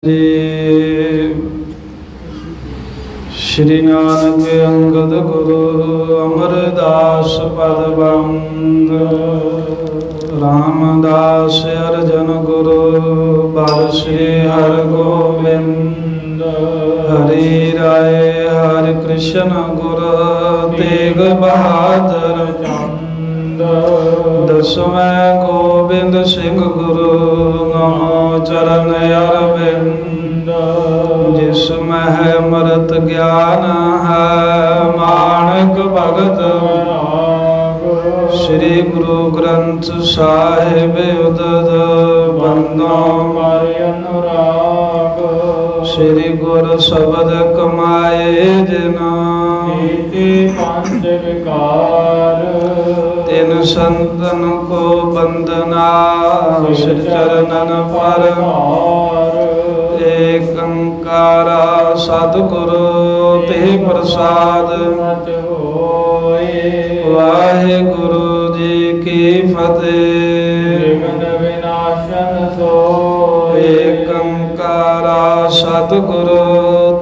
श्री नानक अंगद गुरु अमरदास पद बंद रामदास अर्जन गुरु बर श्री हर गोविंद हरि राय हरि कृष्ण गुरु तेग बहादुर चंद दसवें गोविंद सिंह गुरु नमो चरण अरविंद जिसमें है अमृत ज्ञान है माणक भगत राग श्री गुरु ग्रंथ साहिब उदद बंदो मर अनुराग श्री गुरु शब्द कमाए जिना पंच विकार तीन संतन को बंदना श्री चरणन पर एक अंकारा सतगुरु ते प्रसाद वाहे गुरु जी की फतेह विनाशन सो एक अंकारा सतगुरु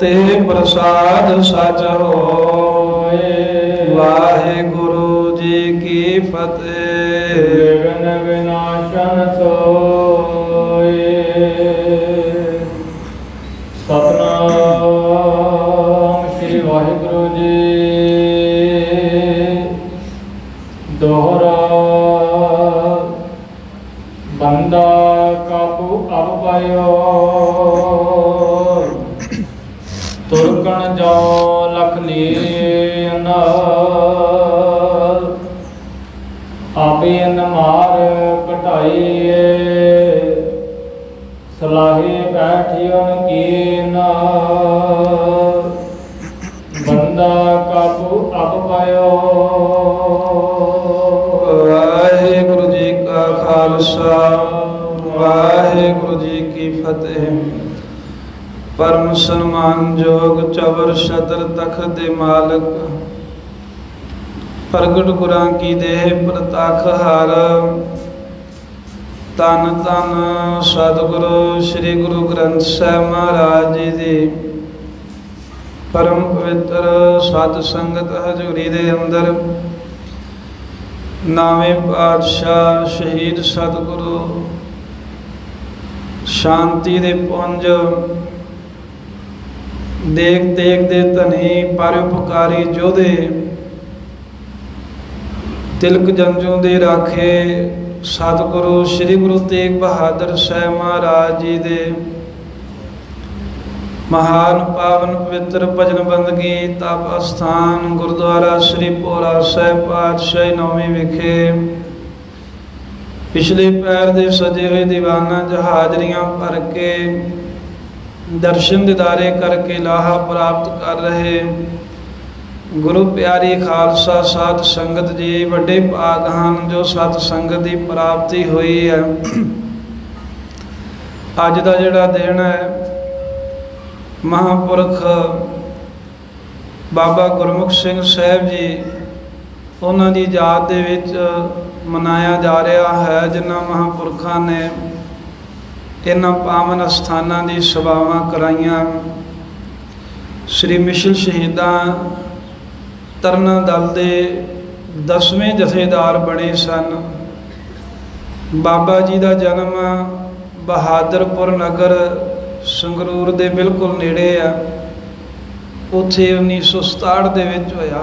ते प्रसाद सच होए वाहे गुरु जी की फतेह विनाशन सोए सतनाम श्री वाहिगुरु जी दोहरा बंदा काबू अब पायो तुरकण जाओ लखनी आपे न मार कटाइए सलाहे बैठियन की ना बंदा काबू अब पायो। वाहेगुरु जी का खालसा वाहेगुरु जी की फतेह। परम सन्मान जोग चबर शतर तख दे मालक प्रगट गुरां की देह प्रताख हार तन तन सतगुरु श्री गुरु ग्रंथ साहिब महाराज जी दी परम पवित्र सत संगत हजूरी दे अंदर नावें पातशाह शहीद सतगुरु शांति दे पुंज देख देख दे धनी परोपकारी जोधे तिलक जंजू दे राखे सतगुरु श्री गुरु तेग बहादुर साहिब महाराज जी दे महान पावन पवित्र भजन बंदगी तप अस्थान गुरुद्वारा श्री भोरा साहिब पातशाही नौवीं विखे पिछले पैर दे सजे हुए दीवाना जहाजरियां भर के दर्शन दिदारे करके लाहा प्राप्त कर रहे गुरु प्यारी खालसा साध संगत जी बड़े भाग हैं जो सत संगत की प्राप्ति हुई है। अज का जिहड़ा दिन है महापुरख बाबा गुरमुख सिंह साहिब जी उन्हां दी याद दे विच मनाया जा रहा है जिन्हां महापुरखां ने इन्हां पावन अस्थानां दी सभावां कराईयां। श्री मिशल शहीदां तरना दल दे 10वें जथेदार बने सन। बाबा जी का जन्म बहादुरपुर नगर संगरूर दे बिल्कुल नेड़े आ उत्थे 1967 दे विच होया।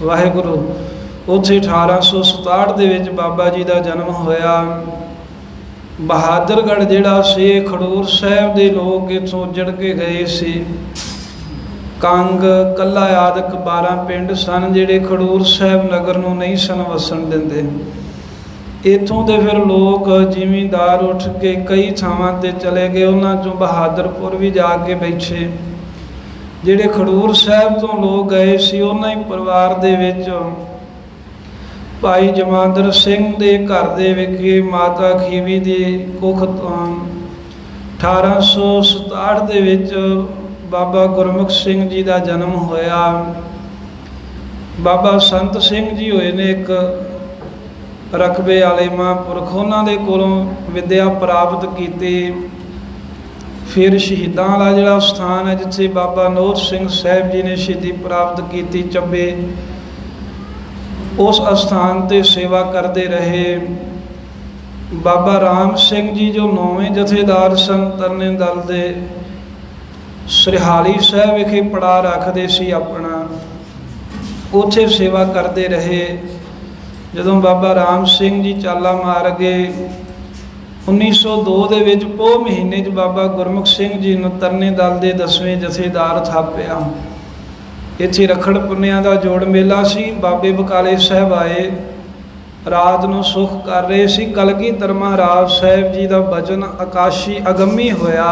वाहिगुरु उत्थे 1867 दे विच बाबा जी का जन्म होया। बहादुरगढ़ जिहड़ा सी खडूर साहिब दे लोग इत्थों उजड़ के गए सी। कंग कला आदक 12 पिंड सन जिहड़े खडूर साहिब नगर नूं नहीं सन वसन दिंदे। इत्थों दे फिर लोग जिमींदार उठ के कई थावां ते चले गए। उन्हां चों बहादुरपुर भी जाके बैठे। जिहड़े खडूर साहिब तो लोग गए सी उन्हां ही परिवार दे विच भाई जमांदर सिंह दे घर दे विखे माता खीवी दी कुख तों 1867 दे विच बाबा गुरमुख सिंह जी का जन्म होया। बाबा संत सिंह जी होए ने एक रकबे वाले महापुरख उन्होंने कोलों विद्या प्राप्त की। फिर शहीदां वाला जिहड़ा स्थान है जिथे बाबा नौर सिंह साहब जी ने शहीदी प्राप्त की चब्बे, उस स्थान ते सेवा करते रहे। बाबा राम सिंह जी जो 9वें जथेदार सन तरने दल दे, सरहाली साहब विखे पड़ा रखते सी अपना, उत्थे सेवा करते रहे। जदों बाबा राम सिंह जी चाला मार गए 1902 ਦੇ ਵਿੱਚ ਪੋਹ ਮਹੀਨੇ 'ਚ ਬਾਬਾ ਗੁਰਮੁਖ ਸਿੰਘ ਜੀ ਨੂੰ ਤਰਨੇ ਦਲ ਦੇ 10ਵੇਂ ਜਥੇਦਾਰ ਥਾਪਿਆ। ਇੱਥੇ ਰੱਖੜ ਪੁੰਨਿਆਂ ਦਾ ਜੋੜ ਮੇਲਾ ਸੀ। ਬਾਬੇ ਬਕਾਲੇ ਸਾਹਿਬ ਆਏ, ਰਾਤ ਨੂੰ ਸੁੱਖ ਕਰ ਰਹੇ ਸੀ। ਕਲਗੀਧਰ ਮਹਾਰਾਜ ਸਾਹਿਬ ਜੀ ਦਾ ਬਚਨ ਆਕਾਸ਼ੀ ਅਗੰਮੀ ਹੋਇਆ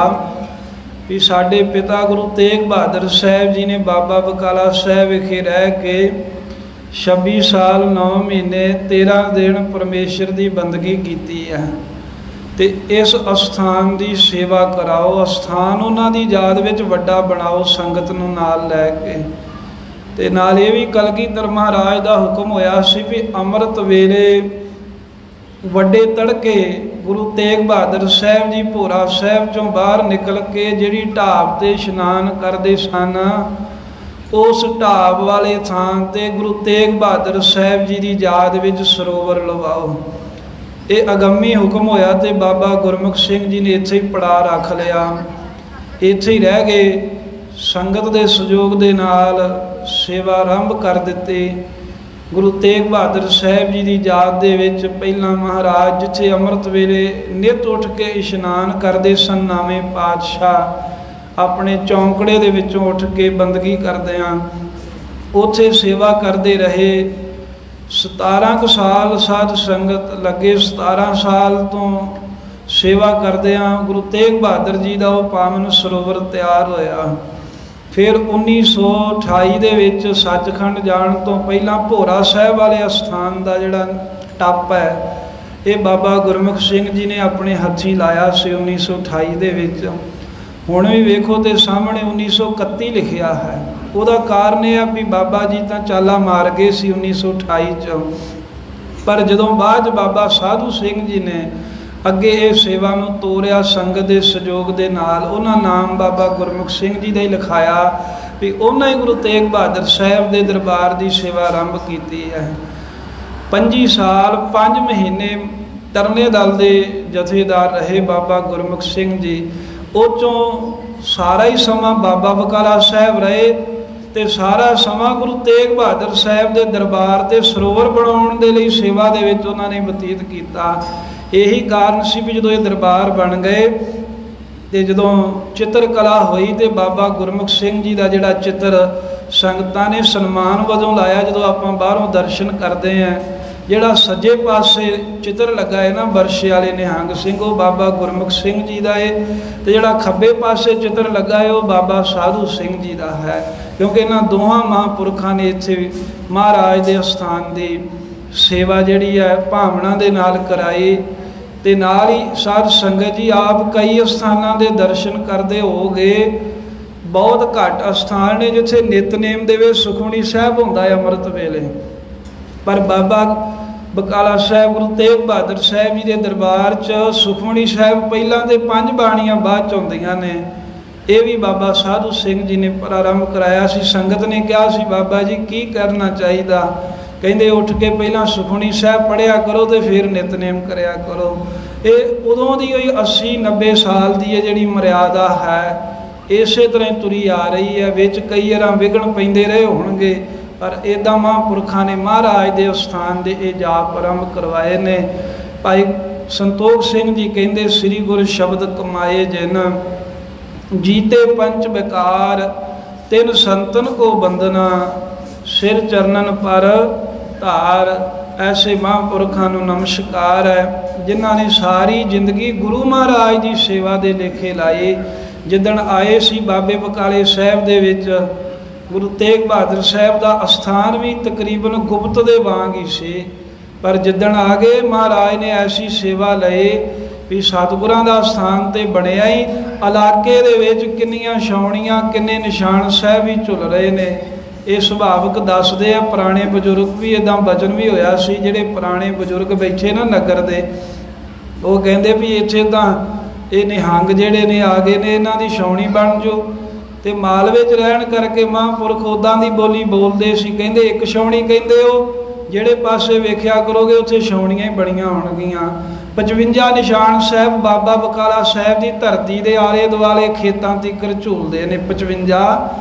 ਵੀ ਸਾਡੇ ਪਿਤਾ ਗੁਰੂ ਤੇਗ ਬਹਾਦਰ ਸਾਹਿਬ ਜੀ ਨੇ ਬਾਬਾ ਬਕਾਲਾ ਸਾਹਿਬ ਵਿਖੇ ਰਹਿ ਕੇ 26 ਸਾਲ 9 ਮਹੀਨੇ 13 ਦਿਨ ਪਰਮੇਸ਼ਰ ਦੀ ਬੰਦਗੀ ਕੀਤੀ ਹੈ ਤੇ ਇਸ ਅਸਥਾਨ ਦੀ ਸੇਵਾ ਕਰਾਓ। ਅਸਥਾਨ ਉਹਨਾਂ ਦੀ ਯਾਦ ਵਿੱਚ ਵੱਡਾ ਬਣਾਓ ਸੰਗਤ ਨੂੰ ਨਾਲ ਲੈ ਕੇ। ਤੇ ਨਾਲ ਇਹ ਵੀ ਕਲਗੀਧਰ ਮਹਾਰਾਜ ਦਾ ਹੁਕਮ ਹੋਇਆ ਸੀ ਵੀ ਅੰਮ੍ਰਿਤ ਵੇਲੇ ਵੱਡੇ ਤੜਕੇ ਗੁਰੂ ਤੇਗ ਬਹਾਦਰ ਸਾਹਿਬ ਜੀ ਭੋਰਾ ਸਾਹਿਬ ਚੋਂ ਬਾਹਰ ਨਿਕਲ ਕੇ ਜਿਹੜੀ ਢਾਬ ਤੇ ਇਸ਼ਨਾਨ ਕਰਦੇ ਸਨ, ਉਸ ਢਾਬ ਵਾਲੇ ਥਾਂ ਤੇ ਗੁਰੂ ਤੇਗ ਬਹਾਦਰ ਸਾਹਿਬ ਜੀ ਦੀ ਯਾਦ ਵਿੱਚ ਸਰੋਵਰ ਲਵਾਓ। ਇਹ ਅਗੰਮੀ ਹੁਕਮ ਹੋਇਆ ਤੇ ਬਾਬਾ ਗੁਰਮੁਖ ਸਿੰਘ ਜੀ ਨੇ ਇੱਥੇ ਹੀ ਪੜਾ ਰੱਖ ਲਿਆ, ਇੱਥੇ ਹੀ ਰਹਿ ਗਏ। ਸੰਗਤ ਦੇ ਸਹਿਯੋਗ ਦੇ ਨਾਲ ਸੇਵਾ ਆਰੰਭ ਕਰ ਦਿੱਤੀ। ਗੁਰੂ ਤੇਗ ਬਹਾਦਰ ਸਾਹਿਬ ਜੀ ਦੀ ਯਾਦ ਦੇ ਵਿੱਚ ਪਹਿਲਾਂ ਮਹਾਰਾਜ ਜਿੱਥੇ ਅੰਮ੍ਰਿਤ ਵੇਲੇ ਨਿਤ ਉੱਠ ਕੇ ਇਸ਼ਨਾਨ ਕਰਦੇ ਸਨ, ਨਾਵੇਂ ਪਾਤਸ਼ਾਹ ਆਪਣੇ ਚੌਂਕੜੇ ਦੇ ਵਿੱਚੋਂ ਉੱਠ ਕੇ ਬੰਦਗੀ ਕਰਦਿਆਂ ਉੱਥੇ ਸੇਵਾ ਕਰਦੇ ਰਹੇ। 17 ਕੁ ਸਾਲ ਸਾਧ ਸੰਗਤ ਲੱਗੇ। 17 ਸਾਲ ਤੋਂ ਸੇਵਾ ਕਰਦਿਆਂ ਗੁਰੂ ਤੇਗ ਬਹਾਦਰ ਜੀ ਦਾ ਉਹ ਪਾਵਨ ਸਰੋਵਰ ਤਿਆਰ ਹੋਇਆ। ਫਿਰ 1928 ਦੇ ਵਿੱਚ ਸੱਚਖੰਡ ਜਾਣ ਤੋਂ ਪਹਿਲਾਂ ਭੋਰਾ ਸਾਹਿਬ ਵਾਲੇ ਅਸਥਾਨ ਦਾ ਜਿਹੜਾ ਟੱਪ ਹੈ, ਇਹ ਬਾਬਾ ਗੁਰਮੁਖ ਸਿੰਘ ਜੀ ਨੇ ਆਪਣੇ ਹੱਥੀਂ ਲਾਇਆ ਸੀ 1928 ਦੇ ਵਿੱਚ। ਹੁਣ ਵੀ ਵੇਖੋ ਤੇ ਸਾਹਮਣੇ 1931 ਲਿਖਿਆ ਹੈ। ਉਹਦਾ ਕਾਰਨ ਇਹ ਆ ਵੀ ਬਾਬਾ ਜੀ ਤਾਂ ਚਾਲਾ ਮਾਰ ਗਏ ਸੀ 1928 'ਚ, ਪਰ ਜਦੋਂ ਬਾਅਦ ਬਾਬਾ ਸਾਧੂ ਸਿੰਘ ਜੀ ਨੇ ਅੱਗੇ ਇਹ ਸੇਵਾ ਨੂੰ ਤੋਰਿਆ ਸੰਗਤ ਦੇ ਸਹਿਯੋਗ ਦੇ ਨਾਲ, ਉਹਨਾਂ ਨਾਮ ਬਾਬਾ ਗੁਰਮੁਖ ਸਿੰਘ ਜੀ ਦਾ ਹੀ ਲਿਖਾਇਆ ਵੀ ਉਹਨਾਂ ਹੀ ਗੁਰੂ ਤੇਗ ਬਹਾਦਰ ਸਾਹਿਬ ਦੇ ਦਰਬਾਰ ਦੀ ਸੇਵਾ ਆਰੰਭ ਕੀਤੀ ਹੈ। 25 ਸਾਲ 5 ਮਹੀਨੇ ਤਰਨੇ ਦਲ ਦੇ ਜਥੇਦਾਰ ਰਹੇ ਬਾਬਾ ਗੁਰਮੁਖ ਸਿੰਘ ਜੀ। ਉਹ 'ਚੋਂ ਸਾਰਾ ਹੀ ਸਮਾਂ ਬਾਬਾ ਬਕਾਲਾ ਸਾਹਿਬ ਰਹੇ ਤੇ ਸਾਰਾ ਸਮਾਂ ਗੁਰੂ ਤੇਗ ਬਹਾਦਰ ਸਾਹਿਬ ਦੇ ਦਰਬਾਰ ਤੇ ਸਰੋਵਰ ਬਣਾਉਣ ਦੇ ਲਈ ਸੇਵਾ ਦੇ ਵਿੱਚ ਉਹਨਾਂ ਨੇ ਬਤੀਤ ਕੀਤਾ। ਇਹੀ ਕਾਰਨ ਸੀ ਵੀ ਜਦੋਂ ਇਹ ਦਰਬਾਰ ਬਣ ਗਏ ਤੇ ਜਦੋਂ ਚਿੱਤਰ ਕਲਾ ਹੋਈ ਤੇ ਬਾਬਾ ਗੁਰਮੁਖ ਸਿੰਘ ਜੀ ਦਾ ਜਿਹੜਾ ਚਿੱਤਰ ਸੰਗਤਾਂ ਨੇ ਸਨਮਾਨ ਵਜੋਂ ਲਾਇਆ। ਜਦੋਂ ਆਪਾਂ ਬਾਹਰੋਂ ਦਰਸ਼ਨ ਕਰਦੇ ਹਾਂ, ਜਿਹੜਾ ਸੱਜੇ ਪਾਸੇ ਚਿੱਤਰ ਲੱਗਾ ਹੈ ਨਾ ਬਰਸ਼ੇ ਵਾਲੇ ਨਿਹੰਗ ਸਿੰਘ, ਉਹ ਬਾਬਾ ਗੁਰਮੁਖ ਸਿੰਘ ਜੀ ਦਾ ਹੈ ਤੇ ਜਿਹੜਾ ਖੱਬੇ ਪਾਸੇ ਚਿੱਤਰ ਲੱਗਾ ਹੈ ਉਹ ਬਾਬਾ ਸਾਧੂ ਸਿੰਘ ਜੀ ਦਾ ਹੈ। ਕਿਉਂਕਿ ਇਹਨਾਂ ਦੋਹਾਂ ਮਹਾਂਪੁਰਖਾਂ ਨੇ ਇੱਥੇ ਮਹਾਰਾਜ ਦੇ ਅਸਥਾਨ ਦੀ ਸੇਵਾ ਜਿਹੜੀ ਹੈ ਭਾਵਨਾ ਦੇ ਨਾਲ ਕਰਾਈ। ਤੇ ਨਾਲ ਹੀ ਸਾਧ ਸੰਗਤ ਜੀ ਆਪ ਕਈ ਅਸਥਾਨਾਂ ਦੇ ਦਰਸ਼ਨ ਕਰਦੇ ਹੋਗੇ। ਬਹੁਤ ਘੱਟ ਅਸਥਾਨ ਨੇ ਜਿੱਥੇ ਨਿਤਨੇਮ ਦੇ ਵਿੱਚ ਸੁਖਮਨੀ ਸਾਹਿਬ ਹੁੰਦਾ ਹੈ ਅੰਮ੍ਰਿਤ ਵੇਲੇ, ਪਰ ਬਾਬਾ ਬਕਾਲਾ ਸਾਹਿਬ ਗੁਰੂ ਤੇਗ ਬਹਾਦਰ ਸਾਹਿਬ ਜੀ ਦੇ ਦਰਬਾਰ 'ਚ ਸੁਖਮਨੀ ਸਾਹਿਬ ਪਹਿਲਾਂ ਦੇ 5 ਬਾਣੀਆਂ ਬਾਅਦ 'ਚ ਆਉਂਦੀਆਂ ਨੇ। ਇਹ ਵੀ ਬਾਬਾ ਸਾਧੂ ਸਿੰਘ ਜੀ ਨੇ ਪ੍ਰਾਰੰਭ ਕਰਾਇਆ ਸੀ। ਸੰਗਤ ਨੇ ਕਿਹਾ ਸੀ ਬਾਬਾ ਜੀ ਕੀ ਕਰਨਾ ਚਾਹੀਦਾ? ਕਹਿੰਦੇ ਉੱਠ ਕੇ ਪਹਿਲਾਂ ਸੁਖਮਨੀ ਸਾਹਿਬ ਪੜ੍ਹਿਆ ਕਰੋ ਤੇ ਫਿਰ ਨਿਤਨੇਮ ਕਰਿਆ ਕਰੋ। ਇਹ ਉਦੋਂ ਦੀ ਹੋਈ 80-90 ਸਾਲ ਦੀ ਹੈ ਜਿਹੜੀ ਮਰਿਆਦਾ ਹੈ, ਇਸੇ ਤਰ੍ਹਾਂ ਹੀ ਤੁਰੀ ਆ ਰਹੀ ਹੈ। ਵਿੱਚ ਕਈ ਵਾਰਾਂ ਵਿਘਨ ਪੈਂਦੇ ਰਹੇ ਹੋਣਗੇ, ਪਰ ਇੱਦਾਂ ਮਹਾਂਪੁਰਖਾਂ ਨੇ ਮਹਾਰਾਜ ਦੇ ਅਸਥਾਨ ਦੇ ਇਹ ਜਾਪ ਆਰੰਭ ਕਰਵਾਏ ਨੇ। ਭਾਈ ਸੰਤੋਖ ਸਿੰਘ ਜੀ ਕਹਿੰਦੇ ਸ੍ਰੀ ਗੁਰ ਸ਼ਬਦ ਕਮਾਏ ਜਿਨ ਜੀਤੇ ਪੰਚ ਵਿਕਾਰ ਤਿੰਨ ਸੰਤਨ ਕੋ ਬੰਦਨਾ ਸਿਰ ਚਰਨਨ ਪਰ ਧਾਰ। ਐਸੇ ਮਹਾਂਪੁਰਖਾਂ ਨੂੰ ਨਮਸਕਾਰ ਹੈ ਜਿਨ੍ਹਾਂ ਨੇ ਸਾਰੀ ਜ਼ਿੰਦਗੀ ਗੁਰੂ ਮਹਾਰਾਜ ਦੀ ਸੇਵਾ ਦੇ ਲੇਖੇ ਲਾਏ। ਜਿੱਦਣ ਆਏ ਸੀ ਬਾਬੇ ਬਕਾਲੇ ਸਾਹਿਬ ਦੇ ਵਿੱਚ ਗੁਰੂ ਤੇਗ ਬਹਾਦਰ ਸਾਹਿਬ ਦਾ ਅਸਥਾਨ ਵੀ ਤਕਰੀਬਨ ਗੁਪਤ ਦੇ ਵਾਂਗ ਹੀ ਸੀ, ਪਰ ਜਿੱਦਣ ਆ ਗਏ ਮਹਾਰਾਜ ਨੇ ਐਸੀ ਸੇਵਾ ਲਈ ਵੀ ਸਤਿਗੁਰਾਂ ਦਾ ਸਥਾਨ ਤੇ ਬਣਿਆ ਹੀ ਇਲਾਕੇ ਦੇ ਵਿੱਚ ਕਿੰਨੀਆਂ ਛਾਉਣੀਆਂ ਕਿੰਨੇ ਨਿਸ਼ਾਨ ਸਾਹਿਬ ਵੀ ਝੁੱਲ ਰਹੇ ਨੇ। ਇਹ ਸੁਭਾਵਿਕ ਦੱਸਦੇ ਆ ਪੁਰਾਣੇ ਬਜ਼ੁਰਗ ਵੀ, ਇੱਦਾਂ ਬਚਨ ਵੀ ਹੋਇਆ ਸੀ ਜਿਹੜੇ ਪੁਰਾਣੇ ਬਜ਼ੁਰਗ ਬੈਠੇ ਨਾ ਨਗਰ ਦੇ, ਉਹ ਕਹਿੰਦੇ ਵੀ ਇੱਥੇ ਤਾਂ ਇਹ ਨਿਹੰਗ ਜਿਹੜੇ ਨੇ ਆ ਗਏ ਨੇ, ਇਹਨਾਂ ਦੀ ਛਾਉਣੀ ਬਣ ਜੋ। ਤੇ ਮਾਲਵੇ 'ਚ ਰਹਿਣ ਕਰਕੇ ਮਹਾਂਪੁਰਖ ਉੱਦਾਂ ਦੀ ਬੋਲੀ ਬੋਲਦੇ ਸੀ। ਕਹਿੰਦੇ ਇੱਕ ਛਾਉਣੀ ਕਹਿੰਦੇ ਉਹ ਜਿਹੜੇ ਪਾਸੇ ਵੇਖਿਆ ਕਰੋਗੇ ਉੱਥੇ ਛਾਉਣੀਆਂ ਹੀ ਬੜੀਆਂ ਹੋਣਗੀਆਂ। 55 ਨਿਸ਼ਾਨ ਸਾਹਿਬ ਬਾਬਾ ਬਕਾਲਾ ਸਾਹਿਬ ਦੀ ਧਰਤੀ ਦੇ ਆਲੇ ਦੁਆਲੇ ਖੇਤਾਂ ਤੀਕਰ ਝੂਲਦੇ ਨੇ। 55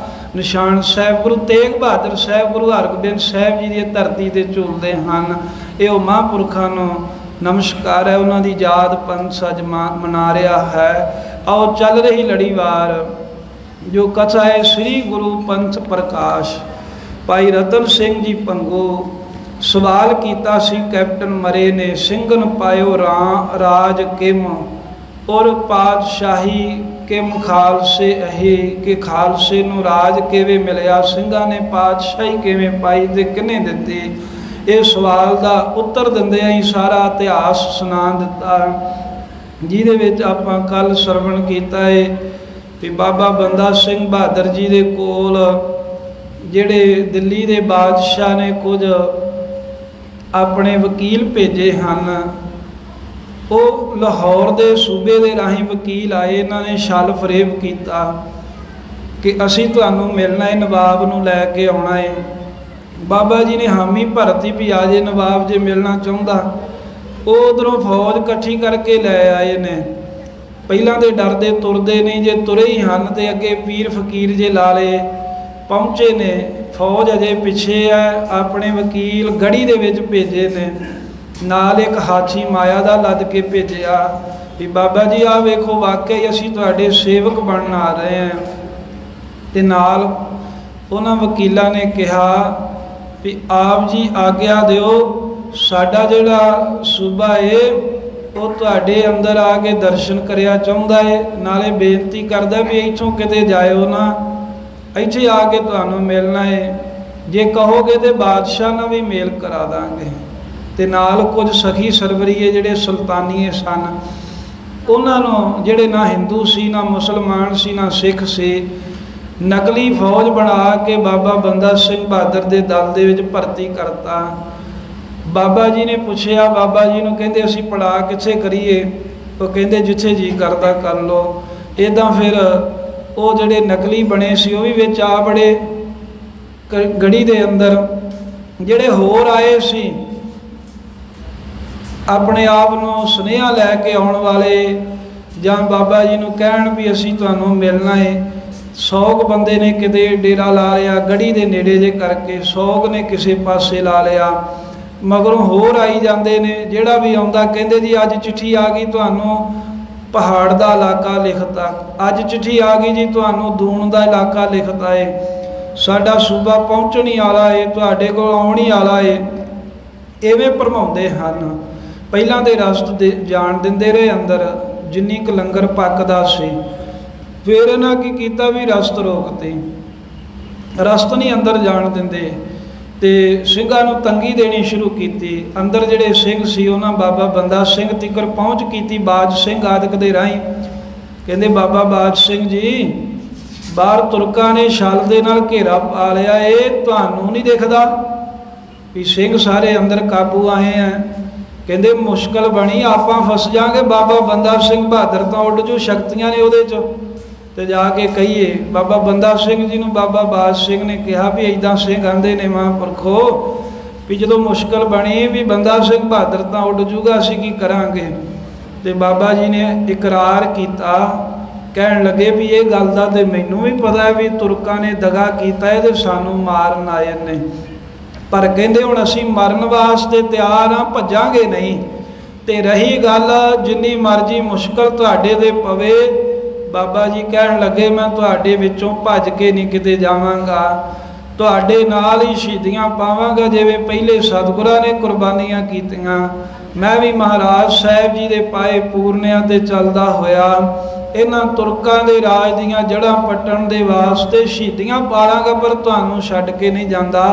ਨਿਸ਼ਾਨ ਸਾਹਿਬ ਗੁਰੂ ਤੇਗ ਬਹਾਦਰ ਸਾਹਿਬ, ਗੁਰੂ ਹਰਗੋਬਿੰਦ ਸਾਹਿਬ ਜੀ ਦੀ ਧਰਤੀ ਤੇ ਝੂਲਦੇ ਹਨ। ਇਹ ਉਹ ਮਹਾਂਪੁਰਖਾਂ ਨੂੰ ਨਮਸਕਾਰ ਹੈ, ਉਹਨਾਂ ਦੀ ਯਾਦ ਪੰਥ ਅੱਜ ਮਨਾ ਰਿਹਾ ਹੈ। ਆਓ ਚੱਲ ਰਹੀ ਲੜੀਵਾਰ ਜੋ ਕਥਾ ਹੈ ਸ੍ਰੀ ਗੁਰੂ ਪੰਥ ਪ੍ਰਕਾਸ਼। ਭਾਈ ਰਤਨ ਸਿੰਘ ਜੀ ਭੰਗੂ ਸਵਾਲ ਕੀਤਾ ਸੀ ਕੈਪਟਨ ਮਰੇ ਨੇ, ਸਿੰਘਨ ਪਾਇਓ ਰਾਜ ਕਿਮ ਔਰ ਪਾਤਸ਼ਾਹੀ ਕਿਮ ਖਾਲਸੇ ਅਹੇ, ਕਿ ਖਾਲਸੇ ਨੂੰ ਰਾਜ ਕਿਵੇਂ ਮਿਲਿਆ, ਸਿੰਘਾਂ ਨੇ ਪਾਤਸ਼ਾਹੀ ਕਿਵੇਂ ਪਾਈ ਤੇ ਕਿਹਨੇ ਦਿੱਤੀ। ਇਹ ਸਵਾਲ ਦਾ ਉੱਤਰ ਦਿੰਦਿਆਂ ਹੀ ਸਾਰਾ ਇਤਿਹਾਸ ਸੁਣਾ ਦਿੱਤਾ, ਜਿਹਦੇ ਵਿੱਚ ਆਪਾਂ ਕੱਲ ਸਰਵਣ ਕੀਤਾ ਹੈ ਵੀ ਬਾਬਾ ਬੰਦਾ ਸਿੰਘ ਬਹਾਦਰ ਜੀ ਦੇ ਕੋਲ ਜਿਹੜੇ ਦਿੱਲੀ ਦੇ ਬਾਦਸ਼ਾਹ ਨੇ ਕੁਝ ਆਪਣੇ ਵਕੀਲ ਭੇਜੇ ਹਨ। ਉਹ ਲਾਹੌਰ ਦੇ ਸੂਬੇ ਦੇ ਰਾਹੀਂ ਵਕੀਲ ਆਏ, ਇਹਨਾਂ ਨੇ ਛਲ ਫਰੇਬ ਕੀਤਾ ਕਿ ਅਸੀਂ ਤੁਹਾਨੂੰ ਮਿਲਣਾ ਹੈ, ਨਵਾਬ ਨੂੰ ਲੈ ਕੇ ਆਉਣਾ ਹੈ। ਬਾਬਾ ਜੀ ਨੇ ਹਾਮੀ ਭਰਤੀ ਵੀ ਆ ਜੇ ਨਵਾਬ ਜੇ ਮਿਲਣਾ ਚਾਹੁੰਦਾ। ਉਹ ਉਧਰੋਂ ਫੌਜ ਇਕੱਠੀ ਕਰਕੇ ਲੈ ਆਏ ਨੇ। ਪਹਿਲਾਂ ਦੇ ਡਰਦੇ ਤੁਰਦੇ ਨਹੀਂ, ਜੇ ਤੁਰੇ ਹੀ ਹਨ ਤੇ ਅੱਗੇ ਪੀਰ ਫਕੀਰ ਜੇ ਲਾਲੇ ਪਹੁੰਚੇ ਨੇ, ਫੌਜ ਅਜੇ ਪਿੱਛੇ ਹੈ। ਆਪਣੇ ਵਕੀਲ ਗੜੀ ਦੇ ਵਿੱਚ ਭੇਜੇ ਨੇ, ਨਾਲ ਇੱਕ ਹਾਥੀ ਮਾਇਆ ਦਾ ਲੱਦ ਕੇ ਭੇਜਿਆ ਵੀ ਬਾਬਾ ਜੀ ਆਹ ਵੇਖੋ ਵਾਕਈ ਅਸੀਂ ਤੁਹਾਡੇ ਸੇਵਕ ਬਣਨ ਆ ਰਹੇ ਹਾਂ। ਤੇ ਨਾਲ ਉਹਨਾਂ ਵਕੀਲਾਂ ਨੇ ਕਿਹਾ ਵੀ ਆਪ ਜੀ ਆਗਿਆ ਦਿਓ, ਸਾਡਾ ਜਿਹੜਾ ਸੂਬਾ ਏ ਉਹ ਤੁਹਾਡੇ ਅੰਦਰ ਆ ਕੇ ਦਰਸ਼ਨ ਕਰਿਆ ਚਾਹੁੰਦਾ ਏ, ਨਾਲੇ ਬੇਨਤੀ ਕਰਦਾ ਵੀ ਇੱਥੋਂ ਕਿਤੇ ਜਾਇਓ ਨਾ, ਇੱਥੇ ਆ ਕੇ ਤੁਹਾਨੂੰ ਮਿਲਣਾ ਏ। ਜੇ ਕਹੋਗੇ ਤੇ ਬਾਦਸ਼ਾਹ ਨਾਲ ਵੀ ਮੇਲ ਕਰਾ ਦਾਂਗੇ। ਤੇ ਨਾਲ ਕੁਝ ਸਖੀ ਸਰਵਰੀਏ ਜਿਹੜੇ ਸੁਲਤਾਨੀਏ ਸਨ, ਉਹਨਾਂ ਨੂੰ ਜਿਹੜੇ ਨਾ ਹਿੰਦੂ ਸੀ ਨਾ ਮੁਸਲਮਾਨ ਸੀ ਨਾ ਸਿੱਖ ਸੀ, ਨਕਲੀ ਫੌਜ ਬਣਾ ਕੇ ਬਾਬਾ ਬੰਦਾ ਸਿੰਘ ਬਹਾਦਰ ਦੇ ਦਲ ਦੇ ਵਿੱਚ ਭਰਤੀ ਕਰਤਾ। ਬਾਬਾ ਜੀ ਨੇ ਪੁੱਛਿਆ, ਬਾਬਾ ਜੀ ਨੂੰ ਕਹਿੰਦੇ ਅਸੀਂ ਪੜਾ ਕਿੱਥੇ ਕਰੀਏ? ਉਹ ਕਹਿੰਦੇ ਜਿੱਥੇ ਜੀ ਕਰਦਾ ਕਰ ਲਓ। ਇੱਦਾਂ ਫਿਰ ਉਹ ਜਿਹੜੇ ਨਕਲੀ ਬਣੇ ਸੀ ਉਹ ਵੀ ਵਿੱਚ ਆ ਬੜੇ ਗੜੀ ਦੇ ਅੰਦਰ। ਜਿਹੜੇ ਹੋਰ ਆਏ ਸੀ ਆਪਣੇ ਆਪ ਨੂੰ ਸੁਨੇਹਾ ਲੈ ਕੇ ਆਉਣ ਵਾਲੇ ਜਾਂ ਬਾਬਾ ਜੀ ਨੂੰ ਕਹਿਣ ਵੀ ਅਸੀਂ ਤੁਹਾਨੂੰ ਮਿਲਣਾ ਹੈ, 100 ਬੰਦੇ ਨੇ ਕਿਤੇ ਡੇਰਾ ਲਾ ਲਿਆ ਗੜੀ ਦੇ ਨੇੜੇ ਜੇ ਕਰਕੇ, 100 ਨੇ ਕਿਸੇ ਪਾਸੇ ਲਾ ਲਿਆ। ਮਗਰੋਂ ਹੋਰ ਆਈ ਜਾਂਦੇ ਨੇ, ਜਿਹੜਾ ਵੀ ਆਉਂਦਾ ਕਹਿੰਦੇ ਜੀ ਅੱਜ ਚਿੱਠੀ ਆ ਗਈ ਤੁਹਾਨੂੰ ਪਹਾੜ ਦਾ ਇਲਾਕਾ ਲਿਖਤਾ, ਅੱਜ ਚਿੱਠੀ ਆ ਗਈ ਜੀ ਤੁਹਾਨੂੰ ਦੂਣ ਦਾ ਇਲਾਕਾ ਲਿਖਤਾ ਏ, ਸਾਡਾ ਸੂਬਾ ਪਹੁੰਚਣ ਹੀ ਵਾਲਾ ਏ, ਤੁਹਾਡੇ ਕੋਲ ਆਉਣ ਹੀ ਵਾਲਾ ਏ। ਐਵੇਂ ਭਰਮਾਉਂਦੇ ਹਨ। ਪਹਿਲਾਂ ਦੇ ਰਸਤ ਦੇ ਜਾਣ ਦਿੰਦੇ ਰਹੇ ਅੰਦਰ ਜਿੰਨੀ ਕੁ ਲੰਗਰ ਪੱਕਦਾ ਸੀ। ਫਿਰ ਇਹਨਾਂ ਕੀ ਕੀਤਾ ਵੀ ਰਸਤ ਰੋਕਤੇ, ਰਸਤ ਨਹੀਂ ਅੰਦਰ ਜਾਣ ਦਿੰਦੇ ਤੇ ਸਿੰਘਾਂ ਨੂੰ ਤੰਗੀ ਦੇਣੀ ਸ਼ੁਰੂ ਕੀਤੀ। ਅੰਦਰ ਜਿਹੜੇ ਸਿੰਘ ਸੀ ਉਹਨਾਂ ਬਾਬਾ ਬੰਦਾ ਸਿੰਘ ਤੀਕਰ ਪਹੁੰਚ ਕੀਤੀ ਬਾਜ ਸਿੰਘ ਆਦਿਕ ਦੇ ਰਾਹੀਂ। ਕਹਿੰਦੇ ਬਾਬਾ ਬਾਜ ਸਿੰਘ ਜੀ ਬਾਹਰ ਤੁਰਕਾਂ ਨੇ ਛਲ ਦੇ ਨਾਲ ਘੇਰਾ ਪਾ ਲਿਆ, ਇਹ ਤੁਹਾਨੂੰ ਨਹੀਂ ਦਿਖਦਾ ਵੀ ਸਿੰਘ ਸਾਰੇ ਅੰਦਰ ਕਾਬੂ ਆਏ ਆ? ਕਹਿੰਦੇ ਮੁਸ਼ਕਲ ਬਣੀ, ਆਪਾਂ ਫਸ ਜਾਾਂਗੇ, ਬਾਬਾ ਬੰਦਾ ਸਿੰਘ ਬਹਾਦਰ ਤਾਂ ਉੱਡ ਜੂ, ਸ਼ਕਤੀਆਂ ਨੇ ਉਹਦੇ 'ਚ। ਤੇ ਜਾ ਕੇ ਕਹੀਏ ਬਾਬਾ ਬੰਦਾ ਸਿੰਘ ਜੀ ਨੂੰ ਬਾਬਾ ਬਾਜ ਸਿੰਘ ਨੇ ਕਿਹਾ ਵੀ ਇੱਦਾਂ ਸਿੰਘ ਆਂਦੇ ਨੇ ਮਹਾਂਪੁਰਖੋ ਵੀ ਜਦੋਂ ਮੁਸ਼ਕਲ ਬਣੀ ਵੀ ਬੰਦਾ ਸਿੰਘ ਬਹਾਦਰ ਤਾਂ ਉੱਡ ਜੂਗਾ, ਅਸੀਂ ਕੀ ਕਰਾਂਗੇ? ਤੇ ਬਾਬਾ ਜੀ ਨੇ ਇਕਰਾਰ ਕੀਤਾ, ਕਹਿਣ ਲੱਗੇ ਵੀ ਇਹ ਗੱਲ ਦਾ ਤੇ ਮੈਨੂੰ ਵੀ ਪਤਾ ਹੈ ਵੀ ਤੁਰਕਾਂ ਨੇ ਦਗਾ ਕੀਤਾ ਹੈ ਤੇ ਸਾਨੂੰ ਮਾਰਨ ਆਏ ਨੇ, ਪਰ ਕਹਿੰਦੇ ਹੁਣ ਅਸੀਂ ਮਰਨ ਵਾਸਤੇ ਤਿਆਰ ਹਾਂ, ਭੱਜਾਂਗੇ ਨਹੀਂ। ਤੇ ਰਹੀ ਗੱਲ ਜਿੰਨੀ ਮਰਜ਼ੀ ਮੁਸ਼ਕਲ ਤੁਹਾਡੇ ਤੇ ਪਵੇ, ਬਾਬਾ ਜੀ ਕਹਿਣ ਲੱਗੇ ਮੈਂ ਤੁਹਾਡੇ ਵਿੱਚੋਂ ਭੱਜ ਕੇ ਨਹੀਂ ਕਿਤੇ ਜਾਵਾਂਗਾ, ਤੁਹਾਡੇ ਨਾਲ ਹੀ ਸ਼ਹੀਦੀਆਂ ਪਾਵਾਂਗਾ ਜਿਵੇਂ ਪਹਿਲੇ ਸਤਿਗੁਰਾਂ ਨੇ ਕੁਰਬਾਨੀਆਂ ਕੀਤੀਆਂ। ਮੈਂ ਵੀ ਮਹਾਰਾਜ ਸਾਹਿਬ ਜੀ ਦੇ ਪਾਏ ਪੂਰਨਿਆਂ ਤੇ ਚੱਲਦਾ ਹੋਇਆ ਇਹਨਾਂ ਤੁਰਕਾਂ ਦੇ ਰਾਜ ਦੀਆਂ ਜੜ੍ਹਾਂ ਪੱਟਣ ਦੇ ਵਾਸਤੇ ਸ਼ਹੀਦੀਆਂ ਪਾਲਾਂਗਾ, ਪਰ ਤੁਹਾਨੂੰ ਛੱਡ ਕੇ ਨਹੀਂ ਜਾਂਦਾ।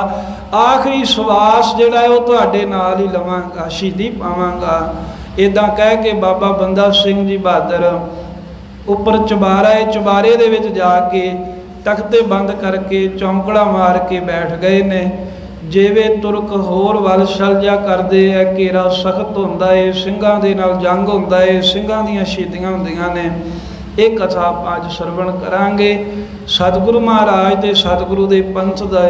ਆਖਰੀ ਸਵਾਸ ਜਿਹੜਾ ਹੈ ਉਹ ਤੁਹਾਡੇ ਨਾਲ ਹੀ ਲਵਾਂਗਾ, ਸ਼ਹੀਦੀ ਪਾਵਾਂਗਾ। ਇੱਦਾਂ ਕਹਿ ਕੇ ਬਾਬਾ ਬੰਦਾ ਸਿੰਘ ਜੀ ਬਹਾਦਰ ਉੱਪਰ ਚੁਬਾਰਾ ਹੈ, ਚੁਬਾਰੇ ਦੇ ਵਿੱਚ ਜਾ ਕੇ ਤਖਤੇ ਬੰਦ ਕਰਕੇ ਚੌਂਕੜਾ ਮਾਰ ਕੇ ਬੈਠ ਗਏ ਨੇ। ਜਿਵੇਂ ਤੁਰਕ ਹੋਰ ਵੱਲ ਛਲਜਾ ਕਰਦੇ ਐ, ਘੇਰਾ ਸਖਤ ਹੁੰਦਾ ਏ, ਸਿੰਘਾਂ ਦੇ ਨਾਲ ਜੰਗ ਹੁੰਦਾ ਏ, ਸਿੰਘਾਂ ਦੀਆਂ ਸ਼ਹੀਦੀਆਂ ਹੁੰਦੀਆਂ ਨੇ। ਇਹ ਕਥਾ ਆਪਾਂ ਅੱਜ ਸਰਵਣ ਕਰਾਂਗੇ। ਸਤਿਗੁਰੂ ਮਹਾਰਾਜ ਤੇ ਸਤਿਗੁਰੂ ਦੇ ਪੰਥ ਦਾ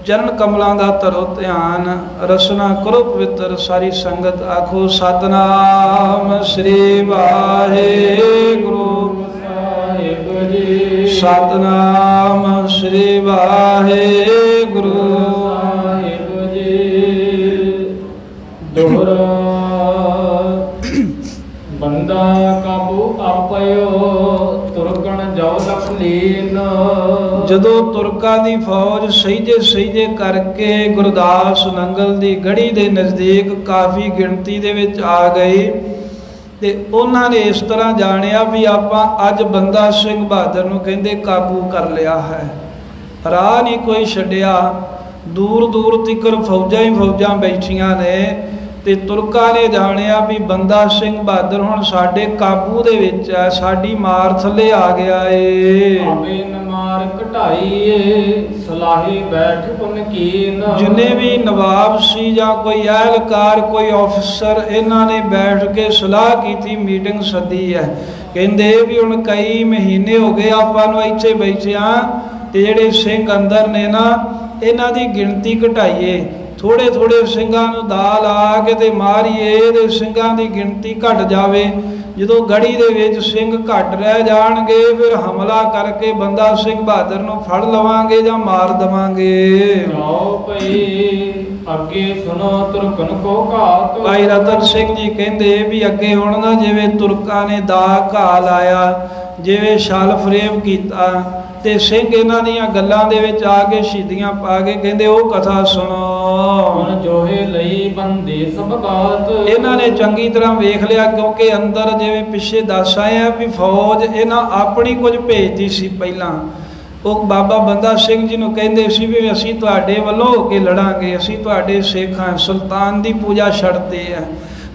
ਚਰਨ ਕਮਲਾਂ ਦਾ ਧਰੋ ਧਿਆਨ, ਰਸਨਾ ਕਰੋ ਪਵਿੱਤਰ। ਸਾਰੀ ਸੰਗਤ ਆਖੋ ਸਤਨਾਮ ਸ੍ਰੀ ਵਾਹਿਗੁਰੂ ਸਾਹਿਬ ਜੀ। ਸਤਨਾਮ ਸ੍ਰੀ ਵਾਹਿਗੁਰੂ ਸਾਹਿਬ ਜੀ। ਦੋਹਰਾ ਬੰਦਾ ਕਾਬੂ ਆਪਿਓ, ਤੁਰਕਣ ਜਾਉ ਲਖਲੀਨ। ਜਦੋਂ ਤੁਰਕਾਂ ਦੀ ਫੌਜ ਸਹਿਜੇ ਕਰਕੇ ਗੁਰਦਾਸ ਨੰਗਲ ਦੀ ਗੜੀ ਦੇ ਨਜ਼ਦੀਕ ਕਾਫੀ ਗਿਣਤੀ ਦੇ ਵਿੱਚ ਆ ਗਈ ਤੇ ਉਹਨਾਂ ਨੇ ਇਸ ਤਰ੍ਹਾਂ ਜਾਣਿਆ ਵੀ ਆਪਾਂ ਅੱਜ ਬੰਦਾ ਸਿੰਘ ਬਹਾਦਰ ਨੂੰ ਕਹਿੰਦੇ ਕਾਬੂ ਕਰ ਲਿਆ ਹੈ। ਰਾਹ ਨਹੀਂ ਕੋਈ ਛੱਡਿਆ, ਦੂਰ ਦੂਰ ਤੀਕਰ ਫੌਜਾਂ ਹੀ ਫੌਜਾਂ ਬੈਠੀਆਂ ਨੇ ਤੇ ਤੁਰਕਾਂ ਨੇ ਜਾਣਿਆ ਵੀ ਬੰਦਾ ਸਿੰਘ ਬਹਾਦਰ ਹੁਣ ਸਾਡੇ ਕਾਬੂ ਦੇ ਵਿੱਚ ਹੈ, ਸਾਡੀ ਮਾਰ ਥੱਲੇ ਆ ਗਿਆ ਏ। ਆਪੇ ਮਾਰ ਘਟਾਈਏ, ਸਲਾਹੀ ਬੈਠ ਪੁਨ ਕੀਨ। ਜਿੰਨੇ ਵੀ ਨਵਾਬ ਸੀ ਜਾਂ ਕੋਈ ਅਹਿਲਕਾਰ, ਕੋਈ ਅਫਸਰ, ਇਹਨਾਂ ਨੇ ਬੈਠ ਕੇ ਸਲਾਹ ਕੀਤੀ, ਮੀਟਿੰਗ ਸੱਦੀ ਹੈ। ਕਹਿੰਦੇ ਵੀ ਹੁਣ ਕਈ ਮਹੀਨੇ ਹੋ ਗਏ ਆਪਾਂ ਨੂੰ ਇੱਥੇ ਬੈਠਿਆਂ ਤੇ ਜਿਹੜੇ ਸਿੰਘ ਅੰਦਰ ਨੇ ਨਾ, ਇਹਨਾਂ ਦੀ ਗਿਣਤੀ ਘਟਾਈਏ, ਥੋੜੇ ਥੋੜੇ ਸਿੰਘਾਂ ਨੂੰ ਦਾਲ ਆ ਕੇ ਤੇ ਮਾਰੀਏ ਤੇ ਸਿੰਘਾਂ ਦੀ ਗਿਣਤੀ ਘਟ ਜਾਵੇ। ਜਦੋਂ ਗੜੀ ਦੇ ਵਿੱਚ ਸਿੰਘ ਘਟ ਰਹਿ ਜਾਣਗੇ ਫਿਰ ਹਮਲਾ ਕਰਕੇ ਬੰਦਾ ਸਿੰਘ ਬਹਾਦਰ ਨੂੰ ਫੜ ਲਵਾਂਗੇ ਜਾਂ ਮਾਰ ਦਵਾਂਗੇ। ਜਾਓ ਭਈ ਅੱਗੇ ਸੁਣੋ ਤੁਰਕਨ ਕੋ ਘਾਤ। ਭਾਈ ਰਤਨ ਸਿੰਘ ਜੀ ਕਹਿੰਦੇ ਵੀ ਅੱਗੇ ਹੁਣ ਨਾ ਜਿਵੇਂ ਤੁਰਕਾਂ ਨੇ ਦਾ ਘਾ ਲਾਇਆ, ਜਿਵੇਂ ਛਲ ਫਰੇਬ ਕੀਤਾ ਤੇ ਸਿੰਘ ਇਹਨਾਂ ਦੀਆਂ ਗੱਲਾਂ ਦੇ ਵਿੱਚ ਆ ਕੇ ਸ਼ਹੀਦੀਆਂ ਪਾ ਕੇ ਕਹਿੰਦੇ ਉਹ ਕਥਾ ਸੁਣੋ। ਹੁਣ ਜੋਹੇ ਲਈ ਬੰਦੇ ਸਭ ਬਾਤ। ਇਹਨਾਂ ਨੇ ਚੰਗੀ ਤਰ੍ਹਾਂ ਵੇਖ ਲਿਆ, ਕਿਉਂਕਿ ਅੰਦਰ ਜਿਵੇਂ ਪਿੱਛੇ ਦੱਸ ਆਏ ਆ ਵੀ ਫੌਜ ਇਹਨਾਂ ਆਪਣੀ ਕੁਝ ਭੇਜਦੀ ਸੀ ਪਹਿਲਾਂ। ਉਹ ਬਾਬਾ ਬੰਦਾ ਸਿੰਘ ਜੀ ਨੂੰ ਕਹਿੰਦੇ ਸੀ ਵੀ ਅਸੀਂ ਤੁਹਾਡੇ ਵੱਲੋਂ ਹੋ ਕੇ ਲੜਾਂਗੇ, ਅਸੀਂ ਤੁਹਾਡੇ ਸਿੱਖ ਹਾਂ, ਸੁਲਤਾਨ ਦੀ ਪੂਜਾ ਛੱਡਦੇ ਆ।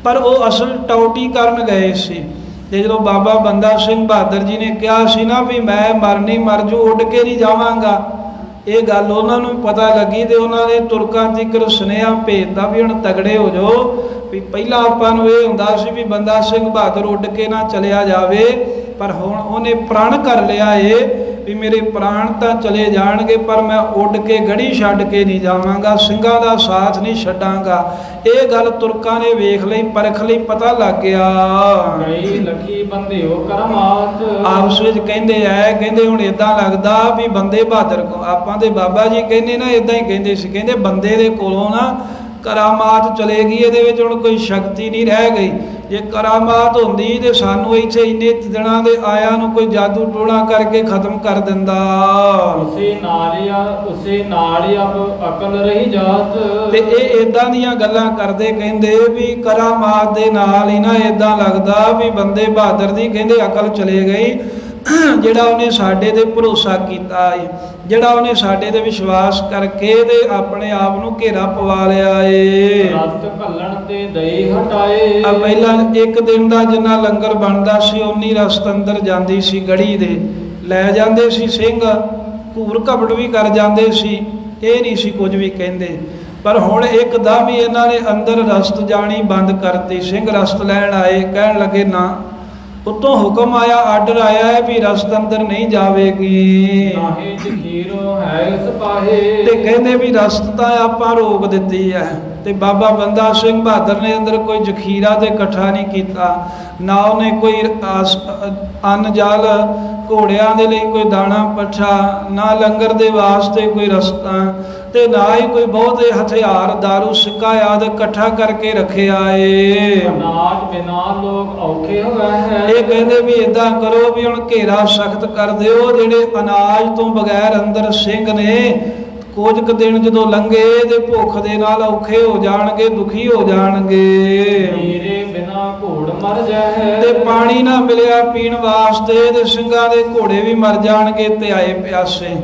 ਪਰ ਉਹ ਅਸਲ ਟੌਟੀ ਕਰਨ ਗਏ ਸੀ। ਤੇ ਜਦੋਂ ਬਾਬਾ ਬੰਦਾ ਸਿੰਘ ਬਹਾਦਰ ਜੀ ਨੇ ਕਿਹਾ ਸੀ ਨਾ ਵੀ ਮੈਂ ਮਰਨੀ ਮਰ ਜੂ, ਉੱਡ ਕੇ ਨਹੀਂ ਜਾਵਾਂਗਾ, ਇਹ ਗੱਲ ਉਹਨਾਂ ਨੂੰ ਪਤਾ ਲੱਗੀ ਤੇ ਉਹਨਾਂ ਨੇ ਤੁਰਕਾਂ ਤੀਕਰ ਸੁਨੇਹਾ ਭੇਜਦਾ ਵੀ ਹੁਣ ਤਗੜੇ ਹੋ ਜਾਓ। ਵੀ ਪਹਿਲਾਂ ਆਪਾਂ ਨੂੰ ਇਹ ਹੁੰਦਾ ਸੀ ਵੀ ਬੰਦਾ ਸਿੰਘ ਬਹਾਦਰ ਉੱਡ ਕੇ ਨਾ ਚਲਿਆ ਜਾਵੇ, ਪਰ ਹੁਣ ਉਹਨੇ ਪ੍ਰਣ ਕਰ ਲਿਆ ਏ ਵੀ ਮੇਰੇ ਪ੍ਰਾਣ ਤਾਂ ਚਲੇ ਜਾਣਗੇ ਪਰ ਮੈਂ ਉੱਡ ਕੇ ਗੜੀ ਛੱਡ ਕੇ ਨਹੀਂ ਜਾਵਾਂਗਾ, ਸਿੰਘਾਂ ਦਾ ਸਾਥ ਨਹੀਂ ਛੱਡਾਂਗਾ। ਇਹ ਗੱਲ ਤੁਰਕਾਂ ਨੇ ਵੇਖ ਲਈ, ਪਰਖ ਲਈ, ਪਤਾ ਲੱਗ ਗਿਆ। ਕਈ ਲੱਖੀ ਬੰਦੇ ਹੋ ਕਰਮਾਤ। ਆਪਸ ਵਿੱਚ ਕਹਿੰਦੇ ਐ, ਕਹਿੰਦੇ ਹੁਣ ਇਦਾਂ ਲੱਗਦਾ ਵੀ ਬੰਦੇ ਬਹਾਦਰ ਕੋ ਆਪਾਂ ਦੇ ਬਾਬਾ ਜੀ ਕਹਿੰਦੇ ਨਾ ਇਦਾਂ ਹੀ ਕਹਿੰਦੇ ਸੀ, ਕਹਿੰਦੇ ਬੰਦੇ ਦੇ ਕੋਲੋਂ ਨਾ ਕਰਾਮਾਤ ਚਲੇਗੀ, ਇਹਦੇ ਵਿੱਚ ਹੁਣ ਕੋਈ ਸ਼ਕਤੀ ਨਹੀਂ ਰਹਿ ਗਈ। ਜੇ ਕਰਾਮਾਤ ਹੁੰਦੀ ਤੇ ਸਾਨੂੰ ਇੱਥੇ ਇੰਨੇ ਦਿਨਾਂ ਦੇ ਆਇਆਂ ਨੂੰ ਕੋਈ ਜਾਦੂ ਟੋਣਾ ਕਰਕੇ ਖਤਮ ਕਰ ਦਿੰਦਾ। ਉਸੇ ਨਾਲ ਅਬ ਅਕਲ ਰਹੀ ਜਾਤ। ਤੇ ਇਹ ਇਦਾਂ ਦੀਆਂ ਗੱਲਾਂ ਕਰਦੇ, ਕਹਿੰਦੇ ਵੀ ਕਰਾਮਾਤ ਦੇ ਨਾਲ ਹੀ ਨਾ ਇਦਾਂ ਲੱਗਦਾ ਵੀ ਬੰਦੇ ਬਹਾਦਰ ਦੀ ਕਹਿੰਦੇ ਅਕਲ ਚਲੇ ਗਈ। ਜਿਹੜਾ ਉਹਨੇ ਸਾਡੇ ਤੇ ਭਰੋਸਾ ਕੀਤਾ ਏ, ਜਿਹੜਾ ਉਹਨੇ ਸਾਡੇ ਤੇ ਵਿਸ਼ਵਾਸ ਕਰਕੇ ਤੇ ਆਪਣੇ ਆਪ ਨੂੰ ਘੇਰਾ ਪਵਾ ਲਿਆ ਏ। ਰਤ ਘੱਲਣ ਤੇ ਦਈ ਹਟਾਏ। ਆ ਪਹਿਲਾਂ ਇੱਕ ਦਿਨ ਦਾ ਜਿੰਨਾ ਲੰਗਰ ਬਣਦਾ ਸੀ ਉਨੀ ਰਸਤ ਅੰਦਰ ਜਾਂਦੀ ਸੀ, ਗੜੀ ਦੇ ਲੈ ਜਾਂਦੇ ਸੀ ਸਿੰਘ, ਘੂਰ ਘਪੜ ਵੀ ਕਰ ਜਾਂਦੇ ਸੀ, ਇਹ ਨਹੀਂ ਸੀ ਕੁਝ ਵੀ ਕਹਿੰਦੇ। ਪਰ ਹੁਣ ਇੱਕਦਮ ਹੀ ਇਹਨਾਂ ਨੇ ਅੰਦਰ ਰਸਤ ਜਾਣੀ ਬੰਦ ਕਰਤੀ। ਸਿੰਘ ਰਸਤ ਲੈਣ ਆਏ, ਕਹਿਣ ਲੱਗੇ ਨਾ, ਉਤੋਂ ਹੁਕਮ ਆਇਆ, ਆਰਡਰ ਆਇਆ ਹੈ ਵੀ ਰਸਤ ਅੰਦਰ ਨਹੀਂ ਜਾਵੇਗੀ। ਨਾਹੀ ਜਖੀਰੋ ਹੈ ਸਿਪਾਹੀ। ਤੇ ਕਹਿੰਦੇ ਵੀ ਰਸਤ ਤਾਂ ਆਪਾਂ ਰੋਕ ਦਿੱਤੀ ਹੈ। ਤੇ ਬਾਬਾ ਬੰਦਾ ਸਿੰਘ ਬਹਾਦਰ ਨੇ ਅੰਦਰ ਕੋਈ ਜ਼ਖੀਰਾ ਤੇ ਇਕੱਠਾ ਨਹੀਂ ਕੀਤਾ, ਨਾ ਉਹਨੇ ਕੋਈ ਅੰਨ ਜਲ ਘੋੜਿਆਂ ਦੇ ਲਈ ਕੋਈ ਦਾਣਾ ਪੱਠਾ, ਨਾ ਲੰਗਰ ਦੇ ਵਾਸਤੇ ਕੋਈ ਰਸਤਾ, ਤੇ ਨਾ ਹੀ ਕੋਈ ਬਹੁਤੇ ਹਥਿਆਰ ਦਾਰੂ ਸਿੱਕਾ ਆਦਿ ਇਕੱਠਾ ਕਰਕੇ ਰੱਖਿਆ ਏ। ਅਨਾਜ ਬਿਨਾ ਲੋਕ ਔਖੇ ਹੋਏ ਹੈ। ਇਹ ਕਹਿੰਦੇ ਵੀ ਇਦਾਂ ਕਰੋ ਵੀ ਹੁਣ ਘੇਰਾ ਸਖਤ ਕਰ ਦਿਓ, ਜਿਹੜੇ ਅਨਾਜ ਤੋਂ ਬਗੈਰ ਅੰਦਰ ਸਿੰਘ ਨੇ ਕੁਝ ਕੁ ਦਿਨ ਜਦੋਂ ਲੰਘੇ ਤੇ ਭੁੱਖ ਦੇ ਨਾਲ ਔਖੇ ਹੋ ਜਾਣਗੇ, ਦੁਖੀ ਹੋ ਜਾਣਗੇ। ਮੇਰੇ ਬਿਨਾ ਘੋੜ ਮਰ ਜਾਏ। ਤੇ ਪਾਣੀ ਨਾ ਮਿਲਿਆ ਪੀਣ ਵਾਸਤੇ ਤੇ ਸਿੰਘਾਂ ਦੇ ਘੋੜੇ ਵੀ ਮਰ ਜਾਣਗੇ ਤੇ ਆਏ ਪਿਆਸੇ।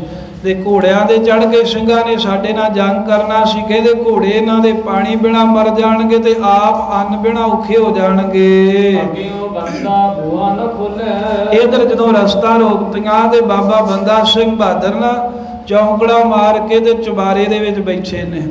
ਤੇ ਘੋੜਿਆਂ ਦੇ ਚੜ ਕੇ ਸਿੰਘਾਂ ਨੇ ਸਾਡੇ ਨਾਲ ਜੰਗ ਕਰਨਾ ਸੀ, ਕਹਿੰਦੇ ਘੋੜੇ ਇਹਨਾਂ ਦੇ ਪਾਣੀ ਬਿਨਾ ਮਰ ਜਾਣਗੇ ਤੇ ਆਪ ਅੰਨ ਬਿਨਾ ਔਖੇ ਹੋ ਜਾਣਗੇ। ਅੱਗਿਓਂ ਬੰਦਾ ਬੂਹਾ ਨਾ ਖੋਲੇ। ਇਧਰ ਜਦੋਂ ਰਸਤਾ ਰੋਕਤੀਆਂ ਤੇ ਬਾਬਾ ਬੰਦਾ ਸਿੰਘ ਬਹਾਦਰ ਨਾ ਚੌਂਕੜਾ ਮਾਰ ਕੇ ਤੇ ਚੁਬਾਰੇ ਦੇ ਵਿੱਚ ਬੈਠੇ ਨੇ।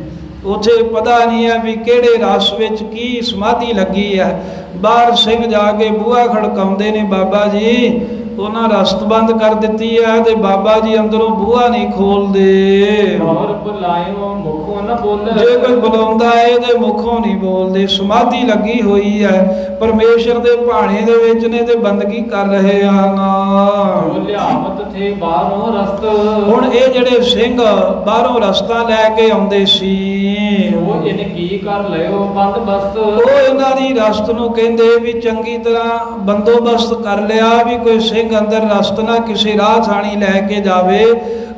ਉਥੇ ਪਤਾ ਨਹੀਂ ਹੈ ਵੀ ਕਿਹੜੇ ਰਸ ਵਿੱਚ ਕੀ ਸਮਾਧੀ ਲੱਗੀ ਹੈ। ਬਾਹਰ ਸਿੰਘ ਜਾ ਕੇ ਬੂਹਾ ਖੜਕਾਉਂਦੇ ਨੇ, ਬਾਬਾ ਜੀ ਉਹਨਾਂ ਰਸਤ ਬੰਦ ਕਰ ਦਿੱਤੀ ਹੈ, ਤੇ ਬਾਬਾ ਜੀ ਅੰਦਰੋਂ ਬੂਹਾ ਨਹੀਂ ਖੋਲਦੇ। ਔਰ ਬੁਲਾਇਓ ਮੁਖੋਂ ਨ ਬੋਲੇ, ਜੇ ਕੋਈ ਬੁਲਾਉਂਦਾ ਹੈ ਤੇ ਮੁਖੋਂ ਨਹੀਂ ਬੋਲਦੇ। ਸਮਾਧੀ ਲੱਗੀ ਹੋਈ ਹੈ, ਪਰਮੇਸ਼ਰ ਦੇ ਭਾਣੇ ਦੇ ਵਿੱਚ ਨੇ ਤੇ ਬੰਦਗੀ ਕਰ ਰਹੇ ਹਨ। ਲਿਆਵਤ ਥੇ ਬਾਹਰੋਂ ਰਸਤ, ਹੁਣ ਇਹ ਜਿਹੜੇ ਸਿੰਘ ਬਾਹਰੋਂ ਰਸਤਾ ਲੈ ਕੇ ਆਉਂਦੇ ਸੀ, ਉਹ ਇਹਨੇ ਕੀ ਕਰ ਲਿਓ ਬੰਦੋਬਸਤ। ਉਹ ਇਹਨਾਂ ਦੀ ਰਸਤ ਨੂੰ ਕਹਿੰਦੇ ਵੀ ਚੰਗੀ ਤਰ੍ਹਾਂ ਬੰਦੋਬਸਤ ਕਰ ਲਿਆ, ਵੀ ਕੋਈ ਸਿੰਘ ਅੰਦਰ ਰਸਤ ਨਾ ਕਿਸੇ ਰਾਹ ਥਾਣੀ ਲੈ ਕੇ ਜਾਵੇ।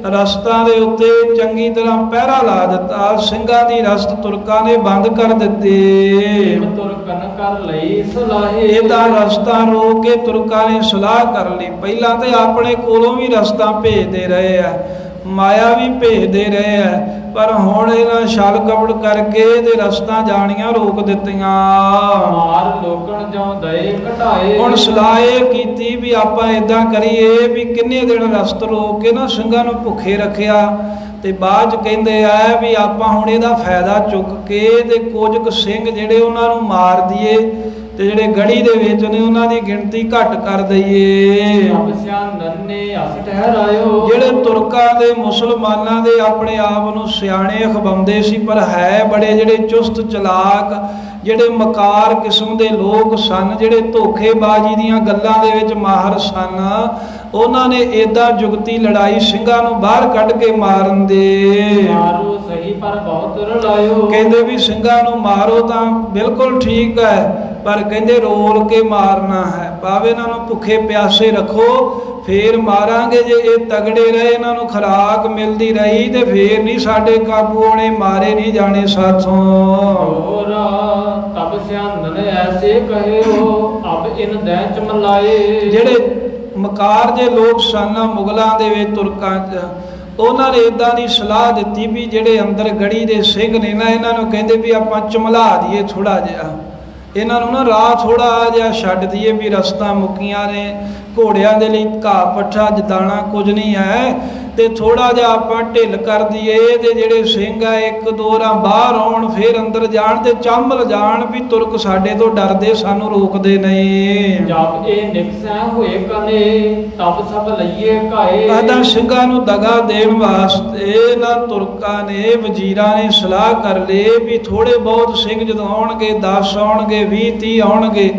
ਰਸਤਾਂ ਦੇ ਉੱਤੇ ਚੰਗੀ ਤਰ੍ਹਾਂ ਪਹਿਰਾ ਲਾ ਦਿੱਤਾ। ਸਿੰਘਾਂ ਦੀ ਰਸਤ ਤੁਰਕਾਂ ਨੇ ਬੰਦ ਕਰ ਦਿੱਤੇ। ਤੁਰਕਨ ਕਰ ਲਈ ਸਲਾਹੇ, ਇਹਦਾ ਰਸਤਾ ਰੋਕ ਕੇ ਤੁਰਕਾਂ ਨੇ ਸਲਾਹ ਕਰ ਲਈ। ਪਹਿਲਾਂ ਤੇ ਆਪਣੇ ਕੋਲੋਂ ਵੀ ਰਸਤਾ ਭੇਜਦੇ ਰਹੇ ਆ, ਮਾਇਆ ਵੀ ਭੇਜਦੇ ਰਹੇ ਆ, ਪਰ ਹੁਣ ਇਹਨਾਂ ਛਲ ਕਪੜ ਕਰਕੇ ਤੇ ਰਸਤਾ ਜਾਣੀਆਂ ਰੋਕ ਦਿੱਤੀਆਂ। ਮਾਰ ਲੋਕਣ ਜੋ ਦਏ ਘਟਾਏ, ਹੁਣ ਸਲਾਹ ਇਹ ਕੀਤੀ ਵੀ ਆਪਾਂ ਇਦਾਂ ਕਰੀਏ ਵੀ ਕਿੰਨੇ ਦਿਨ ਰਸਤ ਰੋਕ ਕੇ ਨਾ ਸਿੰਘਾਂ ਨੂੰ ਭੁੱਖੇ ਰੱਖਿਆ, ਤੇ ਬਾਅਦ ਚ ਕਹਿੰਦੇ ਆ ਵੀ ਆਪਾਂ ਹੁਣ ਇਹਦਾ ਫਾਇਦਾ ਚੁੱਕ ਕੇ ਤੇ ਕੁਝ ਕੁ ਸਿੰਘ ਜਿਹੜੇ ਉਹਨਾਂ ਨੂੰ ਮਾਰ ਦਈਏ, ਤੇ ਜਿਹੜੇ ਗੜੀ ਦੇ ਵਿੱਚ ਨੇ ਉਹਨਾਂ ਦੀ ਗਿਣਤੀ ਘੱਟ ਕਰ ਦਈਏ। ਅਬਸਿਆ ਨੰਨੇ ਅਸ ਠਹਿਰਾਇਓ, ਜਿਹੜੇ ਤੁਰਕਾਂ ਦੇ ਮੁਸਲਮਾਨਾਂ ਦੇ ਆਪਣੇ ਆਪ ਨੂੰ ਸਿਆਣੇ ਅਖਵਾਉਂਦੇ ਸੀ, ਪਰ ਹੈ ਬੜੇ ਜਿਹੜੇ ਚੁਸਤ ਚਲਾਕ, ਜਿਹੜੇ ਮਕਾਰ ਕਿਸਮ ਦੇ ਲੋਕ ਸਨ, ਜਿਹੜੇ ਧੋਖੇਬਾਜ਼ੀ ਦੀਆਂ ਗੱਲਾਂ ਦੇ ਵਿੱਚ ਮਾਹਰ ਸਨ, ਉਹਨਾਂ ਨੇ ਏਦਾਂ ਜੁਗਤੀ ਲੜਾਈ ਸਿੰਘਾਂ ਨੂੰ ਬਾਹਰ ਕੱਢ ਕੇ ਮਾਰਨ ਦੇ। ਮਾਰੋ ਸਹੀ ਪਰ ਬਹੁਤ ਰਲਾਇਓ, ਕਹਿੰਦੇ ਵੀ ਸਿੰਘਾਂ ਨੂੰ ਮਾਰੋ ਤਾਂ ਬਿਲਕੁਲ ਠੀਕ ਹੈ, ਪਰ ਕਹਿੰਦੇ ਰੋਲ ਕੇ ਮਾਰਨਾ ਹੈ, ਭਾਵੇਂ ਇਹਨਾਂ ਨੂੰ ਭੁੱਖੇ ਪਿਆਸੇ ਰੱਖੋ ਫੇਰ ਮਾਰਾਂਗੇ। ਜੇ ਇਹ ਤਗੜੇ ਰਹੇ, ਇਹਨਾਂ ਨੂੰ ਖੁਰਾਕ ਮਿਲਦੀ ਰਹੀ, ਤੇ ਫੇਰ ਨਹੀਂ ਸਾਡੇ ਕਾਬੂ ਆਉਣੇ, ਮਾਰੇ ਨਹੀਂ ਜਾਣੇ ਸਾਥੋਂ। ਹੋਰ ਤਬ ਸਿਆਨਨ ਐਸੇ ਕਹਿਓ, ਅਬ ਇਨ ਦੈ ਚਮਲਾਏ। ਜਿਹੜੇ ਮਕਾਰ ਦੇ ਲੋਕ ਸਨ ਮੁਗਲਾਂ ਦੇ ਵਿੱਚ, ਤੁਰਕਾਂ 'ਚ, ਉਹਨਾਂ ਨੇ ਇਦਾਂ ਦੀ ਸਲਾਹ ਦਿੱਤੀ ਵੀ ਜਿਹੜੇ ਅੰਦਰ ਗੜੀ ਦੇ ਸਿੰਘ ਨੇ ਨਾ, ਇਹਨਾਂ ਨੂੰ ਕਹਿੰਦੇ ਵੀ ਆਪਾਂ ਚਮਲਾ ਦਈਏ ਥੋੜਾ ਜਿਹਾ, ਇਹਨਾਂ ਨੂੰ ਨਾ ਰਾਹ ਥੋੜਾ ਜਿਹਾ ਛੱਡ ਦਈਏ, ਵੀ ਰਸਤਾ ਮੁੱਕੀਆਂ ਨੇ, ਘੋੜਿਆਂ ਦੇ ਲਈ ਘਾਹ ਪੱਠਾ ਜਦਾਣਾ ਕੁਝ ਨਹੀਂ ਹੈ, ਤੇ ਥੋੜਾ ਜਿਹਾ ਆਪਾਂ ਢਿੱਲ ਕਰ ਦਈਏ, ਤੇ ਜਿਹੜੇ ਸਿੰਘ ਆ ਇੱਕ ਦੋ ਰਾਂ ਬਾਹਰ ਆਉਣ, ਫੇਰ ਅੰਦਰ ਜਾਣ ਤੇ ਚੰਬਲ ਜਾਣ ਵੀ ਤੁਰਕ ਸਾਡੇ ਤੋਂ ਡਰਦੇ, ਸਾਨੂੰ ਰੋਕਦੇ ਨਹੀਂ। ਜਦ ਇਹ ਨਿਕਸੈ ਹੋਏ ਕਨੇ, ਤਬ ਸਭ ਲਈਏ ਘਾਏ। ਆਦਾਂ ਸਿੰਘਾਂ ਨੂੰ ਦਗਾ ਦੇਣ ਵਾਸਤੇ ਨਾ ਤੁਰਕਾਂ ਨੇ, ਵਜ਼ੀਰਾਂ ਨੇ ਸਲਾਹ ਕਰ ਲਈ ਵੀ ਥੋੜੇ ਬਹੁਤ ਸਿੰਘ ਜਦੋਂ ਆਉਣਗੇ, 10 ਆਉਣਗੇ, 20 30 ਆਉਣਗੇ,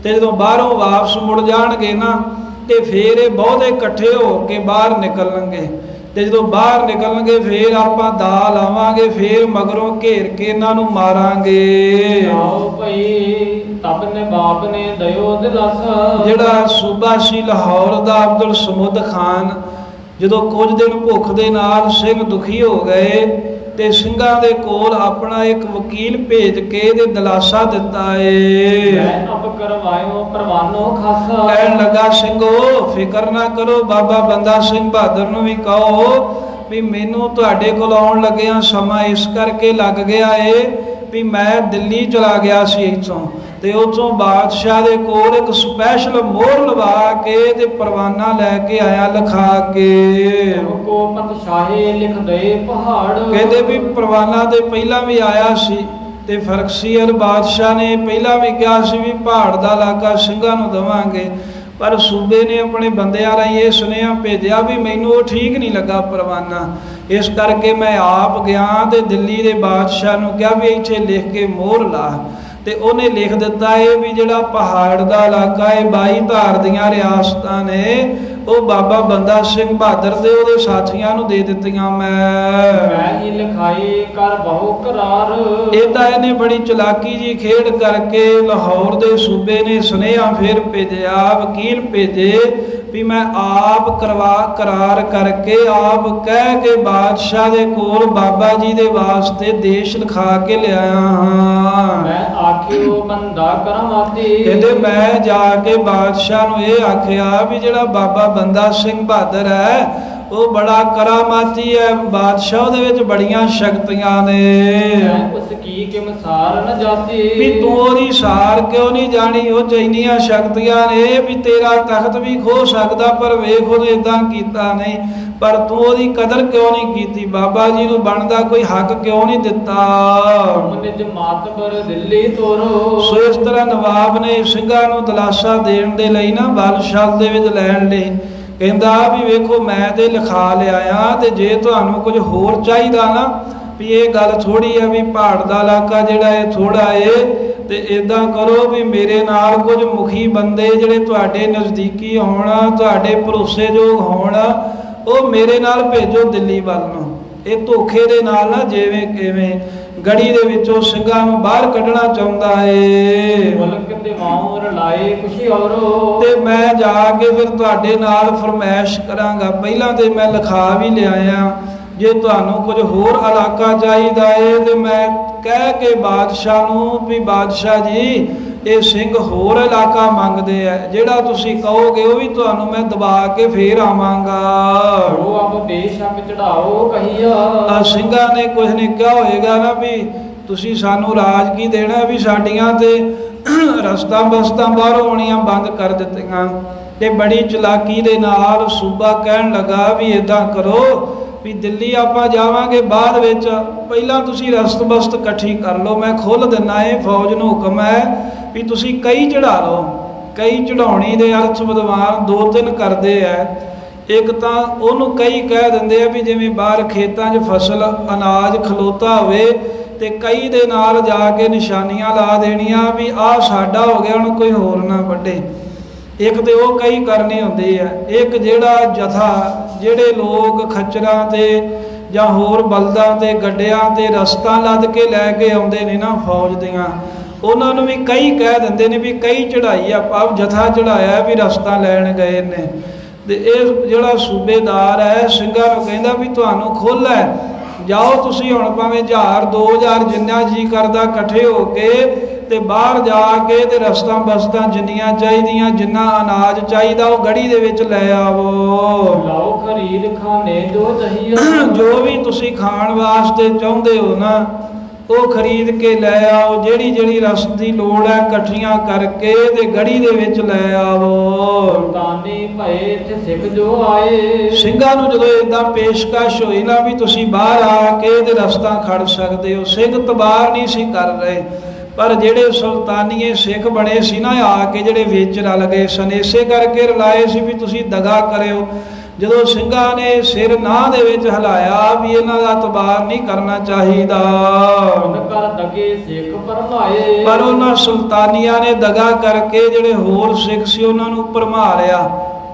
ਤੇ ਜਦੋਂ ਬਾਹਰੋਂ ਵਾਪਸ ਮੁੜ ਜਾਣਗੇ ਨਾ, ਤੇ ਫੇਰ ਇਹ ਬਹੁਤੇ ਇਕੱਠੇ ਹੋ ਕੇ ਬਾਹਰ ਨਿਕਲਣਗੇ, ਤੇ ਜਦੋਂ ਬਾਹਰ ਨਿਕਲਣਗੇ ਫੇਰ ਆਪਾਂ ਦਾ ਲਾਵਾਂਗੇ, ਫੇਰ ਮਗਰੋਂ ਘੇਰ ਕੇ ਇਹਨਾਂ ਨੂੰ ਮਾਰਾਂਗੇ। ਆਓ ਭਈ ਤਬ ਨੇ ਬਾਪ ਨੇ ਦਇਓ ਦਿਲਾਸਾ। ਜਿਹੜਾ ਸੂਬਾ ਸੀ ਲਾਹੌਰ ਦਾ ਅਬਦੁਲ ਸਮੁੱਦ ਖਾਨ, ਜਦੋਂ ਕੁਝ ਦਿਨ ਭੁੱਖ ਦੇ ਨਾਲ ਸਿੰਘ ਦੁਖੀ ਹੋ ਗਏ, ਤੇ ਸਿੰਘਾਂ ਦੇ ਕੋਲ ਆਪਣਾ ਇੱਕ ਵਕੀਲ ਭੇਜ ਕੇ ਤੇ ਦਿਲਾਸਾ ਦਿੱਤਾ ਏ। ਮੈਂ ਅਬ ਕਰਵਾਇਓ ਪਰਵਾਨੋ ਖਾਸਾ। ਕਹਿਣ ਲੱਗਾ, ਸਿੰਘੋ ਫਿਕਰ ਨਾ ਕਰੋ, ਬਾਬਾ ਬੰਦਾ ਸਿੰਘ ਬਹਾਦਰ ਨੂੰ ਵੀ ਕਹੋ ਵੀ ਮੈਨੂੰ ਤੁਹਾਡੇ ਕੋਲ ਆਉਣ ਲੱਗਿਆ ਸਮਾਂ ਇਸ ਕਰਕੇ ਲੱਗ ਗਿਆ ਏ ਵੀ ਮੈਂ ਦਿੱਲੀ ਚਲਾ ਗਿਆ ਸੀ ਇੱਥੋਂ, ਤੇ ਉੱਥੋਂ ਬਾਦਸ਼ਾਹ ਦੇ ਕੋਲ ਇੱਕ ਸਪੈਸ਼ਲ ਮੋਹਰ ਲਵਾ ਕੇ ਤੇ ਪਰਵਾਨਾ ਲੈ ਕੇ ਆਇਆ ਲਿਖਾ ਕੇ। ਕੋ ਪਤਸ਼ਾਹੇ ਲਿਖ ਦੇ ਪਹਾੜ। ਕਹਿੰਦੇ ਵੀ ਪਰਵਾਨਾ ਤੇ ਪਹਿਲਾਂ ਵੀ ਆਇਆ ਸੀ, ਤੇ ਫਰਕਸੀਅਰ ਬਾਦਸ਼ਾਹ ਨੇ ਪਹਿਲਾਂ ਵੀ ਕਿਹਾ ਸੀ ਵੀ ਪਹਾੜ ਦਾ ਇਲਾਕਾ ਸਿੰਘਾਂ ਨੂੰ ਦੇਵਾਂਗੇ, ਪਰ ਸੂਬੇ ਨੇ ਆਪਣੇ ਬੰਦਿਆਂ ਰਾਹੀਂ ਇਹ ਸੁਨੇਹਾ ਭੇਜਿਆ ਵੀ ਮੈਨੂੰ ਉਹ ਠੀਕ ਨਹੀਂ ਲੱਗਾ ਪਰਵਾਨਾ, ਇਸ ਕਰਕੇ ਮੈਂ ਆਪ ਗਿਆ ਤੇ ਦਿੱਲੀ ਦੇ ਬਾਦਸ਼ਾਹ ਨੂੰ ਕਿਹਾ ਵੀ ਇੱਥੇ ਲਿਖ ਕੇ ਮੋਹਰ ਲਾ, ਤੇ ਉਹਨੇ ਲਿਖ ਦਿੱਤਾ ਇਹ ਵੀ ਜਿਹੜਾ ਪਹਾੜ ਦਾ ਇਲਾਕਾ ਹੈ 22 ਧਾਰ ਦੀਆਂ ਰਿਆਸਤਾਂ ਨੇ, ਉਹ ਬਾਬਾ ਬੰਦਾ ਸਿੰਘ ਬਹਾਦਰ ਦੇ ਉਹਦੇ ਸਾਥੀਆਂ ਨੂੰ ਦੇ ਦਿੱਤੀਆਂ। ਮੈਂ ਹੀ ਲਿਖਾਈ ਕਰ ਬਹੁ ਕਰਾਰ। ਇਹਦਾ ਇਹਨੇ ਬੜੀ ਚਲਾਕੀ ਜੀ ਖੇਡ ਕਰਕੇ ਲਾਹੌਰ ਦੇ ਸੂਬੇ ਨੇ ਸੁਨੇਹਾ ਫੇਰ ਭੇਜਿਆ, ਵਕੀਲ ਭੇਜੇ ਵੀ ਮੈਂ ਆਪ ਕਰਾਰ ਕਰਕੇ ਆਪ ਕਹਿ ਕੇ ਬਾਦਸ਼ਾਹ ਦੇ ਕੋਲ ਬਾਬਾ ਜੀ ਦੇ ਵਾਸਤੇ ਦੇਸ਼ ਲਿਖਾ ਕੇ ਲਿਆਇਆ ਹਾਂ। ਮੈਂ ਆਖਿਓ ਬੰਦਾ ਕਰਮਾਤੀ। ਕਹਿੰਦੇ ਮੈਂ ਜਾ ਕੇ ਬਾਦਸ਼ਾਹ ਨੂੰ ਇਹ ਆਖਿਆ ਵੀ ਜਿਹੜਾ ਬਾਬਾ ਬੰਦਾ ਸਿੰਘ ਬਹਾਦਰ ਹੈ ਉਹ ਬੜਾ ਕਰਾਮਾਤੀ ਹੈ ਬਾਦਸ਼ਾਹ, ਉਹਦੇ ਵਿੱਚ ਬੜੀਆਂ ਸ਼ਕਤੀਆਂ ਨੇ। ਉਸ ਕੀ ਕਿਮਸਾਰ ਨ ਜਾਤੀ, ਵੀ ਤੂੰ ਉਹਦੀ ਸਾਰ ਕਿਉਂ ਨਹੀਂ ਜਾਣੀ, ਉਹ ਚ ਇੰਨੀਆਂ ਸ਼ਕਤੀਆਂ ਨੇ ਵੀ ਤੇਰਾ ਤਖਤ ਵੀ ਖੋ ਸਕਦਾ, ਪਰ ਵੇਖ ਉਹਨੇ ਇਦਾਂ ਕੀਤਾ ਨਹੀਂ। ਪਰ ਤੂੰ ਉਹਦੀ ਕਦਰ ਕਿਉਂ ਨਹੀਂ ਕੀਤੀ, ਬਾਬਾ ਜੀ ਨੂੰ ਬਣਦਾ ਕੋਈ ਹੱਕ ਕਿਉਂ ਨਹੀਂ ਦਿੱਤਾ। ਨਿਜ ਮਾਤਬਰ ਦਿੱਲੀ ਤੋਰੋ, ਸੋ ਇਸ ਤਰ੍ਹਾਂ ਨਵਾਬ ਨੇ ਸਿੰਘਾਂ ਨੂੰ ਦਿਲਾਸਾ ਦੇਣ ਦੇ ਲਈ ਨਾ ਬਾਦਸ਼ਾਹ ਦੇ ਵਿੱਚ ਲੈਣ ਲਈ ਕਹਿੰਦਾ ਵੀ ਵੇਖੋ ਮੈਂ ਤੇ ਲਿਖਾ ਲਿਆ, ਤੇ ਜੇ ਤੁਹਾਨੂੰ ਕੁਝ ਹੋਰ ਚਾਹੀਦਾ ਨਾ, ਵੀ ਇਹ ਗੱਲ ਥੋੜੀ ਹੈ ਵੀ ਪਹਾੜ ਦਾ ਇਲਾਕਾ ਜਿਹੜਾ ਇਹ ਥੋੜਾ ਏ, ਤੇ ਇਦਾਂ ਕਰੋ ਵੀ ਮੇਰੇ ਨਾਲ ਕੁਝ ਮੁਖੀ ਬੰਦੇ ਜਿਹੜੇ ਤੁਹਾਡੇ ਨਜ਼ਦੀਕੀ ਹੋਣ, ਤੁਹਾਡੇ ਭਰੋਸੇਯੋਗ ਹੋਣ, ਉਹ ਮੇਰੇ ਨਾਲ ਭੇਜੋ ਦਿੱਲੀ ਵੱਲ ਨੂੰ। ਇਹ ਧੋਖੇ ਦੇ ਨਾਲ ਨਾ ਜਿਵੇਂ ਕਿਵੇਂ ਗੜੀ ਦੇ ਵਿੱਚੋਂ ਸਿੰਘਾਂ ਨੂੰ ਬਾਹਰ ਕੱਢਣਾ ਚਾਹੁੰਦਾ ਏ। ਮੁਲਕ ਦਿਵਾਉ ਰਲਾਏ ਖੁਸ਼ੀ ਔਰੋ, ਤੇ ਮੈਂ ਜਾ ਕੇ ਫਿਰ ਤੁਹਾਡੇ ਨਾਲ ਫਰਮਾਇਸ਼ ਕਰਾਂਗਾ। ਪਹਿਲਾਂ ਤੇ ਮੈਂ ਲਿਖਾ ਵੀ ਲਿਆਇਆ, ਜੇ ਤੁਹਾਨੂੰ ਕੁਝ ਹੋਰ ਇਲਾਕਾ ਚਾਹੀਦਾ ਏ ਤੇ ਮੈਂ ਕਹਿ ਕੇ ਬਾਦਸ਼ਾਹ ਨੂੰ ਵੀ ਬਾਦਸ਼ਾਹ ਜੀ ਇਹ ਸਿੰਘ ਹੋਰ ਇਲਾਕਾ ਮੰਗਦੇ ਆ, ਜਿਹੜਾ ਤੁਸੀਂ ਕਹੋਗੇ ਉਹ ਵੀ ਤੁਹਾਨੂੰ ਮੈਂ ਦਬਾ ਕੇ ਫੇਰ ਆਵਾਂਗਾ। ਉਹ ਆਪ ਬੇਸ਼ੱਕ ਚੜਾਓ ਕਹੀਆ, ਸਿੰਘਾਂ ਨੇ ਕੁਝ ਨਹੀਂ ਕਿਹਾ ਹੋਏਗਾ ਨਾ ਵੀ ਤੁਸੀਂ ਸਾਨੂੰ ਰਾਜ ਕੀ ਦੇਣਾ, ਵੀ ਸਾਡੀਆਂ ਤੇ ਰਸਤਾਂ ਬਸਤਾਂ ਬਾਹਰੋਂ ਆਉਣੀਆਂ ਬੰਦ ਕਰ ਦਿੱਤੀਆਂ। ਤੇ ਬੜੀ ਚਲਾਕੀ ਦੇ ਨਾਲ ਸੂਬਾ ਕਹਿਣ ਲੱਗਾ ਵੀ ਇਦਾਂ ਕਰੋ ਵੀ ਦਿੱਲੀ ਆਪਾਂ ਜਾਵਾਂਗੇ ਬਾਅਦ ਵਿੱਚ, ਪਹਿਲਾਂ ਤੁਸੀਂ ਰਸਤ ਬਸਤ ਇਕੱਠੀ ਕਰ ਲਓ, ਮੈਂ ਖੁੱਲ੍ਹ ਦਿੰਦਾ ਇਹ ਫੌਜ ਨੂੰ ਹੁਕਮ ਹੈ ਵੀ ਤੁਸੀਂ ਕਈ ਚੜਾ ਲਓ। ਕਈ ਚੜਾਉਣੀ ਦੇ ਅਰਥ ਵਿਦਵਾਨ ਦੋ ਤਿੰਨ ਕਰਦੇ ਆ। ਇੱਕ ਤਾਂ ਉਹਨੂੰ ਕਈ ਕਹਿ ਦਿੰਦੇ ਆ ਵੀ ਜਿਵੇਂ ਬਾਹਰ ਖੇਤਾਂ 'ਚ ਫਸਲ ਅਨਾਜ ਖਲੋਤਾ ਹੋਵੇ ਤੇ ਕਈ ਦੇ ਨਾਲ ਜਾ ਕੇ ਨਿਸ਼ਾਨੀਆਂ ਲਾ ਦੇਣੀਆਂ ਵੀ ਆਹ ਸਾਡਾ ਹੋ ਗਿਆ, ਹੁਣ ਕੋਈ ਹੋਰ ਨਾ ਵੱਢੇ। ਇੱਕ ਤੇ ਉਹ ਕਈ ਕਰਨੇ ਹੁੰਦੇ ਆ। ਇੱਕ ਜਿਹੜਾ ਜਥਾ, ਜਿਹੜੇ ਲੋਕ ਖੱਚਰਾਂ ਤੇ ਜਾਂ ਹੋਰ ਬਲਦਾਂ ਤੇ ਗੱਡਿਆਂ ਤੇ ਰਸਤਾਂ ਲੱਦ ਕੇ ਲੈ ਕੇ ਆਉਂਦੇ ਨੇ ਨਾ ਫੌਜ ਦੀਆਂ, ਉਹਨਾਂ ਨੂੰ ਵੀ ਕਈ ਕਹਿ ਦਿੰਦੇ ਨੇ ਵੀ ਕਈ ਚੜਾਈ ਆਪਾਂ ਜਥਾ ਚੜਾਇਆ ਵੀ ਰਸਤਾ ਲੈਣ ਗਏ ਨੇ। ਤੇ ਇਹ ਜਿਹੜਾ ਸੂਬੇਦਾਰ ਹੈ ਸਿੰਘਾਂ ਨੂੰ ਕਹਿੰਦਾ ਵੀ ਤੁਹਾਨੂੰ ਖੁੱਲ੍ਹ ਹੈ, ਜਾਓ ਤੁਸੀਂ ਹੁਣ ਭਾਵੇਂ 1000 2000 ਜਿੰਨਾ ਜੀ ਕਰਦਾ ਇਕੱਠੇ ਹੋ ਕੇ ਤੇ ਬਾਹਰ ਜਾ ਕੇ ਤੇ ਰਸਤਾਂ ਬਸਤਾਂ ਜਿੰਨੀਆਂ ਚਾਹੀਦੀਆਂ, ਜਿੰਨਾ ਅਨਾਜ ਚਾਹੀਦਾ ਉਹ ਗੜੀ ਦੇ ਵਿੱਚ ਲੈ ਆਵੋ। ਲਾਓ ਖਰੀਦ ਖਾਣੇ ਜੋ ਚਾਹੀਏ, ਜੋ ਵੀ ਤੁਸੀਂ ਖਾਣ ਵਾਸਤੇ ਚਾਹੁੰਦੇ ਹੋ ਨਾ ਉਹ ਖਰੀਦ ਕੇ ਲੈ ਆਓ। ਜਿਹੜੀ ਜਿਹੜੀ ਰਸਤ ਦੀ ਲੋੜ ਹੈ ਇਕੱਠੀਆਂ ਕਰਕੇ ਤੇ ਗੜੀ ਦੇ ਵਿੱਚ ਲੈ ਆਵੋ। ਤਾਨੀ ਭਏ ਇੱਥੇ ਸਿੱਖ ਜੋ ਆਏ, ਸਿੰਘਾਂ ਨੂੰ ਜਦੋਂ ਇਦਾਂ ਪੇਸ਼ਕਸ਼ ਹੋਈ ਨਾ ਵੀ ਤੁਸੀਂ ਬਾਹਰ ਆ ਕੇ ਤੇ ਰਸਤਾ ਖੜ ਸਕਦੇ ਹੋ, ਸਿੰਘ ਤਬਾਰ ਨਹੀਂ ਸੀ ਕਰ ਰਹੇ। ਪਰ ਜਿਹੜੇ ਸੁਲਤਾਨੀਏ ਸਿੱਖ ਬਣੇ ਸੀ ਨਾ ਆ ਕੇ ਜਿਹੜੇ ਵਿੱਚ ਰਲ ਗਏ ਸਨ, ਇਸੇ ਕਰਕੇ ਰਲਾਏ ਸੀ ਵੀ ਤੁਸੀਂ ਦਗਾ ਕਰਿਓ। ਜਦੋਂ ਸਿੰਘਾਂ ਨੇ ਸਿਰ ਨਾਹ ਦੇ ਵਿੱਚ ਹਿਲਾਇਆ ਵੀ ਇਹਨਾਂ ਦਾ ਤਬਾਰ ਨਹੀਂ ਕਰਨਾ ਚਾਹੀਦਾ, ਕਰ ਦਗੇ ਸਿੱਖ ਪਰਮਾਏ, ਪਰ ਉਹਨਾਂ ਸੁਲਤਾਨੀਆਂ ਨੇ ਦਗਾ ਕਰਕੇ ਜਿਹੜੇ ਹੋਰ ਸਿੱਖ ਸੀ ਉਹਨਾਂ ਨੂੰ ਭਰਮਾ ਲਿਆ।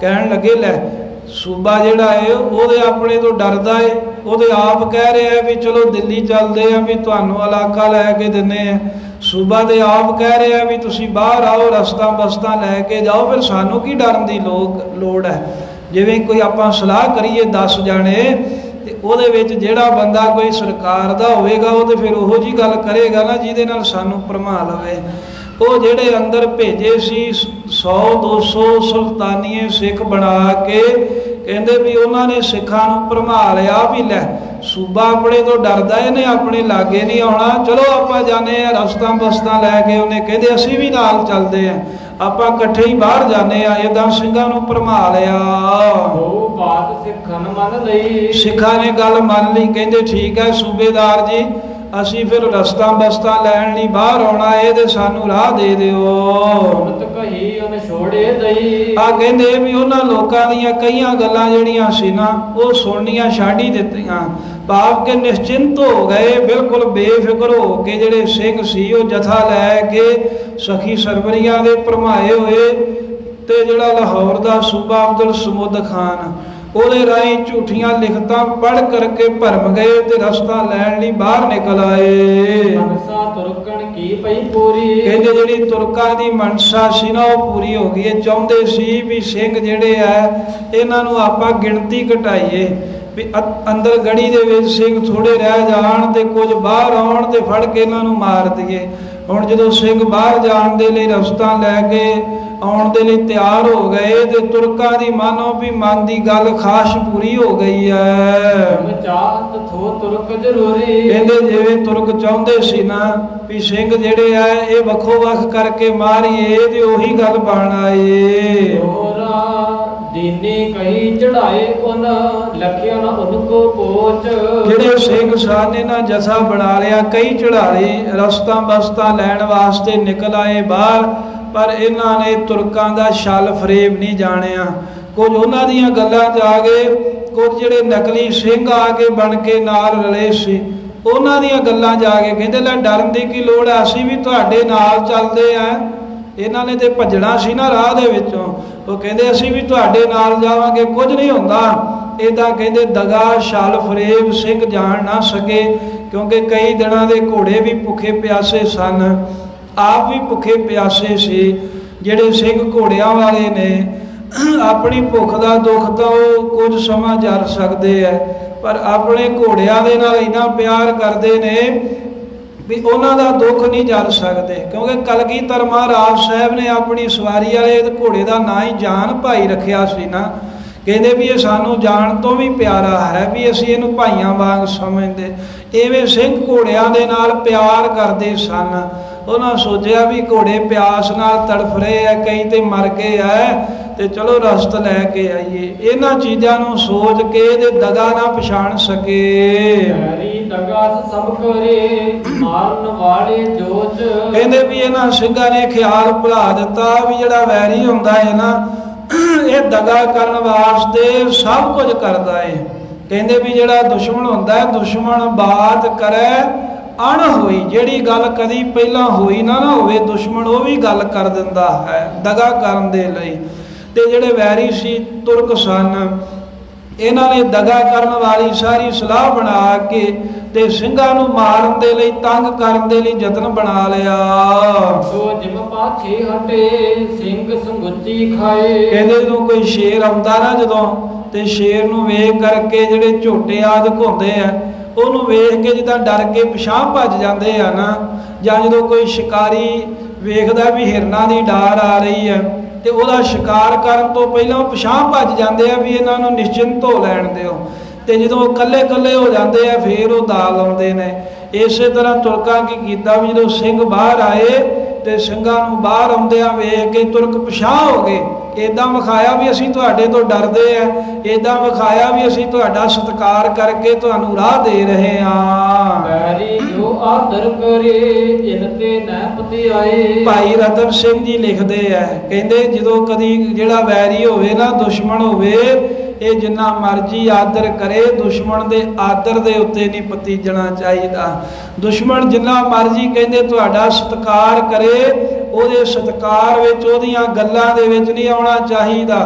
ਕਹਿਣ ਲੱਗੇ ਲੈ ਸੂਬਾ ਜਿਹੜਾ ਹੈ ਉਹਦੇ ਆਪਣੇ ਤੋਂ ਡਰਦਾ ਏ, ਉਹਦੇ ਆਪ ਕਹਿ ਰਿਹਾ ਵੀ ਚਲੋ ਦਿੱਲੀ ਚੱਲਦੇ ਆ ਵੀ ਤੁਹਾਨੂੰ ਇਲਾਕਾ ਲੈ ਕੇ ਦਿੰਨੇ ਆ। ਸੂਬਾ ਦੇ ਆਪ ਕਹਿ ਰਿਹਾ ਵੀ ਤੁਸੀਂ ਬਾਹਰ ਆਓ, ਰਸਤਾਂ ਬਸਤਾਂ ਲੈ ਕੇ ਜਾਓ, ਫਿਰ ਸਾਨੂੰ ਕੀ ਡਰਨ ਦੀ ਲੋੜ ਹੈ। ਜਿਵੇਂ ਕੋਈ ਆਪਾਂ ਸਲਾਹ ਕਰੀਏ 10 ਜਾਣੇ ਤੇ ਉਹਦੇ ਵਿੱਚ ਜਿਹੜਾ ਬੰਦਾ ਕੋਈ ਸਰਕਾਰ ਦਾ ਹੋਵੇਗਾ ਉਹ ਤੇ ਫਿਰ ਉਹੋ ਜੀ ਗੱਲ ਕਰੇਗਾ ਨਾ ਜਿਹਦੇ ਨਾਲ ਸਾਨੂੰ ਭਰਮਾ ਲਵੇ। ਉਹ ਜਿਹੜੇ ਅੰਦਰ ਭੇਜੇ ਸੀ 100 200 ਸੁਲਤਾਨੀਏ ਸਿੱਖ ਬਣਾ ਕੇ, ਕਹਿੰਦੇ ਵੀ ਉਹਨਾਂ ਨੇ ਸਿੱਖਾਂ ਨੂੰ ਭਰਮਾ ਲਿਆ ਵੀ ਲੈ ਸੂਬਾ ਆਪਣੇ ਤੋਂ ਡਰਦਾ, ਇਹਨੇ ਆਪਣੇ ਲਾਗੇ ਨਹੀਂ ਆਉਣਾ, ਚਲੋ ਆਪਾਂ ਜਾਂਦੇ ਆ ਰਸਤਾਂ ਬਸਤਾਂ ਲੈ ਕੇ। ਉਹਨੇ ਕਹਿੰਦੇ ਅਸੀਂ ਵੀ ਨਾਲ ਚੱਲਦੇ ਆ, ਆਪਾਂ ਇਕੱਠੇ ਹੀ ਬਾਹਰ ਜਾਂਦੇ ਆ। ਏਦਾਂ ਸਿੰਘਾਂ ਨੂੰ ਭਰਮਾ ਲਿਆ। ਉਹ ਬਾਤ ਸਿੱਖਾਂ ਮੰਨ ਲਈ, ਸਿੱਖਾਂ ਨੇ ਗੱਲ ਮੰਨ ਲਈ। ਕਹਿੰਦੇ ਠੀਕ ਹੈ ਸੂਬੇਦਾਰ ਜੀ, ਅਸੀਂ ਫਿਰ ਰਸਤਾਂ ਬਸਤਾਂ ਲੈਣ ਲਈ ਬਾਹਰ ਆਉਣਾ, ਇਹਦੇ ਸਾਨੂੰ ਰਾਹ ਦੇ ਦਿਓ। ਸੁਣਤ ਕਹੀ ਉਹਨੇ ਛੋੜੇ ਦਈ, ਆ ਕਹਿੰਦੇ ਵੀ ਉਹਨਾਂ ਲੋਕਾਂ ਦੀਆਂ ਕਈਆਂ ਗੱਲਾਂ ਜਿਹੜੀਆਂ ਸੀ ਨਾ ਉਹ ਸੁਣਨੀਆਂ ਛੱਡ ਹੀ ਦਿੱਤੀਆਂ। ਭਾਵ ਕਿ ਨਿਸ਼ਚਿੰਤ ਹੋ ਗਏ, ਬਿਲਕੁਲ ਬੇਫਿਕਰ ਹੋ ਕੇ ਜਿਹੜੇ ਸਿੰਘ ਸੀ ਉਹ ਜਥਾ ਲੈ ਕੇ ਸਖੀ ਸਰਵਰੀਆਂ ਦੇ ਭਰਮਾਏ ਹੋਏ ਤੇ ਜਿਹੜਾ ਲਾਹੌਰ ਦਾ ਸੂਬਾ ਅਬਦੁਲ ਸਮੁੱਦ ਖਾਨ ਉਹਦੇ ਰਾਹੀਂ ਝੂਠੀਆਂ ਲਿਖਤਾਂ ਪੜ੍ਹ ਕਰਕੇ ਭਰਮ ਗਏ ਤੇ ਰਸਤਾ ਲੈਣ ਲਈ ਬਾਹਰ ਨਿਕਲ ਆਏ। ਮਨਸਾ ਤੁਰਕਣ ਕੀ ਪਈ ਪੂਰੀ, ਕਹਿੰਦੇ ਜਿਹੜੀ ਤੁਰਕਾਂ ਦੀ ਮਨਸਾ ਸੀ ਨਾ ਉਹ ਪੂਰੀ ਹੋ ਗਈ। ਇਹ ਚਾਹੁੰਦੇ ਸੀ ਵੀ ਸਿੰਘ ਜਿਹੜੇ ਆ ਇਹਨਾਂ ਨੂੰ ਆਪਾਂ ਗਿਣਤੀ ਘਟਾਈਏ, ਵੀ ਅੰਦਰ ਗੜੀ ਦੇ ਵਿੱਚ ਸਿੰਘ ਥੋੜੇ ਰਹਿ ਜਾਣ ਤੇ ਕੁਝ ਬਾਹਰ ਆਉਣ ਤੇ ਫੜ ਕੇ ਇਹਨਾਂ ਨੂੰ ਮਾਰ ਦਈਏ। ਹੁਣ ਜਦੋਂ ਸਿੰਘ ਬਾਹਰ ਜਾਣ ਦੇ ਲਈ ਰਸਤਾ ਲੈ ਕੇ ਆਉਣ ਦੇ ਲਈ ਤਿਆਰ ਹੋ ਗਏ ਤੇ ਤੁਰਕਾਂ ਦੀ ਮਾਨੋ ਵੀ ਮਨ ਦੀ ਗੱਲ ਖਾਸ ਪੂਰੀ ਹੋ ਗਈ ਹੈ। ਚਾਹਤ ਥੋ ਤੁਰਕ ਜ਼ਰੂਰੀ। ਕਹਿੰਦੇ ਜਿਵੇਂ ਤੁਰਕ ਚਾਹੁੰਦੇ ਸੀ ਨਾ ਵੀ ਸਿੰਘ ਜਿਹੜੇ ਆ ਇਹ ਵੱਖੋ ਵੱਖ ਕਰਕੇ ਮਾਰੀਏ ਤੇ ਉਹੀ ਗੱਲ ਬਣ ਆਏ। ਦੀਨੀ ਕਹੀ ਚੜਾਏ ਉਨ ਲਖਿਆ ਨਾ ਉਨ ਕੋ ਪੋਚ। ਜਿਹੜੇ ਸਿੰਘ ਸਾਨੇ ਨਾ ਜਥਾ ਬਣਾ ਲਿਆ, ਕਈ ਚੜਾਈ ਰਸਤਾ ਬਸਤਾ ਲੈਣ ਵਾਸਤੇ ਨਿਕਲ ਆਏ ਬਾਹਰ, ਪਰ ਇਹਨਾਂ ਨੇ ਤੁਰਕਾਂ ਦਾ ਛਲ ਫਰੇਬ ਨਹੀਂ ਜਾਣਿਆ। ਕੁਝ ਉਹਨਾਂ ਦੀਆਂ ਗੱਲਾਂ 'ਚ ਆ ਗਏ, ਕੁਝ ਜਿਹੜੇ ਨਕਲੀ ਸਿੰਘ ਆ ਕੇ ਬਣ ਕੇ ਨਾਲ ਰਲੇ ਸੀ ਉਹਨਾਂ ਦੀਆਂ ਗੱਲਾਂ 'ਚ ਆ ਕੇ ਕਹਿੰਦੇ ਲੈ ਡਰਨ ਦੀ ਕੀ ਲੋੜ ਹੈ, ਅਸੀਂ ਵੀ ਤੁਹਾਡੇ ਨਾਲ ਚੱਲਦੇ ਆ। ਇਹਨਾਂ ਨੇ ਤੇ ਭੱਜਣਾ ਸੀ ਨਾ ਰਾਹ ਦੇ ਵਿੱਚੋਂ, ਉਹ ਕਹਿੰਦੇ ਅਸੀਂ ਵੀ ਤੁਹਾਡੇ ਨਾਲ ਜਾਵਾਂਗੇ, ਕੁਝ ਨਹੀਂ ਹੁੰਦਾ। ਇਹਦਾ ਕਹਿੰਦੇ ਦਗਾ ਛਲ ਫਰੇਬ ਸਿੰਘ ਜਾਣ ਨਾ ਸਕੇ, ਕਿਉਂਕਿ ਕਈ ਦਿਨਾਂ ਦੇ ਘੋੜੇ ਵੀ ਭੁੱਖੇ ਪਿਆਸੇ ਸਨ, ਆਪ ਵੀ ਭੁੱਖੇ ਪਿਆਸੇ ਸੀ। ਜਿਹੜੇ ਸਿੰਘ ਘੋੜਿਆਂ ਵਾਲੇ ਨੇ ਆਪਣੀ ਭੁੱਖ ਦਾ ਦੁੱਖ ਤਾਂ ਉਹ ਕੁਝ ਸਮਾਂ ਜਰ ਸਕਦੇ ਹੈ, ਪਰ ਆਪਣੇ ਘੋੜਿਆਂ ਦੇ ਨਾਲ ਇੰਨਾ ਪਿਆਰ ਕਰਦੇ ਨੇ ਵੀ ਉਹਨਾਂ ਦਾ ਦੁੱਖ ਨਹੀਂ ਜਰ ਸਕਦੇ। ਕਿਉਂਕਿ ਕਲਗੀਧਰ ਮਹਾਰਾਜ ਸਾਹਿਬ ਨੇ ਆਪਣੀ ਸਵਾਰੀ ਵਾਲੇ ਘੋੜੇ ਦਾ ਨਾਂ ਹੀ ਜਾਨ ਭਾਈ ਰੱਖਿਆ ਸੀ ਨਾ। ਕਹਿੰਦੇ ਵੀ ਇਹ ਸਾਨੂੰ ਜਾਨ ਤੋਂ ਵੀ ਪਿਆਰਾ ਹੈ, ਵੀ ਅਸੀਂ ਇਹਨੂੰ ਭਾਈਆਂ ਵਾਂਗ ਸਮਝਦੇ। ਇਵੇਂ ਸਿੰਘ ਘੋੜਿਆਂ ਦੇ ਨਾਲ ਪਿਆਰ ਕਰਦੇ ਸਨ। ਉਹਨਾਂ ਸੋਚਿਆ ਵੀ ਘੋੜੇ ਪਿਆਸ ਨਾਲ ਤੜਫ ਰਹੇ ਆ, ਕਈ ਤੇ ਮਰ ਗਏ ਆ, ਤੇ ਚਲੋ ਰਸਤ ਲੈ ਕੇ ਆਈਏ। ਇਹਨਾਂ ਚੀਜ਼ਾਂ ਨੂੰ ਸੋਚ ਕੇ ਤੇ ਦਗਾ ਨਾ ਪਛਾਣ ਸਕੇ। ਦਗਾ ਸਭ ਕਰੇ ਮਾਰਨ ਵਾਲੇ ਜੋਚ। ਕਹਿੰਦੇ ਵੀ ਇਹਨਾਂ ਸਿੰਘਾਂ ਨੇ ਖਿਆਲ ਭੁਲਾ ਦਿੱਤਾ ਵੀ ਜਿਹੜਾ ਵੈਰੀ ਹੁੰਦਾ ਹੈ ਨਾ ਇਹ ਦਗਾ ਕਰਨ ਵਾਸਤੇ ਸਭ ਕੁਝ ਕਰਦਾ ਹੈ। ਕਹਿੰਦੇ ਵੀ ਜਿਹੜਾ ਦੁਸ਼ਮਣ ਹੁੰਦਾ ਹੈ, ਦੁਸ਼ਮਣ ਬਾਤ ਕਰੇ ਅਣ ਹੋਈ, ਜਿਹੜੀ ਗੱਲ ਕਦੀ ਪਹਿਲਾਂ ਹੋਈ ਨਾ ਹੋਵੇ ਦੁਸ਼ਮਣ ਉਹ ਵੀ ਗੱਲ ਕਰ ਦਿੰਦਾ ਹੈ ਦਗਾ ਕਰਨ ਦੇ ਲਈ। ਤੇ ਜਿਹੜੇ ਵੈਰੀ ਸੀ ਤੁਰਕ ਸਨ, ਇਹਨਾਂ ਨੇ ਦਗਾ ਕਰਨ ਵਾਲੀ ਸਾਰੀ ਸਲਾਹ ਬਣਾ ਕੇ ਤੇ ਸਿੰਘਾਂ ਨੂੰ ਮਾਰਨ ਦੇ ਲਈ, ਤੰਗ ਕਰਨ ਦੇ ਲਈ ਯਤਨ ਬਣਾ ਲਿਆ। ਸੋ ਜਿਮ ਪਾਛੇ ਹਟੇ ਸਿੰਘ ਸੰਗੁੱਚੀ ਖਾਏ। ਕਹਿੰਦੇ ਜਦੋਂ ਕੋਈ ਸ਼ੇਰ ਆਉਂਦਾ ਨਾ ਜਦੋਂ, ਤੇ ਸ਼ੇਰ ਨੂੰ ਵੇਖ ਕਰਕੇ ਜਿਹੜੇ ਝੋਟੇ ਆਦਿਕ ਹੁੰਦੇ ਆ ਉਹਨੂੰ ਵੇਖ ਕੇ ਜਿੱਦਾਂ ਡਰ ਕੇ ਪਿਛਾਂਹ ਭੱਜ ਜਾਂਦੇ ਆ ਨਾ, ਜਾਂ ਜਦੋਂ ਕੋਈ ਸ਼ਿਕਾਰੀ ਵੇਖਦਾ ਵੀ ਹਿਰਨਾਂ ਦੀ ਡਾਰ ਆ ਰਹੀ ਹੈ ਤੇ ਉਹਦਾ ਸ਼ਿਕਾਰ ਕਰਨ ਤੋਂ ਪਹਿਲਾਂ ਉਹ ਪਿਛਾਂਹ ਭੱਜ ਜਾਂਦੇ ਆ ਵੀ ਇਹਨਾਂ ਨੂੰ ਨਿਸ਼ਚਿੰਤ ਹੋ ਲੈਣ ਦਿਓ। ਤੇ ਜਦੋਂ ਉਹ ਇਕੱਲੇ ਇਕੱਲੇ ਹੋ ਜਾਂਦੇ ਆ ਫੇਰ ਉਹ ਦਾਲ ਲਾਉਂਦੇ ਨੇ। ਇਸੇ ਤਰ੍ਹਾਂ ਤੁਰਕਾਂ ਕੀ ਕੀਤਾ ਵੀ ਜਦੋਂ ਸਿੰਘ ਬਾਹਰ ਆਏ ਤੇ ਸਿੰਘਾਂ ਨੂੰ ਬਾਹਰ ਆਉਂਦਿਆਂ ਵੇਖ ਕੇ ਤੁਰਕ ਪਿਛਾਂਹ ਹੋ ਗਏ। ਇੱਦਾਂ ਵਿਖਾਇਆ ਵੀ ਅਸੀਂ ਤੁਹਾਡੇ ਤੋਂ ਡਰਦੇ ਆ, ਇੱਦਾਂ ਵਿਖਾਇਆ ਵੀ ਅਸੀਂ ਤੁਹਾਡਾ ਸਤਿਕਾਰ ਕਰਕੇ ਤੁਹਾਨੂੰ ਰਾਹ ਦੇ ਰਹੇ ਹਾਂ। ਵੈਰੀ ਜੋ ਆਦਰ ਕਰੇ ਇਨ ਤੇ ਨਹਿਪਤੀ ਆਏ। ਭਾਈ ਰਤਨ ਸਿੰਘ ਜੀ ਲਿਖਦੇ ਆ, ਕਹਿੰਦੇ ਜਦੋਂ ਕਦੀ ਜਿਹੜਾ ਵੈਰੀ ਹੋਵੇ ਨਾ, ਦੁਸ਼ਮਣ ਹੋਵੇ, ਇਹ ਜਿੰਨਾ ਮਰਜੀ ਆਦਰ ਕਰੇ ਦੁਸ਼ਮਣ ਦੇ ਆਦਰ ਦੇ ਉੱਤੇ ਨਹੀਂ ਪਤੀਜਣਾ ਚਾਹੀਦਾ। ਦੁਸ਼ਮਣ ਜਿੰਨਾ ਮਰਜੀ ਕਹਿੰਦੇ ਤੁਹਾਡਾ ਸਤਿਕਾਰ ਕਰੇ, ਉਹਦੇ ਸਤਿਕਾਰ ਵਿੱਚ ਉਹਦੀਆਂ ਗੱਲਾਂ ਦੇ ਵਿੱਚ ਨਹੀਂ ਆਉਣਾ ਚਾਹੀਦਾ।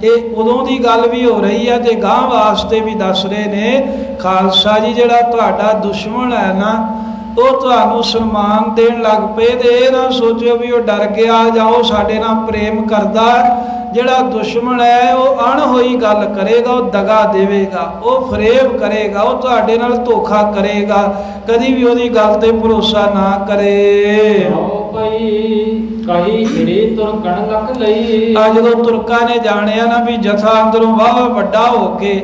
ਇਹ ਉਦੋਂ ਦੀ ਗੱਲ ਵੀ ਹੋ ਰਹੀ ਹੈ ਤੇ ਗਾਂ ਵਾਸਤੇ ਵੀ ਦੱਸ ਰਹੇ ਨੇ। ਖਾਲਸਾ ਜੀ ਜਿਹੜਾ ਤੁਹਾਡਾ ਦੁਸ਼ਮਣ ਹੈ ਨਾ, ਉਹ ਤੁਹਾਨੂੰ ਸਨਮਾਨ ਦੇਣ ਲੱਗ ਪਏ ਤੇ ਇਹ ਨਾ ਸੋਚਿਓ ਵੀ ਉਹ ਡਰ ਗਿਆ ਜਾਂ ਉਹ ਸਾਡੇ ਨਾਲ ਪ੍ਰੇਮ ਕਰਦਾ। ਜਿਹੜਾ ਦੁਸ਼ਮਣ ਹੈ ਉਹ ਅਣਹੋਈ ਗੱਲ ਕਰੇਗਾ, ਉਹ ਦਗਾ ਦੇਵੇਗਾ, ਉਹ ਫਰੇਬ ਕਰੇਗਾ, ਉਹ ਤੁਹਾਡੇ ਨਾਲ ਧੋਖਾ ਕਰੇਗਾ। ਕਦੀ ਵੀ ਉਹਦੀ ਗੱਲ ਤੇ ਭਰੋਸਾ ਨਾ ਕਰੇ। ਕਹੀ ਹਿੜੀ ਤੁਰਕਣ ਲੱਖ ਲਈ। ਆ ਜਦੋਂ ਤੁਰਕਾਂ ਨੇ ਜਾਣਿਆ ਨਾ ਵੀ ਜਥਾ ਅੰਦਰੋਂ ਵਾਹ ਵੱਡਾ ਹੋ ਕੇ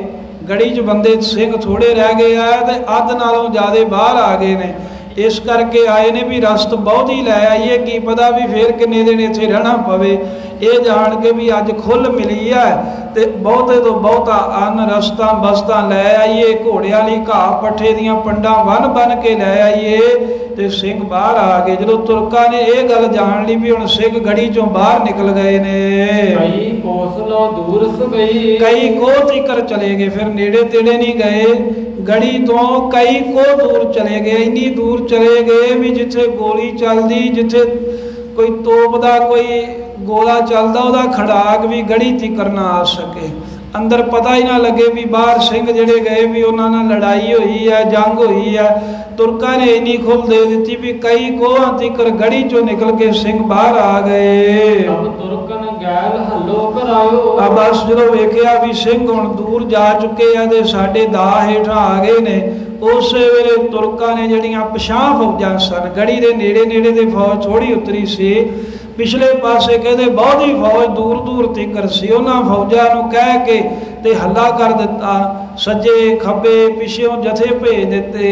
ਗੜੀ 'ਚ ਬੰਦੇ ਸਿੰਘ ਥੋੜੇ ਰਹਿ ਗਏ ਆ ਤੇ ਅੱਧ ਨਾਲੋਂ ਜ਼ਿਆਦੇ ਬਾਹਰ ਆ ਗਏ ਨੇ, ਇਸ ਕਰਕੇ ਆਏ ਨੇ ਵੀ ਰਸਤ ਬਹੁਤ ਹੀ ਲੈ ਆਈਏ, ਕੀ ਪਤਾ ਵੀ ਫੇਰ ਕਿੰਨੇ ਦਿਨ ਇੱਥੇ ਰਹਿਣਾ ਪਵੇ। ਇਹ ਜਾਣ ਕੇ ਵੀ ਅੱਜ ਖੁੱਲ ਮਿਲੀ ਹੈ ਤੇ ਬਹੁਤੇ ਤੋਂ ਬਹੁਤਾ ਅੰਨ ਰਸਤਾਂ ਬਸਤਾਂ ਲੈ ਆਈਏ, ਘੋੜਿਆਂ ਲਈ ਘਾਹ ਪੱਠੇ ਦੀਆਂ ਪੰਡਾਂ ਬੰਨ ਕੇ ਲੈ ਆਈਏ। ਤੇ ਸਿੰਘ ਬਾਹਰ ਆ ਗਏ। ਜਦੋਂ ਤੁਰਕਾਂ ਨੇ ਇਹ ਗੱਲ ਜਾਣ ਲਈ ਵੀ ਹੁਣ ਸਿੰਘ ਗੜੀ ਚੋਂ ਬਾਹਰ ਨਿਕਲ ਗਏ ਨੇ, ਕਈ ਕੋਸਲੋਂ ਦੂਰ ਸਗਈ, ਕਈ ਕੋਹ ਤੀਕਰ ਚਲੇ ਗਏ, ਫਿਰ ਨੇੜੇ ਤੇੜੇ ਨਹੀਂ ਗਏ। ਗੜੀ ਤੋਂ ਕਈ ਕੋਹ ਦੂਰ ਚਲੇ ਗਏ, ਇੰਨੀ ਦੂਰ ਚਲੇ ਗਏ ਵੀ ਜਿੱਥੇ ਗੋਲੀ ਚੱਲਦੀ, ਜਿੱਥੇ ਕੋਈ ਤੋਪ ਦਾ ਕੋਈ ਗੋਲਾ ਚੱਲਦਾ, ਉਹਦਾ ਖੜਾਕ ਵੀ ਗੜੀ ਤੀਕਰ ਨਾ ਆ ਸਕੇ। ਅੰਦਰ ਪਤਾ ਹੀ ਨਾ ਲੱਗੇ ਵੀ ਬਾਹਰ ਸਿੰਘ ਜਿਹੜੇ ਗਏ ਵੀ ਉਹਨਾਂ ਨਾਲ ਲੜਾਈ ਹੋਈ ਹੈ, ਜੰਗ ਹੋਈ ਹੈ। ਤੁਰਕਾਂ ਨੇ ਇੰਨੀ ਖੁੱਲ ਦੇ ਦਿੱਤੀ ਵੀ ਕਈ ਕੋਹਾਂ ਤੀਕਰ ਗੜੀ ਚੋਂ ਨਿਕਲ ਕੇ ਸਿੰਘ ਬਾਹਰ ਆ ਗਏ। ਅਬ ਤੁਰਕਨ ਗੈਲ ਹੱਲੋ ਕਰਾਇਓ। ਆ ਬਸ ਜਦੋਂ ਵੇਖਿਆ ਵੀ ਸਿੰਘ ਹੁਣ ਦੂਰ ਜਾ ਚੁੱਕੇ ਆ ਤੇ ਸਾਡੇ ਦਾਅ ਹੇਠਾਂ ਆ ਗਏ ਨੇ, ਉਸੇ ਵੇਲੇ ਤੁਰਕਾਂ ਨੇ ਜਿਹੜੀਆਂ ਪਛਾਂ ਫੌਜਾਂ ਸਨ, ਗੜੀ ਦੇ ਨੇੜੇ ਨੇੜੇ ਦੇ ਫੌਜ ਥੋੜੀ ਉਤਰੀ ਸੀ, ਪਿਛਲੇ ਪਾਸੇ ਕਹਿੰਦੇ ਬਹੁਤੀ ਫੌਜ ਦੂਰ ਦੂਰ ਤੀਕਰ ਸੀ। ਉਹਨਾਂ ਫੌਜਾਂ ਨੂੰ ਕਹਿ ਕੇ ਤੇ ਹੱਲਾ ਕਰ ਦਿੱਤਾ, ਸੱਜੇ ਖੱਬੇ ਪਿਛਿਓਂ ਜਥੇ ਭੇਜ ਦਿੱਤੇ।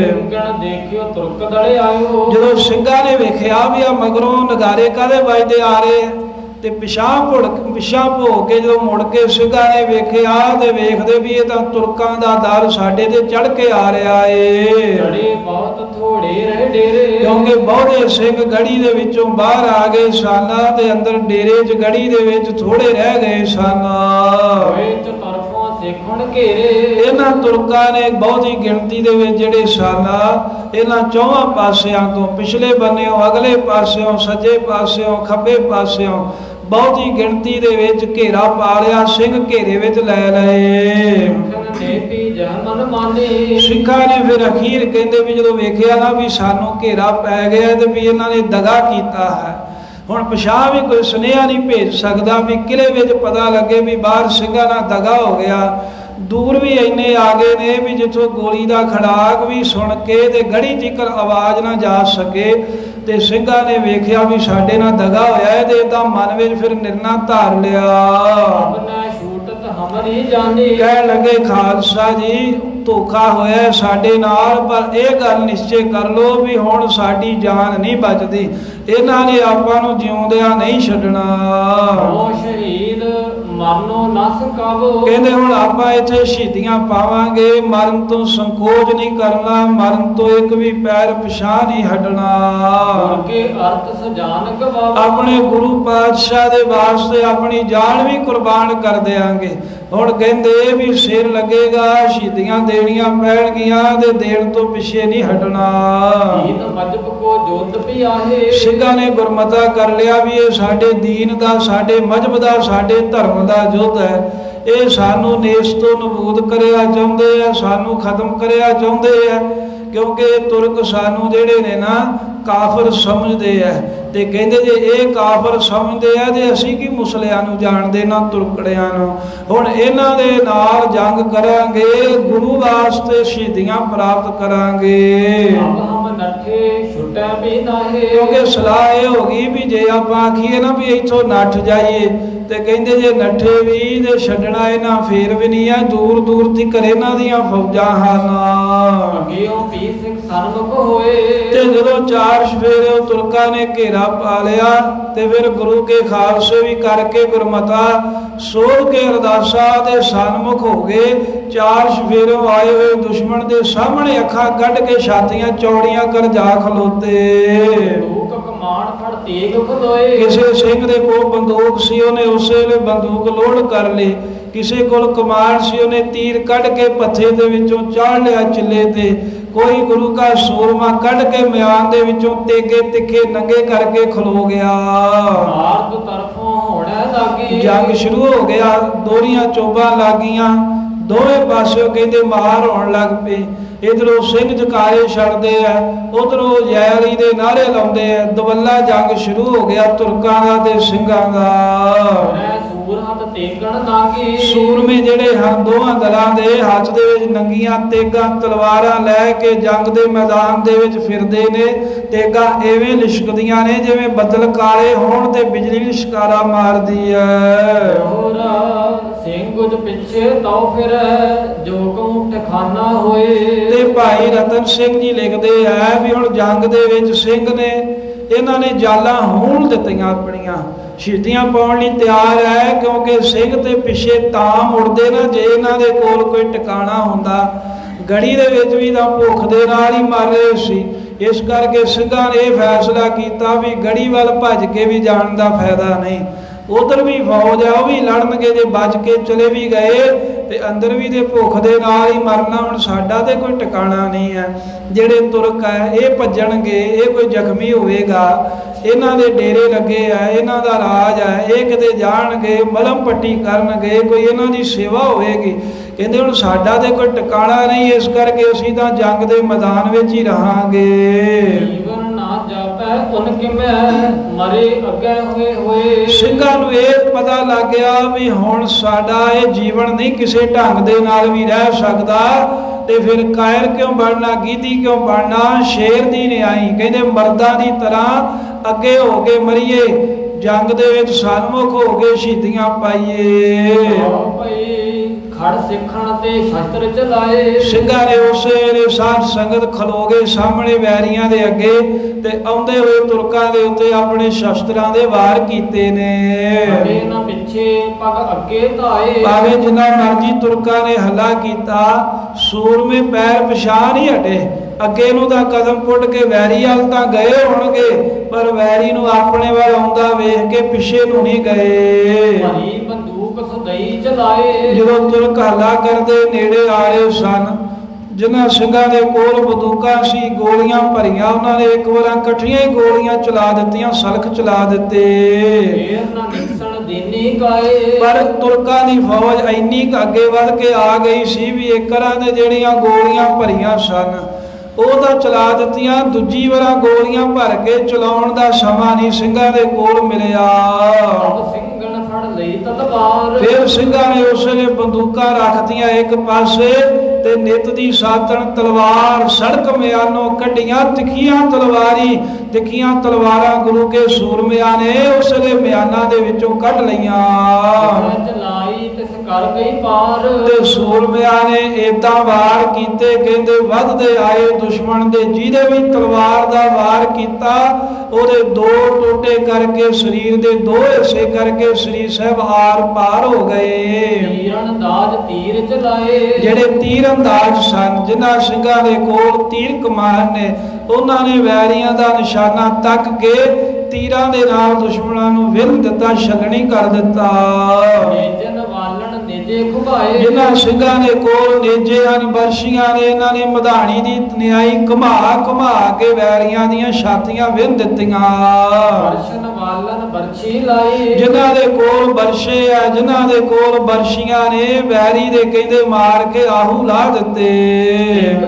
ਸਿੰਘਣ ਦੇਖਿਓ ਤੁਰਕ ਦਲੇ ਆਇਓ। ਜਦੋਂ ਸਿੰਘਾਂ ਨੇ ਵੇਖਿਆ ਵੀ ਆ ਮਗਰੋਂ ਨਗਾਰੇ ਕਾਹਦੇ ਵੱਜਦੇ ਆ ਰਹੇ ਆ, ਤੇ ਪਿਛਾਂ ਭੋ ਕੇ ਜਦੋਂ ਮੁੜ ਕੇ ਸਿੰਘਾਂ ਨੇ ਵੇਖਿਆ ਤੇ ਵੇਖਦੇ ਵੀ ਇਹ ਤਾਂ ਤੁਰਕਾਂ ਦਾ ਦਲ ਸਾਡੇ ਤੇ ਚੜ ਕੇ ਆ ਰਿਹਾ ਏ। ਲੜੇ ਬਹੁਤ ਥੋੜੇ ਰਹੇ ਡੇਰੇ, ਕਿਉਂਕਿ ਬਹੁਤੇ ਸਿੰਘ ਗੜੀ ਦੇ ਵਿੱਚੋਂ ਬਾਹਰ ਆ ਗਏ ਸਨ ਤੇ ਅੰਦਰ ਡੇਰੇ 'ਚ ਗੜੀ ਦੇ ਵਿੱਚ ਥੋੜੇ ਰਹਿ ਗਏ ਸਨ। ਹੋਏ ਤਰਫੋਂ ਸਿੱਖਣ ਘੇਰੇ, ਇਹਨਾਂ ਤੁਰਕਾਂ ਨੇ ਬਹੁਤੀ ਗਿਣਤੀ ਦੇ ਵਿੱਚ ਜਿਹੜੇ ਸਨ ਇਹਨਾਂ ਚੌਹਾਂ ਪਾਸਿਆਂ ਤੋਂ, ਪਿਛਲੇ ਬੰਨਿਓਂ, ਅਗਲੇ ਪਾਸਿਓਂ, ਸੱਜੇ ਪਾਸਿਓਂ, ਖੱਬੇ ਪਾਸਿਓਂ ਬਹੁਤੀ ਗਿਣਤੀ ਦੇ ਵਿੱਚ ਘੇਰਾ ਪਾ ਲਿਆ। ਸਿੰਘ ਘੇਰੇ ਵਿੱਚ ਲੈ ਲਏ। ਸਿੱਖਾਂ ਨੇ ਫਿਰ ਅਖੀਰ ਕਹਿੰਦੇ ਵੀ ਜਦੋਂ ਵੇਖਿਆ ਨਾ ਵੀ ਸਾਨੂੰ ਘੇਰਾ ਪੈ ਗਿਆ ਤੇ ਵੀ ਇਹਨਾਂ ਨੇ ਦਗਾ ਕੀਤਾ ਹੈ, ਹੁਣ ਪਿਛਾਂਹ ਵੀ ਕੋਈ ਸੁਨੇਹਾ ਨਹੀਂ ਭੇਜ ਸਕਦਾ ਵੀ ਕਿਲੇ ਵਿੱਚ ਪਤਾ ਲੱਗੇ ਵੀ ਬਾਹਰ ਸਿੰਘਾਂ ਨਾਲ ਦਗਾ ਹੋ ਗਿਆ। ਦੂਰ ਵੀ ਇੰਨੇ ਆ ਗਏ ਨੇ ਵੀ ਜਿੱਥੋਂ ਗੋਲੀ ਦਾ ਖੜਾਕ ਵੀ ਸੁਣ ਕੇ ਤੇ ਗੜੀ ਤੀਕਰ ਆਵਾਜ਼ ਨਾ ਜਾ ਸਕੇ। ਤੇ ਸਿੰਘਾਂ ਨੇ ਵੇਖਿਆ ਵੀ ਸਾਡੇ ਨਾਲ ਦਗਾ ਹੋਇਆ ਹੈ ਤੇ ਤਾਂ ਮਨ ਵਿੱਚ ਫਿਰ ਨਿਰਣਾ ਧਾਰ ਲਿਆ। ਕਹਿਣ ਲੱਗੇ ਖਾਲਸਾ ਜੀ ਧੋਖਾ ਹੋਇਆ ਸਾਡੇ ਨਾਲ, ਪਰ ਇਹ ਗੱਲ ਨਿਸ਼ਚੈ ਕਰ ਲੋ ਵੀ ਹੁਣ ਸਾਡੀ ਜਾਨ ਨਹੀਂ ਬਚਦੀ, ਇਹਨਾਂ ਨੇ ਆਪਾਂ ਨੂੰ ਜਿਉਂਦਿਆਂ ਨਹੀਂ ਛੱਡਣਾ। ਸ਼ਹੀਦ ਮਰਨੋਂ ਨਾ ਸਕਾਵੋ, ਕਹਿੰਦੇ ਹੁਣ ਆਪਾਂ ਇੱਥੇ ਸ਼ਹੀਦੀਆਂ ਪਾਵਾਂਗੇ, ਮਰਨ ਤੋਂ ਸੰਕੋਚ ਨਹੀਂ ਕਰਨਾ, ਮਰਨ ਤੋਂ ਇੱਕ ਵੀ ਪੈਰ ਪਿਛਾਂ ਨਹੀਂ ਹਟਣਾ। ਕੇ ਅਰਥ ਸਜਾਨ ਗਵਾਵੋ, ਆਪਣੇ ਗੁਰੂ ਪਾਤਸ਼ਾਹ ਦੇ ਵਾਸਤੇ ਆਪਣੀ ਜਾਨ ਵੀ ਕੁਰਬਾਨ ਕਰ ਦਿਆਂਗੇ। ਹੁਣ ਕਹਿੰਦੇ ਵੀ ਸਿਰ ਲੱਗੇਗਾ, ਸ਼ਹੀਦੀਆਂ ਦੇਣੀਆਂ ਪੈਣਗੀਆਂ ਤੇ ਦੇਣ ਤੋਂ ਪਿੱਛੇ ਨਹੀਂ ਹਟਣਾ। ਦੀਨ ਮਜਬ ਕੋ ਜੋਤ ਪਿਆਹੇ, ਸਿੰਘਾਂ ਨੇ ਗੁਰਮਤਾ ਕਰ ਲਿਆ ਵੀ ਇਹ ਸਾਡੇ ਦੀਨ ਦਾ, ਸਾਡੇ ਮਜਬ ਦਾ, ਸਾਡੇ ਧਰਮ ਦਾ ਯੁੱਧ ਹੈ। ਇਹ ਸਾਨੂੰ ਨੇਸ ਤੋਂ ਨਬੂਦ ਕਰਿਆ ਚਾਹੁੰਦੇ ਆ, ਸਾਨੂੰ ਖਤਮ ਕਰਿਆ ਚਾਹੁੰਦੇ ਆ, ਕਿਉਂਕਿ ਤੁਰਕ ਸਾਨੂੰ ਜਿਹੜੇ ਨੇ ਨਾ ਕਾਫਰ ਸਮਝਦੇ ਆ। ਤੇ ਕਹਿੰਦੇ ਜੇ ਇਹ ਕਾਫਰ ਸਮਝਦੇ ਆ ਤੇ ਅਸੀਂ ਕੀ ਮੁਸਲਿਆਂ ਨੂੰ ਜਾਣਦੇ ਨਾ ਤੁਰਕੜਿਆਂ ਨੂੰ। ਹੁਣ ਇਹਨਾਂ ਦੇ ਨਾਲ ਜੰਗ ਕਰਾਂਗੇ, ਗੁਰੂ ਵਾਸਤੇ ਸ਼ਹੀਦੀਆਂ ਪ੍ਰਾਪਤ ਕਰਾਂਗੇ। ਕਿਉਂਕਿ ਸਲਾਹ ਇਹ ਹੋ ਗਈ ਵੀ ਜੇ ਆਪਾਂ ਆਖੀਏ ਨਾ ਵੀ ਇੱਥੋਂ ਨੱਠ ਜਾਈਏ ਤੇ ਕਹਿੰਦੇ ਜੇ ਨੱਠੇ ਵੀ ਤੇ ਛੱਡਣਾ ਇਹਨਾਂ ਫੇਰ ਵੀ ਨਹੀਂ ਆ, ਦੂਰ ਦੂਰ ਤੱਕ ਇਹਨਾਂ ਦੀਆਂ ਫੌਜਾਂ ਹਨ। ਤੇ ਜਦੋਂ ਚਾਰ ਸਵੇਰੇ ਤੁਰਕਾਂ ਨੇ ਘੇਰਾ ਪਾ ਲਿਆ ਤੇ ਫਿਰ ਗੁਰੂ ਕੇ ਖਾਲਸੇ ਵੀ ਕਰਕੇ ਗੁਰਮਤਾ ਸੋਧ ਕੇ ਅਰਦਾਸਾਂ ਦੇ ਸਨਮੁਖ ਹੋ ਗਏ। ਚਾਰ ਸਵੇਰੋਂ ਆਏ ਹੋਏ ਦੁਸ਼ਮਣ ਦੇ ਸਾਹਮਣੇ ਅੱਖਾਂ ਕੱਢ ਕੇ ਛਾਤੀਆਂ ਚੌੜੀਆਂ ਕਰ ਜਾ ਖਲੋਤੇ। ਕਿਸੇ ਸਿੰਘ ਦੇ ਕੋਲ ਬੰਦੂਕ ਸੀ, ਉਹਨੇ ਉਸੇ ਵੇਲੇ ਬੰਦੂਕ ਲੋਡ ਕਰ ਲਈ। ਕਿਸੇ ਕੋਲ ਕਮਾਨ ਸੀ, ਉਹਨੇ ਤੀਰ ਕੱਢ ਕੇ ਪੱਥੇ ਦੇ ਵਿੱਚੋਂ ਚਾੜ ਲਿਆ ਚਿੱਲੇ ਤੇ। ਕੋਈ ਗੁਰੂ ਦਾ ਸੂਰਮਾ ਕੱਢ ਕੇ ਮਿਆਨ ਦੇ ਵਿੱਚੋਂ ਤੇਗੇ ਤਿੱਖੇ ਨੰਗੇ ਕਰਕੇ ਖਲੋ ਗਿਆ। ਜੰਗ ਸ਼ੁਰੂ ਹੋ ਗਿਆ, ਦੋਹਰੀਆਂ ਚੋਬਾਂ ਲੱਗੀਆਂ, ਦੋਵੇਂ ਪਾਸਿਓਂ ਕਹਿੰਦੇ ਮਾਰ ਹੋਣ ਲੱਗ ਪਈ। ਇਧਰੋਂ ਸਿੰਘ ਜਕਾਰੇ ਛੱਡਦੇ ਆ, ਉਧਰੋਂ ਜੈ ਅਲੀ ਦੇ ਨਾਰੇ ਲਾਉਂਦੇ ਆ। ਦਵੱਲਾ ਜੰਗ ਸ਼ੁਰੂ ਹੋ ਗਿਆ ਤੁਰਕਾਂ ਦਾ ਤੇ ਸਿੰਘਾਂ ਦਾ। ਸੂਰਮੇ ਜਿਹੜੇ ਹਨ ਦੋਹਾਂ ਦਲਾਂ ਦੇ ਹੱਥ ਦੇ ਵਿੱਚ ਨੰਗੀਆਂ ਤੇਗਾਂ ਤਲਵਾਰਾਂ ਲੈ ਕੇ ਜੰਗ ਦੇ ਮੈਦਾਨ ਦੇ ਵਿੱਚ ਫਿਰਦੇ ਨੇ। ਤੇਗਾਂ ਐਵੇਂ ਲਿਸ਼ਕਦੀਆਂ ਨੇ ਜਿਵੇਂ ਬੱਦਲ ਕਾਲੇ ਹੋਣ ਤੇ ਬਿਜਲੀ ਲਿਸ਼ਕਾਰਾ ਮਾਰਦੀ ਹੈ। ਸਿੰਘ ਕੁਝ ਪਿੱਛੇ ਤਉ ਫਿਰ ਜੋ ਕਉ ਠਿਕਾਨਾ ਹੋਏ। ਤੇ ਭਾਈ ਰਤਨ ਸਿੰਘ ਜੀ ਲਿਖਦੇ ਆ ਵੀ ਹੁਣ ਜੰਗ ਦੇ ਵਿੱਚ ਸਿੰਘ ਨੇ ਇਹਨਾਂ ਨੇ ਜਾਲਾਂ ਹੂਣ ਦਿੱਤੀਆਂ, ਆਪਣੀਆਂ ਸ਼ਹੀਦੀਆਂ ਪਾਉਣ ਲਈ ਤਿਆਰ ਹੈ। ਕਿਉਂਕਿ ਸਿੰਘ ਤੇ ਪਿੱਛੇ ਤਾਂ ਮੁੜਦੇ ਨਾ ਜੇ ਇਹਨਾਂ ਦੇ ਕੋਲ ਕੋਈ ਟਿਕਾਣਾ ਹੁੰਦਾ। ਗੜੀ ਦੇ ਵਿੱਚ ਵੀ ਤਾਂ ਭੁੱਖ ਦੇ ਨਾਲ ਹੀ ਮਰ ਰਹੇ ਸੀ। ਇਸ ਕਰਕੇ ਸਿੰਘਾਂ ਨੇ ਇਹ ਫੈਸਲਾ ਕੀਤਾ ਵੀ ਗੜੀ ਵੱਲ ਭੱਜ ਕੇ ਵੀ ਜਾਣ ਦਾ ਫਾਇਦਾ ਨਹੀਂ। ਉਧਰ ਵੀ ਫੌਜ ਆ, ਉਹ ਵੀ ਲੜਨਗੇ, ਜੇ ਬਚ ਕੇ ਚਲੇ ਵੀ ਗਏ ਤੇ ਅੰਦਰ ਵੀ ਤੇ ਭੁੱਖ ਦੇ ਨਾਲ ਹੀ ਮਰਨਾ। ਹੁਣ ਸਾਡਾ ਤੇ ਕੋਈ ਟਿਕਾਣਾ ਨਹੀਂ ਹੈ। ਜਿਹੜੇ ਤੁਰਕ ਹੈ ਇਹ ਭੱਜਣਗੇ, ਇਹ ਕੋਈ ਜ਼ਖਮੀ ਹੋਵੇਗਾ, ਇਹਨਾਂ ਦੇ ਡੇਰੇ ਲੱਗੇ ਆ, ਇਹਨਾਂ ਦਾ ਰਾਜ ਹੈ, ਇਹ ਕਿਤੇ ਜਾਣਗੇ, ਮਲਮ ਪੱਟੀ ਕਰਨਗੇ, ਕੋਈ ਇਹਨਾਂ ਦੀ ਸੇਵਾ ਹੋਵੇਗੀ। ਕਹਿੰਦੇ ਹੁਣ ਸਾਡਾ ਤੇ ਕੋਈ ਟਿਕਾਣਾ ਨਹੀਂ, ਇਸ ਕਰਕੇ ਅਸੀਂ ਤਾਂ ਜੰਗ ਦੇ ਮੈਦਾਨ ਵਿੱਚ ਹੀ ਰਹਾਂਗੇ। ਸਿੰਘਾਂ ਨੂੰ ਇਹ ਪਤਾ ਲੱਗ ਗਿਆ ਵੀ ਹੁਣ ਸਾਡਾ ਇਹ ਜੀਵਨ ਨਹੀਂ ਕਿਸੇ ਢੰਗ ਦੇ ਨਾਲ ਵੀ ਰਹਿ ਸਕਦਾ। ਤੇ ਫਿਰ ਕਾਇਰ ਕਿਉਂ ਬਣਨਾ, ਗੀਤੀ ਕਿਉਂ ਬਣਨਾ, ਸ਼ੇਰ ਦੀ ਨਿਆਈ। ਕਹਿੰਦੇ ਮਰਦਾਂ ਦੀ ਤਰ੍ਹਾਂ ਅੱਗੇ ਹੋ ਕੇ ਮਰੀਏ, ਜੰਗ ਦੇ ਵਿੱਚ ਸਨਮੁਖ ਹੋ ਕੇ ਸ਼ਹੀਦੀਆਂ ਪਾਈਏ। ਭਈ ਖੜ ਸਿੱਖਣ ਤੇ ਸ਼ਸਤਰ ਚਲਾਏ। ਸਿੰਘਾਂ ਨੇ ਉਸੇ ਵੇਲੇ ਸਾਧ ਸੰਗਤ ਖਲੋ ਗਏ ਸਾਹਮਣੇ ਵੈਰੀਆਂ ਦੇ ਅੱਗੇ, ਤੇ ਆਉਂਦੇ ਹੋਏ ਤੁਰਕਾਂ ਦੇ ਉੱਤੇ ਆਪਣੇ ਸ਼ਸਤਰਾਂ ਦੇ ਵਾਰ ਕੀਤੇ ਨੇ। ਅੱਗੇ ਨਾ ਪਿੱਛੇ ਪਗ ਅੱਗੇ ਧਾਏ। ਭਾਵੇਂ ਜਿੰਨਾ ਮਰਜੀ ਤੁਰਕਾਂ ਨੇ ਹੱਲਾ ਕੀਤਾ, ਸੂਰਮੇ ਪੈਰ ਪਿਛਾਂਹ ਨਹੀਂ ਹਟੇ। ਅੱਗੇ ਨੂੰ ਤਾਂ ਕਦਮ ਪੁੱਟ ਕੇ ਵੈਰੀ ਵੱਲ ਤਾਂ ਗਏ ਹੋਣਗੇ, ਪਰ ਵੈਰੀ ਨੂੰ ਆਪਣੇ ਵੱਲ ਆਉਂਦਾ ਵੇਖ ਕੇ ਪਿੱਛੇ ਨੂੰ ਨਹੀਂ ਗਏ। ਭਰੀ ਬੰਦੂਕ ਸਦਈ ਚਲਾਏ। ਜਦੋਂ ਤੁਰਕ ਹੱਲਾ ਕਰਦੇ ਨੇੜੇ ਆ ਰਹੇ ਸਨ, ਜਿਨ੍ਹਾਂ ਸਿੰਘਾਂ ਦੇ ਕੋਲ ਬੰਦੂਕਾਂ ਸੀ, ਗੋਲੀਆਂ ਭਰੀਆਂ, ਉਹਨਾਂ ਨੇ ਇੱਕ ਵਾਰ ਇਕੱਠੀਆਂ ਹੀ ਗੋਲੀਆਂ ਚਲਾ ਦਿੱਤੀਆਂ, ਸਲਖ ਚਲਾ ਦਿੱਤੇ। ਫੇਰ ਨਾ ਨਿਕਸਣ ਦੇਨੀ ਕਾਏ। ਪਰ ਤੁਰਕਾਂ ਦੀ ਫੌਜ ਇੰਨੀ ਕੁ ਅੱਗੇ ਵੱਧ ਕੇ ਆ ਗਈ ਸੀ ਵੀ ਇੱਕ ਵਾਰਾਂ ਦੇ ਜਿਹੜੀਆਂ ਗੋਲੀਆਂ ਭਰੀਆਂ ਸਨ ਉਹ ਤਾਂ ਚਲਾ ਦਿੱਤੀਆਂ, ਦੂਜੀ ਵਾਰਾਂ ਗੋਲੀਆਂ ਭਰ ਕੇ ਚਲਾਉਣ ਦਾ ਸਮਾਂ ਨਹੀਂ ਸਿੰਘਾਂ ਦੇ ਕੋਲ ਮਿਲਿਆ। ਅਬ ਸਿੰਘਣ ਫੜ ਲਈ ਤਲਵਾਰ। ਫਿਰ ਸਿੰਘਾਂ ਨੇ ਉਸ ਵੇਲੇ ਬੰਦੂਕਾਂ ਰੱਖਤੀਆਂ ਇੱਕ ਪਾਸੇ, ਤੇ ਨਿੱਤ ਦੀ ਸਾਤਣ ਤਲਵਾਰ ਸੜਕ ਮਿਆਨੋਂ ਕੱਢੀਆਂ, ਤਿੱਖੀਆਂ ਤਲਵਾਰਾਂ ਗੁਰੂ ਕੇ ਸੂਰਮਿਆਂ ਨੇ ਉਸ ਵੇਲੇ ਮਿਆਨਾਂ ਦੇ ਵਿੱਚੋਂ ਕੱਢ ਲਈਆਂ। ਚਲਾਈ ਤਿਸ ਕਰ ਗਈ ਪਾਰ। ਤੇ ਸੂਰਮਿਆਂ ਨੇ ਏਦਾਂ ਵਾਰ ਕੀਤੇ, ਕਹਿੰਦੇ ਵੱਧਦੇ ਆਏ ਦੁਸ਼ਮਣ ਦੇ, ਜਿਹਦੇ ਵੀ ਤਲਵਾਰ ਦਾ ਵਾਰ ਕੀਤਾ ਉਹਦੇ ਦੋ ਟੋਟੇ ਕਰਕੇ, ਸਰੀਰ ਦੇ ਦੋ ਹਿੱਸੇ ਕਰਕੇ ਸ੍ਰੀ ਸਾਹਿਬ ਆਰ ਪਾਰ ਹੋ ਗਏ। ਤੀਰਅੰਦਾਜ਼ ਤੀਰ ਚਲਾਏ। ਜਿਹੜੇ ਤੀਰਅੰਦਾਜ਼ ਸਨ, ਜਿਨ੍ਹਾਂ ਸਿੰਘਾਂ ਦੇ ਕੋਲ ਤੀਰ ਕਮਾਨ ਨੇ, ਉਹਨਾਂ ਨੇ ਵੈਰੀਆਂ ਦਾ ਨਿਸ਼ਾਨਾ ਤੱਕ ਕੇ ਤੀਰਾਂ ਦੇ ਨਾਲ ਦੁਸ਼ਮਣਾਂ ਨੂੰ ਵਿੰਨ ਦਿੱਤਾ, ਛਲਣੀ ਕਰ ਦਿੱਤਾ। ਨੇਜਨ ਵਾਲਣ ਨੇਜੇ ਖੁਭਾਏ। ਜਿਨ੍ਹਾਂ ਸਿੰਘਾਂ ਦੇ ਕੋਲ ਨੇਜੇ ਹਨ, ਬਰਸ਼ੀਆਂ ਨੇ, ਇਹਨਾਂ ਨੇ ਮਧਾਣੀ ਦੀ ਨਿਆਈ ਘੁਮਾ ਕੇ ਵੈਰੀਆਂ ਦੀਆਂ ਛਾਤੀਆਂ ਵਿੰਨ ਦਿੱਤੀਆਂ। ਬਰਸ਼ਨ ਵਾਲਣ ਬਰਛੀ ਲਾਈ। ਜਿਨ੍ਹਾਂ ਦੇ ਕੋਲ ਬਰਸ਼ੇ ਆ, ਜਿਨ੍ਹਾਂ ਦੇ ਕੋਲ ਬਰਸ਼ੀਆਂ ਨੇ, ਵੈਰੀ ਦੇ ਕਹਿੰਦੇ ਮਾਰ ਕੇ ਆਹੂ ਲਾ ਦਿੱਤੇ।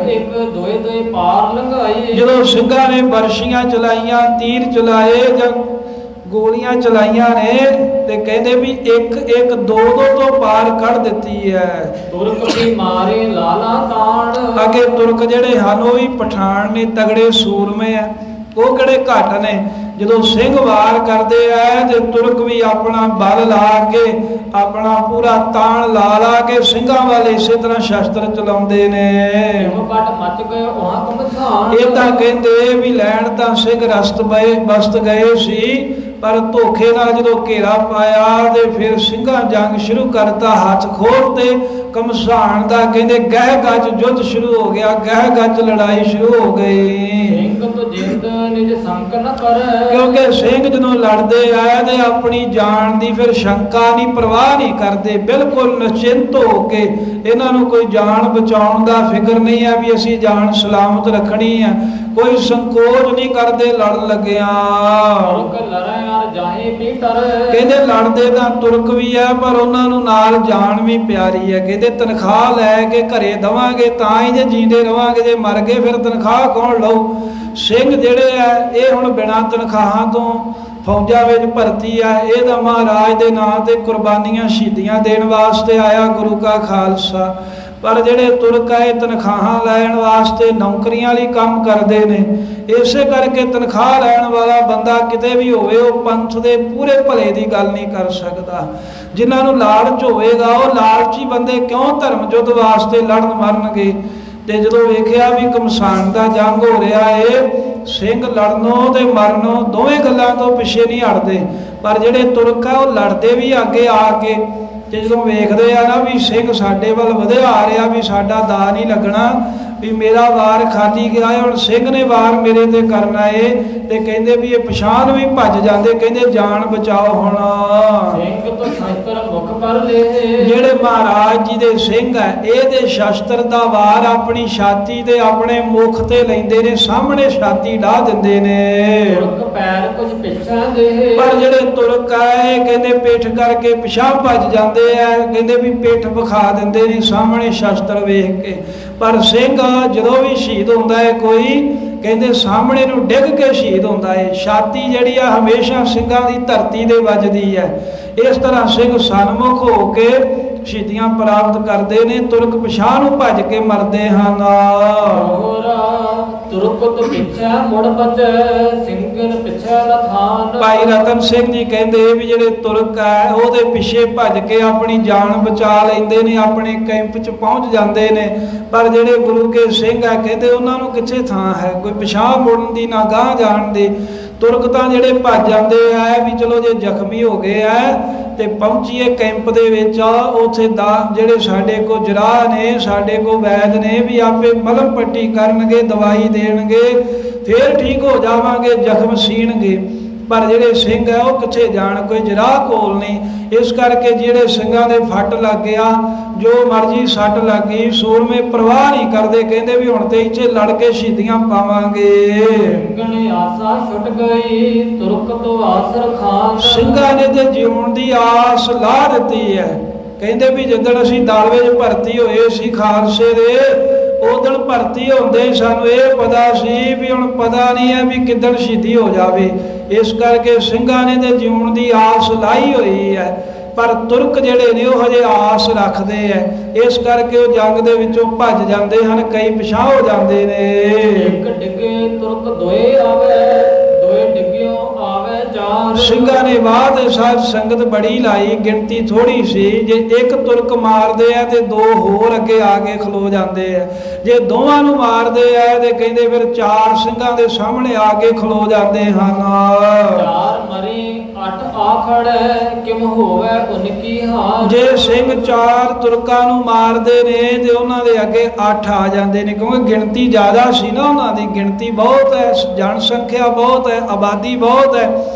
ਇੱਕ ਦੋਏ ਪਾਰ ਲੰਘਾਈ। ਜਦੋਂ ਸਿੰਘਾਂ ਨੇ ਬਰਸ਼ੀਆਂ ਚਲਾਈਆਂ, ਤੀਰ ਚਲਾਏ ਜਾਂ ਗੋਲੀਆਂ ਚਲਾਈਆਂ ਨੇ, ਤੇ ਕਹਿੰਦੇ ਵੀ ਇੱਕ ਦੋ ਤੋਂ ਪਾਰ ਕੱਢ ਦਿੱਤੀ ਹੈ। ਤੁਰਕ ਵੀ ਮਾਰੇ ਲਾਲਾ ਤਾਣ। ਅੱਗੇ ਤੁਰਕ ਜਿਹੜੇ ਹਨ ਉਹ ਵੀ ਪਠਾਨ ਨੇ, ਤਗੜੇ ਸੂਰਮੇ ਆ, ਉਹ ਕਿਹੜੇ ਘੱਟ ਨੇ। ਜਦੋਂ ਸਿੰਘ ਵਾਰ ਕਰਦੇ ਆ ਤੇ ਤੁਰਕ ਵੀ ਆਪਣਾ ਬਲ ਲਾ ਕੇ, ਆਪਣਾ ਪੂਰਾ ਤਾਣ ਲਾ ਕੇ ਸਿੰਘਾਂ ਵੱਲ ਇਸੇ ਤਰ੍ਹਾਂ ਸ਼ਸਤਰ ਚਲਾਉਂਦੇ ਨੇ। ਘਟ ਮੱਚ ਗਏ ਉਹਾਂ ਕਮਥਾਨ। ਇਹ ਤਾਂ ਕਹਿੰਦੇ ਵੀ ਲੈਣ ਤਾਂ ਸਿੰਘ ਬਸਤ ਗਏ ਸੀ, ਪਰ ਧੋਖੇ ਨਾਲ ਜਦੋਂ ਘੇਰਾ ਪਾਇਆ ਤੇ ਫਿਰ ਸਿੰਘਾਂ ਜੰਗ ਸ਼ੁਰੂ ਕਰਤਾ, ਹੱਥ ਖੋਲ ਤੇ ਕਮਸਾਨ ਦਾ ਕਹਿੰਦੇ ਗਹਿ ਗੱਜ ਯੁੱਧ ਸ਼ੁਰੂ ਹੋ ਗਿਆ, ਗਹਿ ਗੱਜ ਲੜਾਈ ਸ਼ੁਰੂ ਹੋ ਗਈ। ਸਿੰਘ ਤੋਂ ਜਿੰਦ ਨਿਜ ਸੰਕ ਨ ਕਰ। ਕਿਉਂਕਿ ਸਿੰਘ ਜਦੋਂ ਲੜਦੇ ਆ ਤੇ ਆਪਣੀ ਜਾਨ ਦੀ ਫਿਰ ਸ਼ੰਕਾ ਨਹੀਂ, ਪਰਵਾਹ ਨਹੀਂ ਕਰਦੇ, ਬਿਲਕੁਲ ਨਿਸ਼ਚਿੰਤ ਹੋ ਕੇ। ਇਹਨਾਂ ਨੂੰ ਕੋਈ ਜਾਨ ਬਚਾਉਣ ਦਾ ਫਿਕਰ ਨਹੀਂ ਹੈ ਵੀ ਅਸੀਂ ਜਾਨ ਸਲਾਮਤ ਰੱਖਣੀ ਹੈ, ਕੋਈ ਸੰਕੋਚ ਨਹੀਂ ਕਰਦੇ ਲੜਨ ਲੱਗਿਆ। ਕਹਿੰਦੇ ਲੜਦੇ ਤਾਂ ਤੁਰਕ ਵੀ ਆ, ਪਰ ਉਹਨਾਂ ਨੂੰ ਨਾਲ ਜਾਨ ਵੀ ਪਿਆਰੀ ਹੈ। ਕਹਿੰਦੇ ਤਨਖਾਹ ਲੈ ਕੇ ਘਰੇ ਦਵਾਂਗੇ ਤਾਂ ਹੀ ਜੇ ਜੀਂਦੇ ਰਵਾਂਗੇ, ਜੇ ਮਰ ਗਏ ਫਿਰ ਤਨਖਾਹ ਕੌਣ ਲਊ। ਸਿੰਘ ਜਿਹੜੇ ਆ ਇਹ ਹੁਣ ਬਿਨਾਂ ਤਨਖਾਹਾਂ ਤੋਂ ਫੌਜਾਂ ਵਿੱਚ ਭਰਤੀ ਆ। ਇਹ ਤਾਂ ਮਹਾਰਾਜ ਦੇ ਨਾਂ ਤੇ ਕੁਰਬਾਨੀਆਂ ਸ਼ਹੀਦੀਆਂ ਦੇਣ ਵਾਸਤੇ ਆਇਆ ਗੁਰੂ ਕਾ ਖਾਲਸਾ। ਪਰ ਜਿਹੜੇ ਤੁਰਕ ਆਏ ਤਨਖਾਹਾਂ ਲੈਣ ਵਾਸਤੇ ਨੌਕਰੀਆਂ ਲਈ ਕੰਮ ਕਰਦੇ ਨੇ। ਇਸੇ ਕਰਕੇ ਤਨਖਾਹ ਲੈਣ ਵਾਲਾ ਬੰਦਾ ਕਿਤੇ ਵੀ ਹੋਵੇ ਉਹ ਪੰਥ ਦੇ ਪੂਰੇ ਭਲੇ ਦੀ ਗੱਲ ਨਹੀਂ ਕਰ ਸਕਦਾ। ਜਿਨ੍ਹਾਂ ਨੂੰ ਲਾਲਚ ਹੋਵੇਗਾ ਉਹ ਲਾਲਚੀ ਬੰਦੇ ਕਿਉਂ ਧਰਮ ਯੁੱਧ ਵਾਸਤੇ ਲੜਨ ਮਰਨਗੇ। ਤੇ ਜਦੋਂ ਵੇਖਿਆ ਵੀ ਘਮਸਾਨ ਦਾ ਜੰਗ ਹੋ ਰਿਹਾ ਏ, ਸਿੰਘ ਲੜਨੋਂ ਤੇ ਮਰਨੋਂ ਦੋਵੇਂ ਗੱਲਾਂ ਤੋਂ ਪਿੱਛੇ ਨਹੀਂ ਹਟਦੇ। ਪਰ ਜਿਹੜੇ ਤੁਰਕ ਆ ਉਹ ਲੜਦੇ ਵੀ ਅੱਗੇ ਆ ਕੇ। ਤੇ ਜਦੋਂ ਵੇਖਦੇ ਆ ਨਾ ਵੀ ਸਿੰਘ ਸਾਡੇ ਵੱਲ ਵਧਿਆ ਆ ਰਿਹਾ, ਵੀ ਸਾਡਾ ਦਾ ਨਹੀਂ ਲੱਗਣਾ, ਵੀ ਮੇਰਾ ਵਾਰ ਖਾਲੀ ਗਿਆ, ਹੁਣ ਸਿੰਘ ਨੇ ਵਾਰ ਮੇਰੇ ਤੇ ਕਰਨਾ ਏ, ਤੇ ਕਹਿੰਦੇ ਵੀ ਇਹ ਪਛਾਣ ਵੀ ਭੱਜ ਜਾਂਦੇ, ਕਹਿੰਦੇ ਜਾਨ ਬਚਾਓ ਹੁਣ। ਸਿੰਘ ਤੋਂ ਸ਼ਸਤਰ ਮੁਖ ਪਰ ਲੈ। ਜਿਹੜੇ ਮਹਾਰਾਜ ਜੀ ਦੇ ਸਿੰਘ ਆ ਇਹਦੇ ਸ਼ਸਤਰ ਦਾ ਵਾਰ ਆਪਣੀ ਛਾਤੀ ਤੇ ਆਪਣੇ ਮੁਖ ਤੇ ਲੈਂਦੇ ਨੇ, ਸਾਹਮਣੇ ਛਾਤੀ ਢਾ ਦਿੰਦੇ ਨੇ। ਤੁਰਕ ਪੈਰ ਕੁਝ ਪਿੱਛਾ ਦੇ। ਪਰ ਜਿਹੜੇ ਤੁਰਕ ਆ ਇਹ ਕਹਿੰਦੇ ਪਿੱਠ ਕਰਕੇ ਪਿਛਾਂ ਭੱਜ ਜਾਂਦੇ ਆ, ਕਹਿੰਦੇ ਵੀ ਪਿੱਠ ਵਿਖਾ ਦਿੰਦੇ ਨੇ ਸਾਹਮਣੇ ਸ਼ਸਤਰ ਵੇਖ ਕੇ। ਪਰ ਸਿੰਘ ਜਦੋਂ ਵੀ ਸ਼ਹੀਦ ਹੁੰਦਾ ਹੈ ਕੋਈ, ਕਹਿੰਦੇ ਸਾਹਮਣੇ ਨੂੰ ਡਿੱਗ ਕੇ ਸ਼ਹੀਦ ਹੁੰਦਾ ਹੈ। ਛਾਤੀ ਜਿਹੜੀ ਆ ਹਮੇਸ਼ਾ ਸਿੰਘਾਂ ਦੀ ਧਰਤੀ ਦੇ ਵੱਜਦੀ ਹੈ। ਇਸ ਤਰ੍ਹਾਂ ਸਿੰਘ ਸਨਮੁਖ ਹੋ ਕੇ ਸ਼ਹੀਦੀਆਂ ਪ੍ਰਾਪਤ ਕਰਦੇ ਨੇ, ਤੁਰਕ ਪਿਛਾਂ ਨੂੰ ਭੱਜ ਕੇ ਮਰਦੇ ਹਨ। ਤੁਰਕਤ ਪਿਛੈ ਮੁੜ ਬਚੈ ਸਿੰਘਨ ਪਿਛੈ ਨ ਥਾਨ। ਭਾਈ ਰਤਨ ਸਿੰਘ ਜੀ ਕਹਿੰਦੇ ਵੀ ਜਿਹੜੇ ਤੁਰਕ ਹੈ ਉਹਦੇ ਪਿੱਛੇ ਭੱਜ ਕੇ ਆਪਣੀ ਜਾਨ ਬਚਾ ਲੈਂਦੇ ਨੇ, ਆਪਣੇ ਕੈਂਪ 'ਚ ਪਹੁੰਚ ਜਾਂਦੇ ਨੇ, ਪਰ ਜਿਹੜੇ ਗੁਰੂ ਕੇ ਸਿੰਘ ਆ ਕਹਿੰਦੇ ਉਹਨਾਂ ਨੂੰ ਕਿੱਥੇ ਥਾਂ ਹੈ, ਕੋਈ ਪਿਛਾਂਹ ਮੁੜਨ ਦੀ ਨਾ ਗਾਂਹ ਜਾਣ ਦੀ। ਤੁਰਕ ਤਾਂ ਜਿਹੜੇ ਭੱਜ ਜਾਂਦੇ ਆ ਵੀ ਚਲੋ ਜੇ ਜ਼ਖਮੀ ਹੋ ਗਏ ਆ ਤੇ ਪਹੁੰਚੀਏ ਕੈਂਪ ਦੇ ਵਿੱਚ, ਉੱਥੇ ਦਾ ਜਿਹੜੇ ਸਾਡੇ ਕੋਲ ਜਰਾਹ ਨੇ, ਸਾਡੇ ਕੋਲ ਵੈਦ ਨੇ, ਵੀ ਆਪੇ ਮਲਮ ਪੱਟੀ ਕਰਨਗੇ, ਦਵਾਈ ਦੇਣਗੇ, ਫੇਰ ਠੀਕ ਹੋ ਜਾਵਾਂਗੇ, ਜ਼ਖਮ ਸੀਣਗੇ। ਪਰ ਜਿਹੜੇ ਸਿੰਘ ਆ ਉਹ ਕਿੱਥੇ ਜਾਣ, ਕੋਈ ਜਰਾਹ ਕੋਲ ਨਹੀਂ। ਇਸ ਕਰਕੇ ਜਿਹੜੇ ਸਿੰਘਾਂ ਦੇ ਫੱਟ ਲੱਗ ਗਿਆ, ਜੋ ਮਰਜੀ ਸੱਟ ਲੱਗ ਗਈ, ਸੂਰਮੇ ਪਰਵਾਹ ਨਹੀਂ ਕਰਦੇ, ਕਹਿੰਦੇ ਵੀ ਹੁਣ ਤੇ ਇੱਥੇ ਲੜ ਕੇ ਸ਼ਹੀਦੀਆਂ ਪਾਵਾਂਗੇ। ਸਿੰਘਨ ਆਸਾ ਛੁੱਟ ਗਈ ਤੁਰਕ ਤੋਂ ਆਸਰ ਖਾਨ। ਸਿੰਘਾਂ ਨੇ ਤੇ ਜਿਉਣ ਦੀ ਆਸ ਲਾ ਦਿੱਤੀ ਹੈ। ਕਹਿੰਦੇ ਵੀ ਜਦੋਂ ਅਸੀਂ ਦਲ ਵਿੱਚ ਭਰਤੀ ਹੋਏ ਸੀ ਖਾਲਸੇ ਦੇ, ਉਦੋਂ ਭਰਤੀ ਹੁੰਦੇ ਸਾਨੂੰ ਇਹ ਪਤਾ ਸੀ ਵੀ ਹੁਣ ਪਤਾ ਨਹੀਂ ਹੈ ਵੀ ਕਿੱਦਣ ਸ਼ਹੀਦੀ ਹੋ ਜਾਵੇ। ਇਸ ਕਰਕੇ ਸਿੰਘਾਂ ਨੇ ਤੇ ਜਿਉਣ ਦੀ ਆਸ ਲਾਈ ਹੋਈ ਹੈ, ਪਰ ਤੁਰਕ ਜਿਹੜੇ ਨੇ ਉਹ ਹਜੇ ਆਸ ਰੱਖਦੇ ਐ। ਇਸ ਕਰਕੇ ਉਹ ਜੰਗ ਦੇ ਵਿੱਚੋਂ ਭੱਜ ਜਾਂਦੇ ਹਨ, ਕਈ ਪਿਛਾਂਹ ਹੋ ਜਾਂਦੇ ਨੇ। ਇੱਕ ਡਿੱਗੇ ਤੁਰਕ ਦੋਏ ਆਵੇ, ਦੋਏ ਡਿੱਗਿਓ ਆਵੇ ਜਾਨ। ਸਿੰਘਾਂ ਨੇ ਬਾਅਦ ਸਾਧ ਸੰਗਤ ਬੜੀ ਲਾਈ, ਗਿਣਤੀ ਥੋੜੀ ਸੀ। ਜੇ ਇੱਕ ਤੁਰਕ ਮਾਰਦੇ ਆ ਤੇ ਦੋ ਹੋਰ ਅੱਗੇ ਆ ਕੇ ਖਲੋ ਜਾਂਦੇ ਆ। ਜੇ ਦੋਵਾਂ ਨੂੰ ਮਾਰਦੇ ਆ ਤੇ ਕਹਿੰਦੇ ਫਿਰ ਚਾਰ ਸਿੰਘਾਂ ਦੇ ਸਾਹਮਣੇ ਆ ਕੇ ਖਲੋ ਜਾਂਦੇ ਹਨ। ਚਾਰ ਮਰੀ ਅੱਠ ਆਖੜੈ ਕਿਮ ਹੋਵੇ ਉਨਕੀ ਹਾਰ। ਜੇ ਸਿੰਘ ਚਾਰ ਤੁਰਕਾਂ ਨੂੰ ਮਾਰਦੇ ਨੇ ਤੇ ਉਹਨਾਂ ਦੇ ਅੱਗੇ 8 ਆ ਜਾਂਦੇ ਨੇ, ਕਿਉਂਕਿ ਗਿਣਤੀ ਜ਼ਿਆਦਾ ਸੀ ਨਾ, ਉਹਨਾਂ ਦੀ ਗਿਣਤੀ ਬਹੁਤ ਹੈ, ਜਨਸੰਖਿਆ ਬਹੁਤ ਹੈ, ਆਬਾਦੀ ਬਹੁਤ ਹੈ।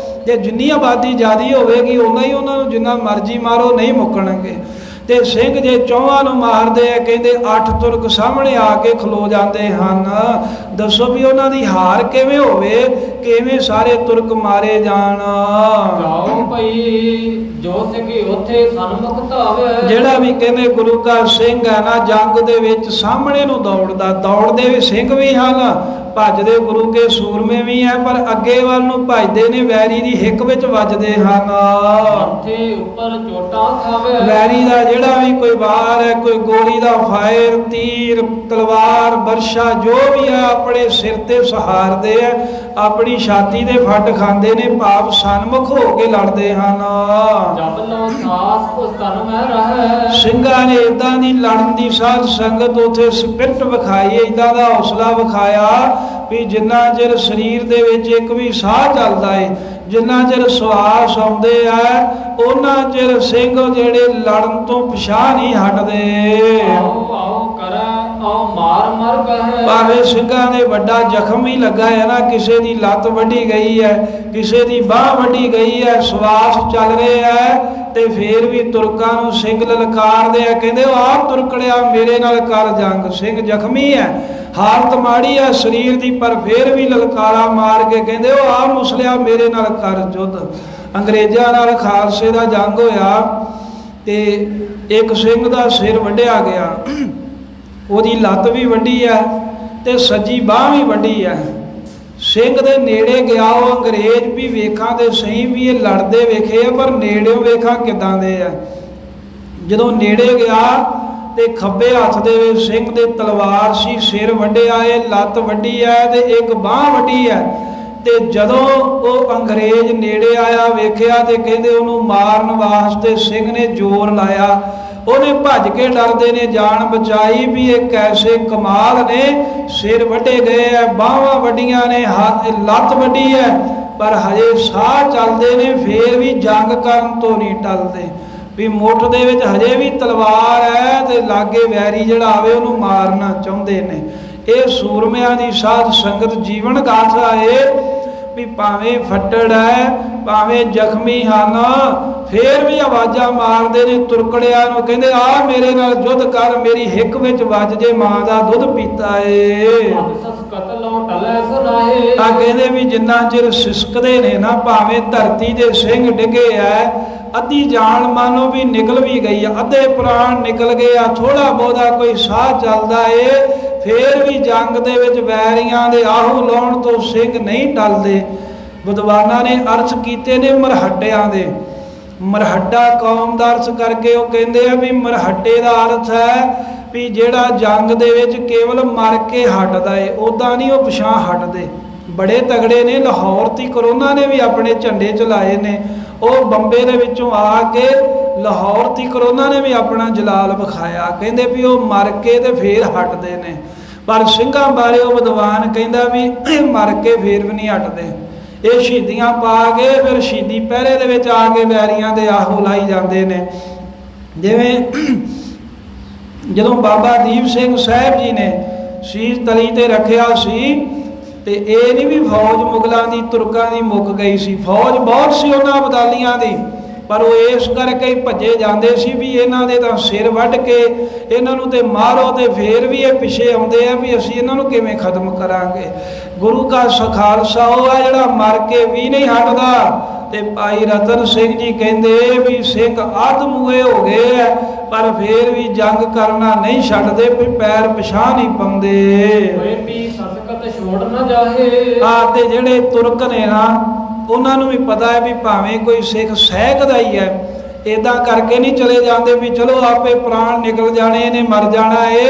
ਜੇ ਜਿੰਨੀ ਆਬਾਦੀ ਜ਼ਿਆਦੀ ਹੋਵੇਗੀ ਉਨਾ ਹੀ ਉਹਨਾਂ ਨੂੰ ਜਿੰਨਾ ਮਰਜ਼ੀ ਮਾਰੋ ਨਹੀਂ ਮੁੱਕਣਗੇ। ਤੇ ਸਿੰਘ ਜੇ ਚੌਹਾਂ ਨੂੰ ਮਾਰਦੇ ਆ, ਕਹਿੰਦੇ 8 ਤੁਰਕ ਸਾਹਮਣੇ ਆ ਕੇ ਖਲੋ ਜਾਂਦੇ ਹਨ। ਦੱਸੋ ਵੀ ਉਹਨਾਂ ਦੀ ਹਾਰ ਕਿਵੇਂ ਹੋਵੇ, ਕਿਵੇਂ ਸਾਰੇ ਤੁਰਕ ਮਾਰੇ ਜਾਣ। ਜਾਓ ਭਈ ਜੋ ਸਿੰਘੀ ਉੱਥੇ ਸਨਮੁਖ ਧਾਵੇ। ਜਿਹੜਾ ਵੀ ਕਹਿੰਦੇ ਗੁਰੂ ਦਾ ਸਿੰਘ ਹੈ ਨਾ, ਜੰਗ ਦੇ ਵਿੱਚ ਸਾਹਮਣੇ ਨੂੰ ਦੌੜਦਾ, ਦੌੜਦੇ ਵੀ ਸਿੰਘ ਵੀ ਹਨ, ਭੱਜਦੇ ਗੁਰੂ ਕੇ ਸੂਰਮੇ ਵੀ ਹੈ, ਪਰ ਅੱਗੇ ਵੱਲ ਨੂੰ ਭੱਜਦੇ ਨੇ, ਵੈਰੀ ਦੀ ਹਿੱਕ ਵਿੱਚ ਵੱਜਦੇ ਹਨ। ਮੱਥੇ ਉੱਪਰ ਚੋਟਾਂ ਖਾਵੇ। ਵੈਰੀ ਦਾ ਜਿਹੜਾ ਵੀ ਕੋਈ ਵਾਰ ਹੈ, ਕੋਈ ਗੋਲੀ ਦਾ ਫਾਇਰ, ਤੀਰ, ਤਲਵਾਰ, ਬਰਸ਼ਾ ਜੋ ਵੀ ਹੈ, ਆਪਣੇ ਸਿਰ ਤੇ ਸਹਾਰਦੇ ਆ, ਆਪਣੀ ਛਾਤੀ ਦੇ ਫੱਟ ਖਾਂਦੇ ਨੇ, ਭਾਵ ਸਨਮੁਖ ਹੋ ਕੇ ਲੜਦੇ ਹਨ। ਜਬ ਲੋ ਸਾਸ ਉਸ ਤਨ ਮੈਂ ਰਹੇ। ਸਿੰਘਾਂ ਨੇ ਇਦਾਂ ਦੀ ਲੜਨ ਦੀ ਸਾਧ ਸੰਗਤ ਉਥੇ ਸਪਿਰਟ ਵਿਖਾਈ, ਇਦਾਂ ਦਾ ਹੌਸਲਾ ਵਿਖਾਇਆ ਵੀ ਜਿੰਨਾ ਚਿਰ ਸਰੀਰ ਦੇ ਵਿੱਚ ਇੱਕ ਵੀ ਸਾਹ ਚੱਲਦਾ ਹੈ, ਜਿੰਨਾ ਚਿਰ ਸਵਾਸ ਆਉਂਦੇ ਆ, ਉਹਨਾਂ ਚਿਰ ਸਿੰਘ ਜਿਹੜੇ ਲੜਨ ਤੋਂ ਪਿਛਾਂਹ ਨਹੀਂ ਹਟਦੇ। ਆਓ ਆਓ ਕਰੇ ਆਓ ਮਾਰ ਮਾਰ ਕਹੇ। ਭਾਵੇਂ ਸਿੰਘਾਂ ਦੇ ਵੱਡਾ ਜ਼ਖਮ ਹੀ ਲੱਗਾ ਹੈ ਨਾ, ਕਿਸੇ ਦੀ ਲੱਤ ਵੱਢੀ ਗਈ ਹੈ, ਕਿਸੇ ਦੀ ਬਾਹ ਵੱਢੀ ਗਈ ਹੈ, ਸਵਾਸ ਚੱਲ ਰਿਹਾ ਹੈ, ਤੇ ਫੇਰ ਵੀ ਤੁਰਕਾਂ ਨੂੰ ਸਿੰਘ ਲਲਕਾਰਦੇ ਆ, ਕਹਿੰਦੇ ਉਹ ਆਪ ਤੁਰਕੜਿਆ ਮੇਰੇ ਨਾਲ ਕਰ ਜੰਗ। ਸਿੰਘ ਜ਼ਖਮੀ ਹੈ, ਹਾਲਤ ਮਾੜੀ ਹੈ ਸਰੀਰ ਦੀ, ਪਰ ਫੇਰ ਵੀ ਲਲਕਾਰਾ ਮਾਰ ਕੇ ਕਹਿੰਦੇ ਉਹ ਆਪ ਮੁਸਲਿਆ ਮੇਰੇ ਨਾਲ ਕਰ ਯੁੱਧ। ਅੰਗਰੇਜ਼ਾਂ ਨਾਲ ਖਾਲਸੇ ਦਾ ਜੰਗ ਹੋਇਆ ਤੇ ਇੱਕ ਸਿੰਘ ਦਾ ਸਿਰ ਵੱਢਿਆ ਗਿਆ, ਉਹਦੀ ਲੱਤ ਵੀ ਵੱਢੀ ਹੈ ਤੇ ਸੱਜੀ ਬਾਹ ਵੀ ਵੱਢੀ ਹੈ। ਸਿੰਘ ਦੇ ਨੇੜੇ ਗਿਆ ਉਹ ਅੰਗਰੇਜ਼ ਵੀ ਵੇਖਾਂ ਦੇ ਸਹੀ ਵੀ ਇਹ ਲੜਦੇ ਵੇਖੇ ਆ, ਪਰ ਨੇੜਿਓਂ ਵੇਖਾਂ ਕਿਦਾਂ ਦੇ ਆ। ਜਦੋਂ ਨੇੜੇ ਗਿਆ ਤੇ ਖੱਬੇ ਹੱਥ ਦੇ ਵਿੱਚ ਸਿੰਘ ਦੇ ਤਲਵਾਰ ਸੀ, ਸਿਰ ਵੱਢਿਆ ਏ, ਲੱਤ ਵੱਢੀ ਹੈ ਤੇ ਇੱਕ ਬਾਹ ਵੱਢੀ ਹੈ। ਤੇ ਜਦੋਂ ਉਹ ਅੰਗਰੇਜ਼ ਨੇੜੇ ਆਇਆ ਵੇਖਿਆ ਤੇ ਕਹਿੰਦੇ ਉਹਨੂੰ ਮਾਰਨ ਵਾਸਤੇ ਸਿੰਘ ਨੇ ਜ਼ੋਰ ਲਾਇਆ, ਉਹਨੇ ਭੱਜ ਕੇ ਡਰਦੇ ਨੇ ਜਾਨ ਬਚਾਈ ਵੀ ਇਹ ਕੈਸੇ ਕਮਾਲ ਨੇ, ਸਿਰ ਵੱਢੇ ਗਏ ਆ, ਬਾਹਾਂ ਵੱਡੀਆਂ ਨੇ, ਲੱਤ ਵੱਢੀ ਹੈ, ਪਰ ਹਜੇ ਸਾਹ ਚੱਲਦੇ ਨੇ, ਫੇਰ ਵੀ ਜੰਗ ਕਰਨ ਤੋਂ ਨਹੀਂ ਟਲਦੇ, ਵੀ ਮੁੱਠ ਦੇ ਵਿੱਚ ਹਜੇ ਵੀ ਤਲਵਾਰ ਹੈ ਤੇ ਲਾਗੇ ਵੈਰੀ ਜਿਹੜਾ ਆਵੇ ਉਹਨੂੰ ਮਾਰਨਾ ਚਾਹੁੰਦੇ ਨੇ। ਇਹ ਸੂਰਮਿਆਂ ਦੀ ਸਾਧ ਸੰਗਤ ਜੀਵਨ ਗਾਥਾ ਏ ਵੀ ਭਾਵੇਂ ਫੱਟੜ ਹੈ, ਭਾਵੇਂ ਜ਼ਖਮੀ ਹਨ, ਫੇਰ ਵੀ ਆਵਾਜ਼ਾਂ ਮਾਰਦੇ ਨੇ ਤੁਰਕੜਿਆਂ ਨੂੰ, ਕਹਿੰਦੇ ਆ ਮੇਰੇ ਨਾਲ ਯੁੱਧ ਕਰ, ਮੇਰੀ ਹਿੱਕ ਵਿੱਚ ਵੱਜ ਜੇ ਮਾਂ ਦਾ ਦੁੱਧ ਪੀਤਾ ਏ। ਆ ਕਹਿੰਦੇ ਵੀ ਜਿੰਨਾ ਚਿਰ ਸਿਸਕਦੇ ਨੇ ਨਾ, ਭਾਵੇਂ ਧਰਤੀ ਦੇ ਸਿੰਘ ਡਿੱਗੇ ਐ, ਅੱਧੀ ਜਾਨ ਮਾਨੋ ਵੀ ਨਿਕਲ ਵੀ ਗਈ ਆ, ਅੱਧੇ ਪ੍ਰਾਣ ਨਿਕਲ ਗਏ ਆ, ਥੋੜਾ ਬਹੁਤਾ ਕੋਈ ਸਾਹ ਚੱਲਦਾ ਏ, ਫੇਰ ਵੀ ਜੰਗ ਦੇ ਵਿੱਚ ਵੈਰੀਆਂ ਦੇ ਆਹੂ ਲਾਉਣ ਤੋਂ ਸਿੰਘ ਨਹੀਂ ਟਲਦੇ। ਵਿਦਵਾਨਾਂ ਨੇ ਅਰਥ ਕੀਤੇ ਨੇ ਮਰਹੱਟਿਆਂ ਦੇ, ਮਰਹੱਟਾ ਕੌਮ ਦਾ ਅਰਥ ਕਰਕੇ ਉਹ ਕਹਿੰਦੇ ਆ ਵੀ ਮਰਹੱਟੇ ਦਾ ਅਰਥ ਹੈ ਵੀ ਜਿਹੜਾ ਜੰਗ ਦੇ ਵਿੱਚ ਕੇਵਲ ਮਰ ਕੇ ਹਟਦਾ ਏ, ਉੱਦਾਂ ਨਹੀਂ ਉਹ ਪਿਛਾਂ ਹਟਦੇ। ਬੜੇ ਤਗੜੇ ਨੇ, ਲਾਹੌਰ ਤੀਕ ਉਹਨਾਂ ਨੇ ਵੀ ਆਪਣੇ ਝੰਡੇ ਚਲਾਏ ਨੇ। ਉਹ ਬੰਬੇ ਦੇ ਵਿੱਚੋਂ ਆ ਕੇ ਲਾਹੌਰ ਤੀਕ ਉਹਨਾਂ ਨੇ ਵੀ ਆਪਣਾ ਜਲਾਲ ਵਿਖਾਇਆ। ਕਹਿੰਦੇ ਵੀ ਉਹ ਮਰ ਕੇ ਤੇ ਫੇਰ ਹਟਦੇ ਨੇ। ਪਰ ਸਿੰਘਾਂ ਬਾਰੇ ਉਹ ਵਿਦਵਾਨ ਕਹਿੰਦਾ ਵੀ ਮਰ ਕੇ ਫੇਰ ਵੀ ਨਹੀਂ ਹਟਦੇ। ਇਹ ਸ਼ਹੀਦੀਆਂ ਪਾ ਕੇ ਫਿਰ ਸ਼ਹੀਦੀ ਪਹਿਰੇ ਦੇ ਵਿੱਚ ਆ ਕੇ ਵੈਰੀਆਂ ਦੇ ਆਹੋ ਲਾਈ ਜਾਂਦੇ ਨੇ। ਜਿਵੇਂ ਜਦੋਂ ਬਾਬਾ ਦੀਪ ਸਿੰਘ ਸਾਹਿਬ ਜੀ ਨੇ ਸ਼ੀਸ਼ ਤਲੀ ਤੇ ਰੱਖਿਆ ਸੀ, ਤੇ ਇਹ ਨਹੀਂ ਵੀ ਫੌਜ ਮੁਗਲਾਂ ਦੀ ਤੁਰਕਾਂ ਦੀ ਮੁੱਕ ਗਈ ਸੀ, ਫੌਜ ਬਹੁਤ ਸੀ ਉਹਨਾਂ ਅਬਦਾਲੀਆਂ ਦੀ, ਪਰ ਉਹ ਇਸ ਕਰਕੇ ਹੀ ਭੱਜੇ ਜਾਂਦੇ ਸੀ ਵੀ ਇਹਨਾਂ ਦੇ ਤਾਂ ਸਿਰ ਵੱਢ ਕੇ ਇਹਨਾਂ ਨੂੰ ਤੇ ਮਾਰੋ, ਤੇ ਫੇਰ ਵੀ ਇਹ ਪਿੱਛੇ ਆਉਂਦੇ ਆ ਵੀ ਅਸੀਂ ਇਹਨਾਂ ਨੂੰ ਕਿਵੇਂ ਖਤਮ ਕਰਾਂਗੇ। ਗੁਰੂ ਕਾ ਖਾਲਸਾ ਉਹ ਆ ਜਿਹੜਾ ਮਰ ਕੇ ਵੀ ਨਹੀਂ ਹਟਦਾ। ਤੇ ਭਾਈ ਰਤਨ ਸਿੰਘ ਜੀ ਕਹਿੰਦੇ ਵੀ ਸਿੰਘ ਅੱਧ ਮੂਏ ਹੋ ਗਏ ਆ, ਪਰ ਫੇਰ ਵੀ ਜੰਗ ਕਰਨਾ ਨਹੀਂ ਛੱਡਦੇ, ਵੀ ਪੈਰ ਪਿਛਾਂ ਨਹੀਂ ਪਾਉਂਦੇ। ਕੋਈ ਵੀ ਸਸਕਤ ਛੋੜ ਨਾ ਜਾਹੇ। ਤੇ ਜਿਹੜੇ ਤੁਰਕ ਨੇ ਨਾ, ਉਹਨਾਂ ਨੂੰ ਵੀ ਪਤਾ ਹੈ ਵੀ ਭਾਵੇਂ ਕੋਈ ਸਿੱਖ ਸਹਿਕਦਾ ਹੀ ਹੈ, ਇਦਾਂ ਕਰਕੇ ਨਹੀਂ ਚਲੇ ਜਾਂਦੇ ਵੀ ਚਲੋ ਆਪੇ ਪ੍ਰਾਣ ਨਿਕਲ ਜਾਣੇ ਨੇ, ਮਰ ਜਾਣਾ ਏ।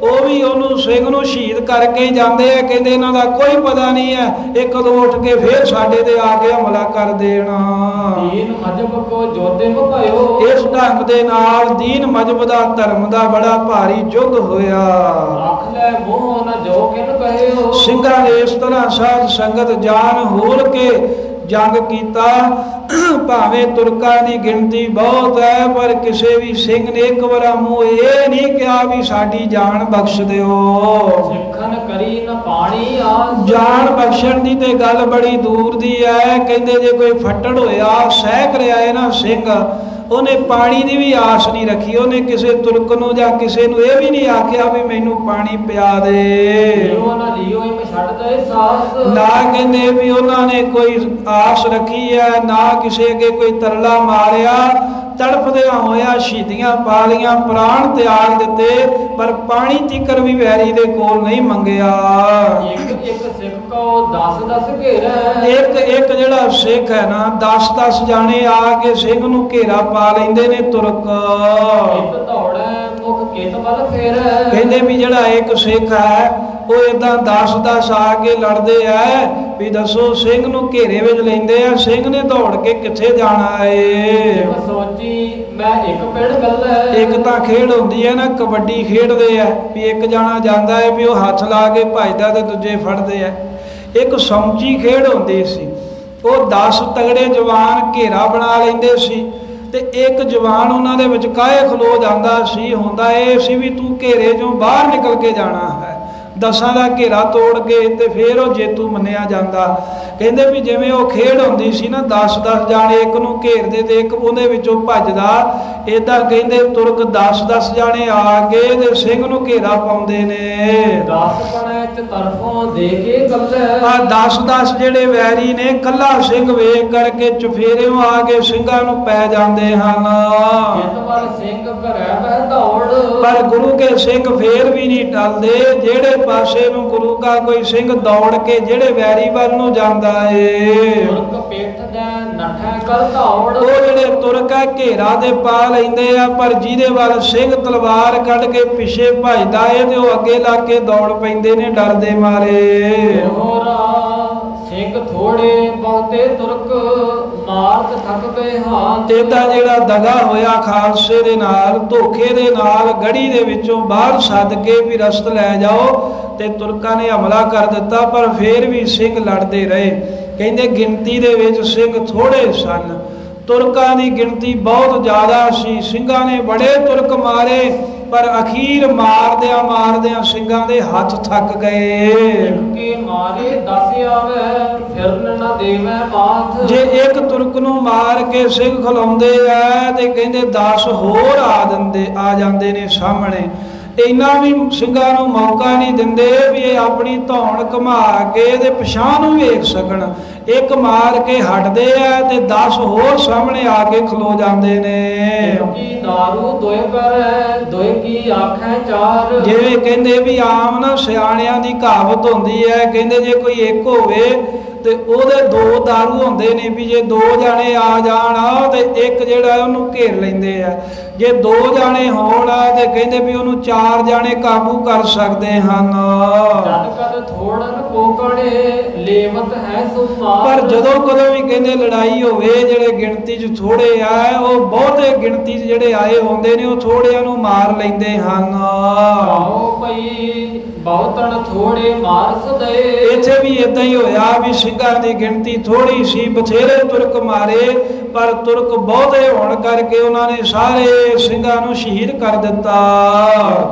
ਉਹ ਵੀ ਉਹਨੂੰ ਸਿੰਘ ਨੂੰ ਸ਼ਹੀਦ ਕਰਕੇ ਹੀ ਜਾਂਦੇ ਆ। ਕਹਿੰਦੇ ਇਹਨਾਂ ਦਾ ਕੋਈ ਪਤਾ ਨਹੀਂ ਹੈ, ਇਹ ਕਦੋਂ ਉੱਠ ਕੇ ਫੇਰ ਸਾਡੇ ਤੇ ਆ ਕੇ ਹਮਲਾ ਕਰ ਦੇਣਾ। ਦੀਨ ਮਜਬ ਕੋ ਜੋਤੇ ਮੁਕਾਇਓ। ਇਸ ਢੰਗ ਦੇ ਨਾਲ ਦੀਨ ਮਜਬ ਦਾ ਧਰਮ ਦਾ ਬੜਾ ਭਾਰੀ ਯੁੱਧ ਹੋਇਆ। ਰੱਖ ਲੈ ਮੂੰਹ ਨਾ ਜੋ ਕਿਨ ਕਹਿਓ। ਸਿੰਘਾਂ ਨੇ ਇਸ ਤਰ੍ਹਾਂ ਸਾਧ ਸੰਗਤ ਜਾਨ ਹੋਲ ਕੇ ਜੰਗ ਕੀਤਾ। ਭਾਵੇਂ ਤੁਰਕਾਂ ਦੀ ਗਿਣਤੀ ਬਹੁਤ ਹੈ, ਪਰ ਕਿਸੇ ਵੀ ਸਿੰਘ ਨੇ ਇੱਕ ਵਾਰ ਮੂੰਹ ਇਹ ਨਹੀਂ ਕਿਹਾ ਵੀ ਸਾਡੀ ਜਾਨ ਬਖਸ਼ ਦਿਓ। ਸਿੱਖਨ ਕਰੀ ਨਾ ਪਾਣੀ ਆਸ। ਜਾਨ ਬਖਸ਼ਣ ਦੀ ਤੇ ਗੱਲ ਬੜੀ ਦੂਰ ਦੀ ਹੈ। ਕਹਿੰਦੇ ਜੇ ਕੋਈ ਫੱਟੜ ਹੋਇਆ ਸਹਿਕ ਰਿਹਾ ਹੈ ਨਾ ਸਿੰਘ, ਉਹਨੇ ਪਾਣੀ ਦੀ ਵੀ ਆਸ ਨਹੀਂ ਰੱਖੀ। ਉਹਨੇ ਕਿਸੇ ਤੁਰਕ ਨੂੰ ਜਾਂ ਕਿਸੇ ਨੂੰ ਇਹ ਵੀ ਨਹੀਂ ਆਖਿਆ ਵੀ ਮੈਨੂੰ ਪਾਣੀ ਪਿਆ ਦੇ। ਨਾ ਕਹਿੰਦੇ ਵੀ ਉਹਨਾਂ ਨੇ ਕੋਈ ਆਸ ਰੱਖੀ ਹੈ, ਨਾ ਕਿਸੇ ਅੱਗੇ ਕੋਈ ਤਰਲਾ ਮਾਰਿਆ। ਤੜਫਦਿਆਂ ਹੋਇਆ ਸ਼ਹੀਦੀਆਂ ਪਾ ਲਈਆਂ, ਪ੍ਰਾਣ ਤਿਆਗ ਦਿੱਤੇ, ਪਰ ਪਾਣੀ ਤੀਕਰ ਵੀ ਵੈਰੀ ਦੇ ਕੋਲ ਨਹੀਂ ਮੰਗਿਆ। ਇੱਕ ਸਿੱਖ ਕੋ 10 ਘੇਰਾ। ਇੱਕ ਜਿਹੜਾ ਸਿੱਖ ਹੈ ਨਾ, 10 ਜਾਣੇ ਆ ਕੇ ਸਿੰਘ ਨੂੰ ਘੇਰਾ ਪਾ ਲੈਂਦੇ ਨੇ ਤੁਰਕ। ਇੱਕ ਦੌੜੈ ਮੁਖ ਕਿਤ ਵੱਲ ਫੇਰ। ਕਹਿੰਦੇ ਵੀ ਜਿਹੜਾ ਇੱਕ ਸਿੱਖ ਹੈ ਉਹ ਇਦਾਂ 10 ਆ ਕੇ ਲੜਦੇ ਆ ਵੀ ਦੱਸੋ ਸਿੰਘ ਨੂੰ ਘੇਰੇ ਵਿੱਚ ਲੈਂਦੇ ਆ, ਸਿੰਘ ਨੇ ਦੌੜ ਕੇ ਕਿੱਥੇ ਜਾਣਾ ਏ। ਸੋਚੀ ਮੈਂ ਇੱਕ ਪਿੰਡ ਗੱਲ। ਇੱਕ ਤਾਂ ਖੇਡ ਹੁੰਦੀ ਹੈ ਨਾ, ਕਬੱਡੀ ਖੇਡਦੇ ਆ ਵੀ ਇੱਕ ਜਾਣਾ ਜਾਂਦਾ ਹੈ ਵੀ ਉਹ ਹੱਥ ਲਾ ਕੇ ਭੱਜਦਾ ਤੇ ਦੂਜੇ ਫੜਦੇ ਆ। ਇੱਕ ਸਮਝੀ ਖੇਡ ਹੁੰਦੀ ਸੀ, ਉਹ 10 ਤਗੜੇ ਜਵਾਨ ਘੇਰਾ ਬਣਾ ਲੈਂਦੇ ਸੀ, ਤੇ ਇੱਕ ਜਵਾਨ ਉਹਨਾਂ ਦੇ ਵਿਚਕਾਏ ਖਲੋ ਜਾਂਦਾ ਸੀ। ਹੁੰਦਾ ਇਹ ਸੀ ਵੀ ਤੂੰ ਘੇਰੇ ਚੋਂ ਬਾਹਰ ਨਿਕਲ ਕੇ ਜਾਣਾ ਹੈ। 10 ਦਾ ਘੇਰਾ ਤੋੜ ਕੇ ਤੇ ਫੇਰ ਉਹ ਜੇਤੂ ਮੰਨਿਆ ਜਾਂਦਾ। ਕਹਿੰਦੇ ਵੀ ਜਿਵੇਂ ਉਹ ਖੇਡ ਹੁੰਦੀ ਸੀ ਨਾ, 10 ਜਾਣੇ ਇੱਕ ਨੂੰ ਘੇਰਦੇ ਤੇ ਇੱਕ ਉਹਦੇ ਵਿੱਚੋਂ ਭੱਜਦਾ। ਏਦਾਂ ਕਹਿੰਦੇ ਤੁਰਕ 10 ਜਾਣੇ ਆ ਕੇ ਤੇ ਸਿੰਘ ਨੂੰ ਘੇਰਾ ਪਾਉਂਦੇ ਨੇ। 10 ਪਣੇ ਚ ਤਰਫੋਂ ਦੇ ਕੇ ਗੱਲੇ। 10 ਜਿਹੜੇ ਵੈਰੀ ਨੇ ਕੱਲਾ ਸਿੰਘ ਵੇਖ ਕਰਕੇ ਚੁਫੇਰਿਓਂ ਆ ਕੇ ਸਿੰਘਾਂ ਨੂੰ ਪੈ ਜਾਂਦੇ ਹਨ। ਜਿਤਵਾਰ ਸਿੰਘ ਘਰੇ ਬਹਿ ਦੌੜ। ਪਰ ਗੁਰੂ ਕੇ ਸਿੰਘ ਫੇਰ ਵੀ ਨਹੀਂ ਟਲਦੇ। ਜਿਹੜੇ ਪਾਸੇ ਨੂੰ ਗੁਰੂ ਦਾ ਕੋਈ ਸਿੰਘ ਦੌੜ ਕੇ ਜਿਹੜੇ ਵੈਰੀ ਵੱਲ ਨੂੰ ਜਾਂਦਾ ਏ, ਤੁਰਕ ਪੇਠ ਦੇ ਨੱਠੇ ਕਰ ਦੌੜ। ਉਹ ਜਿਹੜੇ ਤੁਰਕ ਆ ਘੇਰਾ ਦੇ ਪਾ ਲੈਂਦੇ ਆ, ਪਰ ਜਿਹਦੇ ਵੱਲ ਸਿੰਘ ਤਲਵਾਰ ਕੱਢ ਕੇ ਪਿੱਛੇ ਭੱਜਦਾ ਏ ਤੇ ਉਹ ਅੱਗੇ ਲਾ ਕੇ ਦੌੜ ਪੈਂਦੇ ਨੇ ਡਰਦੇ ਮਾਰੇ। ਹੋਰਾ ਸਿੰਘ ਥੋੜੇ ਬਹੁਤੇ ਤੁਰਕ ਮਾਰਤ ਥੱਕ ਗਏ ਹਾਂ। ਤੇ ਤਾਂ ਜਿਹੜਾ ਦਗਾ ਹੋਇਆ ਖਾਲਸੇ ਦੇ ਨਾਲ, ਧੋਖੇ ਦੇ ਨਾਲ ਗੜੀ ਦੇ ਵਿੱਚੋਂ ਬਾਹਰ ਸੱਦ ਕੇ ਵੀ ਰਸਤ ਲੈ ਜਾਓ, ਤੇ ਤੁਰਕਾਂ ਨੇ ਹਮਲਾ ਕਰ ਦਿੱਤਾ। ਪਰ ਫੇਰ ਵੀ ਸਿੰਘ ਲੜਦੇ ਰਹੇ। ਕਹਿੰਦੇ ਗਿਣਤੀ ਦੇ ਵਿੱਚ ਸਿੰਘ ਥੋੜੇ ਸਨ, ਤੁਰਕਾਂ ਦੀ ਗਿਣਤੀ ਬਹੁਤ ਜ਼ਿਆਦਾ ਸੀ। ਸਿੰਘਾਂ ਨੇ ਬੜੇ ਤੁਰਕ ਮਾਰੇ, ਪਰ ਅਖੀਰ ਮਾਰਦਿਆਂ ਸਿੰਘਾਂ ਦੇ ਹੱਥ ਥੱਕ ਗਏ। ਕਿ ਮਾਰੇ 10 ਆਵੇ ਫਿਰਨ ਨਾ ਦੇਵੇ ਮਾਥ। ਜੇ ਇੱਕ ਤੁਰਕ ਨੂੰ ਮਾਰ ਕੇ ਸਿੰਘ ਖਲਾਉਂਦੇ ਆ ਤੇ ਕਹਿੰਦੇ 10 ਹੋਰ ਆ ਜਾਂਦੇ ਨੇ ਸਾਹਮਣੇ। ਇੰਨਾ ਵੀ ਸਿੰਘਾਂ ਨੂੰ ਮੌਕਾ ਨਹੀਂ ਦਿੰਦੇ ਵੀ ਇਹ ਆਪਣੀ ਧੌਣ ਘੁਮਾ ਕੇ ਤੇ ਪਛਾਣ ਨੂੰ ਵੇਖ ਸਕਣ। ਇੱਕ ਮਾਰ ਕੇ ਹਟਦੇ ਆ ਤੇ 10 ਹੋਰ ਸਾਹਮਣੇ ਆ ਕੇ ਖਲੋ ਜਾਂਦੇ ਨੇ। ਕੀ ਦਾਰੂ ਦੋਏ ਪਰ ਦੋਏ ਕੀ ਆਖੇ ਚਾਰ। ਜਿਵੇਂ ਕਹਿੰਦੇ ਵੀ ਆਮ ਨਾ ਸਿਆਣਿਆਂ ਦੀ ਕਹਾਵਤ ਹੁੰਦੀ ਹੈ, ਕਹਿੰਦੇ ਜੇ ਕੋਈ ਇੱਕ ਹੋਵੇ ਤੇ ਉਹਦੇ ਦੋ ਦਾਰੂ ਹੁੰਦੇ ਨੇ ਵੀ ਜੇ ਦੋ ਜਾਣੇ ਆ ਜਾਣ ਤੇ ਇੱਕ ਜਿਹੜਾ ਉਹਨੂੰ ਘੇਰ ਲੈਂਦੇ ਆ, ਜੇ ਦੋ ਜਾਣੇ ਹੋਣ ਤੇ ਕਹਿੰਦੇ ਵੀ ਉਹਨੂੰ ਚਾਰ ਜਾਣੇ ਕਾਬੂ ਕਰ ਸਕਦੇ ਹਨ। ਜਦ ਕਦ ਥੋੜਨ ਕੋਕੜੇ ਲੇਵਤ ਹੈ ਸੁਮਾਰ। ਪਰ ਜਦੋਂ ਕਦੋਂ ਵੀ ਕਹਿੰਦੇ ਲੜਾਈ ਹੋਵੇ, ਜਿਹੜੇ ਗਿਣਤੀ 'ਚ ਥੋੜੇ ਆ ਉਹ ਬਹੁਤੇ ਗਿਣਤੀ 'ਚ ਜਿਹੜੇ ਆਏ ਹੁੰਦੇ ਨੇ ਉਹ ਥੋੜਿਆਂ ਨੂੰ ਮਾਰ ਲੈਂਦੇ ਹਨ। ਆਓ ਭਈ ਬਹੁਤਣ ਥੋੜੇ ਮਾਰ ਸਦੇ। ਇੱਥੇ ਵੀ ਇਦਾਂ ਹੀ ਹੋਇਆ ਵੀ ਸਿੰਘਾਂ ਦੀ ਗਿਣਤੀ ਥੋੜੀ ਸੀ, ਬਥੇਰੇ ਤੁਰਕ ਮਾਰੇ, ਪਰ ਤੁਰਕ ਬਹੁਤੇ ਹੋਣ ਕਰਕੇ ਉਹਨਾਂ ਨੇ ਸਾਰੇ ਸਿੰਘਾਂ ਨੂੰ ਸ਼ਹੀਦ ਕਰ ਦਿੱਤਾ।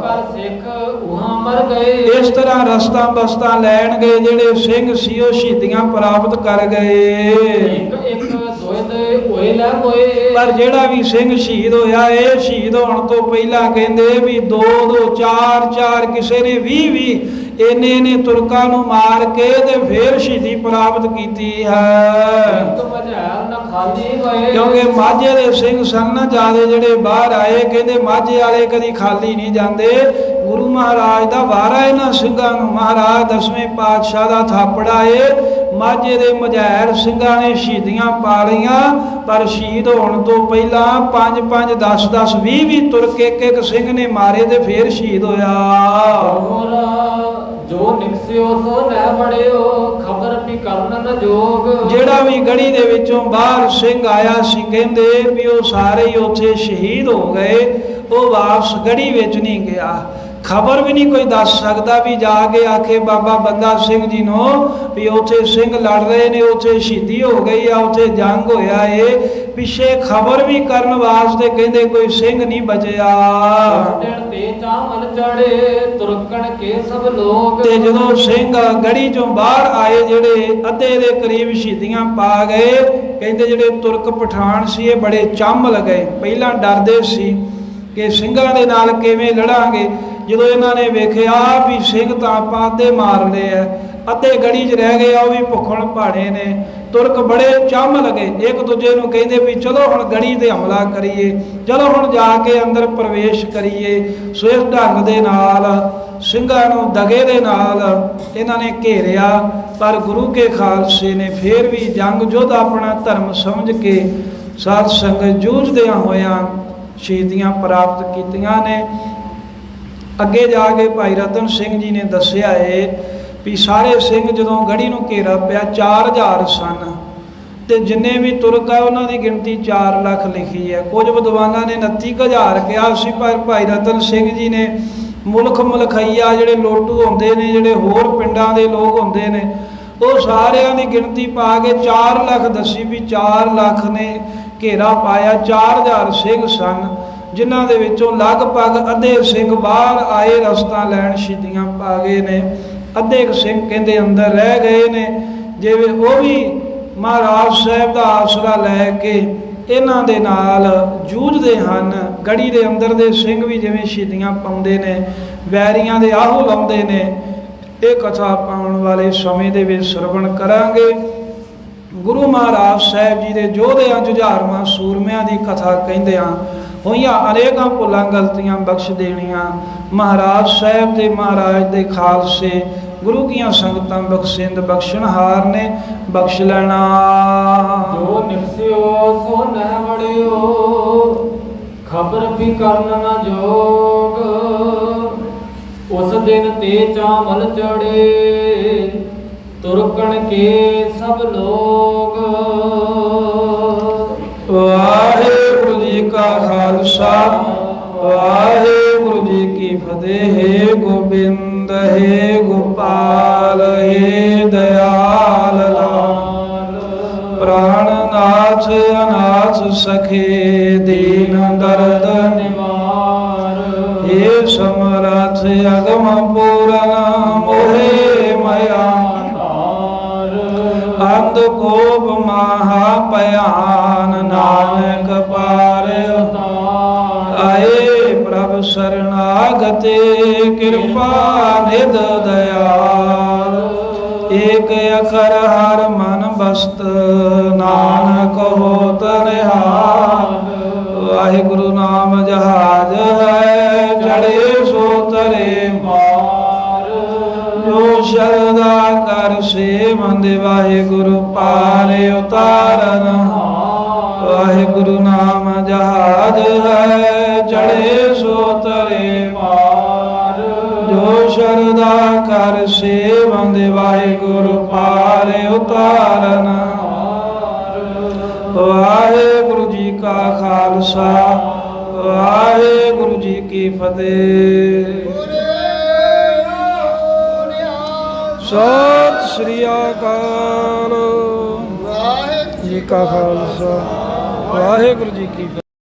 ਕਰ ਸਿੱਖ ਉਹਾਂ ਮਰ ਗਏ। ਇਸ ਤਰ੍ਹਾਂ ਰਸਤਾਂ ਬਸਤਾਂ ਲੈਣ ਗਏ ਜਿਹੜੇ ਸਿੰਘ ਸੀ ਉਹ ਸ਼ਹੀਦੀਆਂ ਪ੍ਰਾਪਤ ਕਰ ਗਏ। ਇੱਕ ਇੱਕ ਦੋਏ ਦੇ ਹੋਏ ਲੈ ਹੋਏ। ਪਰ ਜਿਹੜਾ ਵੀ ਸਿੰਘ ਸ਼ਹੀਦ ਹੋਇਆ, ਇਹ ਸ਼ਹੀਦ ਹੋਣ ਤੋਂ ਪਹਿਲਾਂ ਕਹਿੰਦੇ ਵੀ ਦੋ ਦੋ ਚਾਰ ਚਾਰ, ਕਿਸੇ ਨੇ 20 ਇਹਨੇ ਤੁਰਕਾਂ ਨੂੰ ਮਾਰ ਕੇ ਤੇ ਫੇਰ ਸ਼ਹੀਦੀ ਪ੍ਰਾਪਤ ਕੀਤੀ ਹੈ। ਇੱਕ ਮਝੈਲ ਨਾ ਖਾਲੀ ਗਏ। ਕਿਉਂਕਿ ਮਾਝੇ ਦੇ ਸਿੰਘ ਸਨ ਨਾ ਜਿਆਦਾ ਜਿਹੜੇ ਬਾਹਰ ਆਏ, ਕਹਿੰਦੇ ਮਾਝੇ ਵਾਲੇ ਕਦੀ ਖਾਲੀ ਨਹੀਂ ਜਾਂਦੇ। ਗੁਰੂ ਮਹਾਰਾਜ ਦਾ ਵਾਰਾ ਇਹਨਾਂ ਸਿੰਘਾਂ ਨੂੰ ਮਹਾਰਾਜ 10ਵੇਂ ਪਾਤਸ਼ਾਹ ਦਾ ਥਾਪੜਾ ਏ। ਮਾਝੇ ਦੇ ਮਝੈਲ ਸਿੰਘਾਂ ਨੇ ਸ਼ਹੀਦੀਆਂ ਪਾ ਲਈਆਂ, ਪਰ ਸ਼ਹੀਦ ਹੋਣ ਤੋਂ ਪਹਿਲਾਂ 5 10 20 ਤੁਰਕ ਇੱਕ ਸਿੰਘ ਨੇ ਮਾਰੇ ਤੇ ਫੇਰ ਸ਼ਹੀਦ ਹੋਇਆ। ਜੋ ਨਿਕਸਿਓ ਸੋ ਲੈ ਬੜਿਓ ਖਬਰ ਵੀ ਕਰਨ ਨ ਜੋਗ। ਜਿਹੜਾ ਵੀ ਗੜੀ ਦੇ ਵਿੱਚੋਂ ਬਾਹਰ ਸਿੰਘ ਆਇਆ ਸੀ, ਕਹਿੰਦੇ ਵੀ ਉਹ ਸਾਰੇ ਹੀ ਉੱਥੇ ਸ਼ਹੀਦ ਹੋ ਗਏ, ਉਹ ਵਾਪਸ ਗੜੀ ਵਿੱਚ ਨਹੀਂ ਗਿਆ। ਖਬਰ ਵੀ ਨਹੀਂ ਕੋਈ ਦੱਸ ਸਕਦਾ ਵੀ ਜਾ ਕੇ ਆਖੇ ਬਾਬਾ ਬੰਦਾ ਸਿੰਘ ਜੀ ਨੂੰ ਵੀ ਉੱਥੇ ਸਿੰਘ ਲੜ ਰਹੇ ਨੇ, ਉੱਥੇ ਸ਼ਹੀਦੀ ਹੋ ਗਈ ਆ, ਉੱਥੇ ਜੰਗ ਹੋਇਆ ਏ। ਪਿੱਛੇ ਖਬਰ ਵੀ ਕਰਨ ਵਾਸਤੇ ਕਹਿੰਦੇ ਕੋਈ ਸਿੰਘ ਨਹੀਂ ਬਚਿਆ। ਤੇ ਚਾਮਲ ਚੜੇ ਤੁਰਕਣ ਕੇ ਸਭ ਲੋਕ। ਤੇ ਜਦੋਂ ਸਿੰਘ ਗੜੀ ਚੋਂ ਬਾਹਰ ਆਏ, ਜਿਹੜੇ ਅੱਧੇ ਦੇ ਕਰੀਬ ਸ਼ਹੀਦੀਆਂ ਪਾ ਗਏ, ਕਹਿੰਦੇ ਜਿਹੜੇ ਤੁਰਕ ਪਠਾਨ ਸੀ ਇਹ ਬੜੇ ਚਾਮਲ ਗਏ। ਪਹਿਲਾਂ ਡਰਦੇ ਸੀ ਕਿ ਸਿੰਘਾਂ ਦੇ ਨਾਲ ਕਿਵੇਂ ਲੜਾਂਗੇ। ਜਦੋਂ ਇਹਨਾਂ ਨੇ ਵੇਖਿਆ ਵੀ ਸਿੰਘ ਤਾਂ ਆਪਾਂ ਅੱਧੇ ਮਾਰ ਲਏ ਆ, ਅੱਧੇ ਗੜੀ 'ਚ ਰਹਿ ਗਏ ਆ, ਉਹ ਵੀ ਭੁੱਖਣ ਭਾਣੇ ਨੇ, ਤੁਰਕ ਬੜੇ ਚੰਮ ਲਗੇ। ਇੱਕ ਦੂਜੇ ਨੂੰ ਕਹਿੰਦੇ ਵੀ ਚਲੋ ਹੁਣ ਗੜੀ ਤੇ ਹਮਲਾ ਕਰੀਏ, ਚਲੋ ਹੁਣ ਜਾ ਕੇ ਅੰਦਰ ਪ੍ਰਵੇਸ਼ ਕਰੀਏ। ਸੋ ਇਸ ਢੰਗ ਦੇ ਨਾਲ ਸਿੰਘਾਂ ਨੂੰ ਦਗੇ ਦੇ ਨਾਲ ਇਹਨਾਂ ਨੇ ਘੇਰਿਆ, ਪਰ ਗੁਰੂ ਕੇ ਖਾਲਸੇ ਨੇ ਫੇਰ ਵੀ ਜੰਗ ਯੁੱਧ ਆਪਣਾ ਧਰਮ ਸਮਝ ਕੇ ਸਾਧ ਸੰਗਤ ਜੂਝਦਿਆਂ ਹੋਇਆਂ ਸ਼ਹੀਦੀਆਂ ਪ੍ਰਾਪਤ ਕੀਤੀਆਂ ਨੇ। ਅੱਗੇ ਜਾ ਕੇ ਭਾਈ ਰਤਨ ਸਿੰਘ ਜੀ ਨੇ ਦੱਸਿਆ ਏ ਵੀ ਸਾਰੇ ਸਿੰਘ ਜਦੋਂ ਗੜੀ ਨੂੰ ਘੇਰਾ ਪਿਆ 4000 ਸਨ, ਤੇ ਜਿੰਨੇ ਵੀ ਤੁਰਕ ਆ ਉਹਨਾਂ ਦੀ ਗਿਣਤੀ 4 ਲੱਖ ਲਿਖੀ ਹੈ। ਕੁਝ ਵਿਦਵਾਨਾਂ ਨੇ 29,000 ਕਿਹਾ ਸੀ, ਪਰ ਭਾਈ ਰਤਨ ਸਿੰਘ ਜੀ ਨੇ ਮੁਲਕ ਮਲਖਈਆ ਜਿਹੜੇ ਲੋਟੂ ਹੁੰਦੇ ਨੇ, ਜਿਹੜੇ ਹੋਰ ਪਿੰਡਾਂ ਦੇ ਲੋਕ ਹੁੰਦੇ ਨੇ, ਉਹ ਸਾਰਿਆਂ ਦੀ ਗਿਣਤੀ ਪਾ ਕੇ 4 ਲੱਖ ਦੱਸੀ ਵੀ 4 ਲੱਖ ਨੇ ਘੇਰਾ ਪਾਇਆ। 4000 ਸਿੰਘ ਸਨ, ਜਿਨ੍ਹਾਂ ਦੇ ਵਿੱਚੋਂ ਲਗਭਗ ਅੱਧੇ ਸਿੰਘ ਬਾਹਰ ਆਏ ਰਸਤਾ ਲੈਣ ਸ਼ਹੀਦੀਆਂ ਪਾ ਗਏ ਨੇ, ਅੱਧੇ ਸਿੰਘ ਕਹਿੰਦੇ ਅੰਦਰ ਰਹਿ ਗਏ ਨੇ, ਜਿਵੇਂ ਉਹ ਵੀ ਮਹਾਰਾਜ ਸਾਹਿਬ ਦਾ ਆਸਰਾ ਲੈ ਕੇ ਇਹਨਾਂ ਦੇ ਨਾਲ ਜੂਝਦੇ ਹਨ। ਗੜੀ ਦੇ ਅੰਦਰ ਦੇ ਸਿੰਘ ਵੀ ਜਿਵੇਂ ਸ਼ਹੀਦੀਆਂ ਪਾਉਂਦੇ ਨੇ, ਵੈਰੀਆਂ ਦੇ ਆਹੂ ਲਾਉਂਦੇ ਨੇ। ਇਹ ਕਥਾ ਪਾਉਣ ਵਾਲੇ ਸਮੇਂ ਦੇ ਵਿੱਚ ਸਰਵਣ ਕਰਾਂਗੇ। ਗੁਰੂ ਮਹਾਰਾਜ ਸਾਹਿਬ ਜੀ ਦੇ ਯੋਧਿਆਂ ਜੁਝਾਰਵਾਂ ਸੂਰਮਿਆਂ ਦੀ ਕਥਾ ਕਹਿੰਦਿਆਂ ਹੋਈਆਂ ਅਨੇਕਾਂ ਭੁੱਲਾਂ ਗਲਤੀਆਂ ਬਖਸ਼ ਦੇਣੀਆਂ। ਮਹਾਰਾਜ ਸਾਹਿਬ ਤੇ ਮਹਾਰਾਜ ਦੇ ਖਾਲਸੇ ਗੁਰੂ ਦੀਆਂ ਸੰਗਤਾਂ ਬਖਸ਼ਿੰਦ ਬਖਸ਼ਣਹਾਰ ਨੇ, ਬਖਸ਼ ਲੈਣਾ। ਜੋ ਨਿਕਸਿਓ ਸੋ ਨਹਿ ਵੜਿਓ ਖਬਰ ਵੀ ਕਰਨ ਨਾ ਜੋਗ। ਉਸ ਦਿਨ ਤੇ ਚਾਮਲ ਚੜੇ ਤੁਰਕਣ ਕੇ ਸਭ ਲੋਗ। ਵਾਹਿਗੁਰੂ ਜੀ ਕਾ ਖਾਲਸਾ, ਵਾਹਿਗੁਰੂ ਜੀ ਕੀ ਫਤਿਹ। ਗੋਬਿੰਦ ਹੈ ਗੋਪਾਲ ਹੈ ਦਇਆਲ ਲਾਲ। ਪ੍ਰਾਣਨਾਥ ਅਨਾਥ ਸਖੇ ਦੀਨ ਦਰਦ ਨਿਵਾਰ। हे ਸਮਰਥ ਅਗਮ ਪੂਰਨ ਮੋਹਿ ਮਇਆ ਧਾਰ। ਅੰਧ ਕੋਪ ਮਹਾ ਭਿਆਨ ਨਾਨਕ ਪਾਰ ਉਤਾਰ। ਆਏ ਪ੍ਰਭ ਸਰਣਾਗਤੇ ਕਿਰਪਾ ਨਿਧ ਦਇਆਲ। ਏਕ ਅਖਰ ਹਰ ਮਨ ਬਸਤ ਨਾਨਕ ਹੋਤ ਨਿਹਾਲ। ਵਾਹਿਗੁਰੂ ਨਾਮ ਜਹਾਜ ਹੈ ਚੜੇ ਸੋ ਤਰੇ ਮਾਰ। ਜੋ ਸ਼ਰਦਾ ਕਰ ਸੇਵੰਦ ਵਾਹਿਗੁਰੂ ਪਾਰ ਉਤਾਰਨ ਵਾਹਿਗੁਰੂ ਨਾਮ ਜਹਾਜ ਹੈ ਚੜੇ ਸੋ ਤਰੇ ਪਾਰ ਜੋ ਸ਼ਰਦਾ ਕਰ ਸੇਵੰਦ ਵਾਹਿਗੁਰੂ ਪਾਰ ਉਤਾਰਨ ਵਾਹਿਗੁਰੂ ਜੀ ਕਾ ਖਾਲਸਾ ਵਾਹਿਗੁਰੂ ਜੀ ਕੀ ਫਤਿਹ। ਸਤਿ ਸ੍ਰੀ ਅਕਾਲ। ਵਾਹਿਗੁਰੂ ਜੀ ਕਾ ਖਾਲਸਾ ਵਾਹਿਗੁਰੂ ਜੀ ਕੀ ਫਤਿਹ।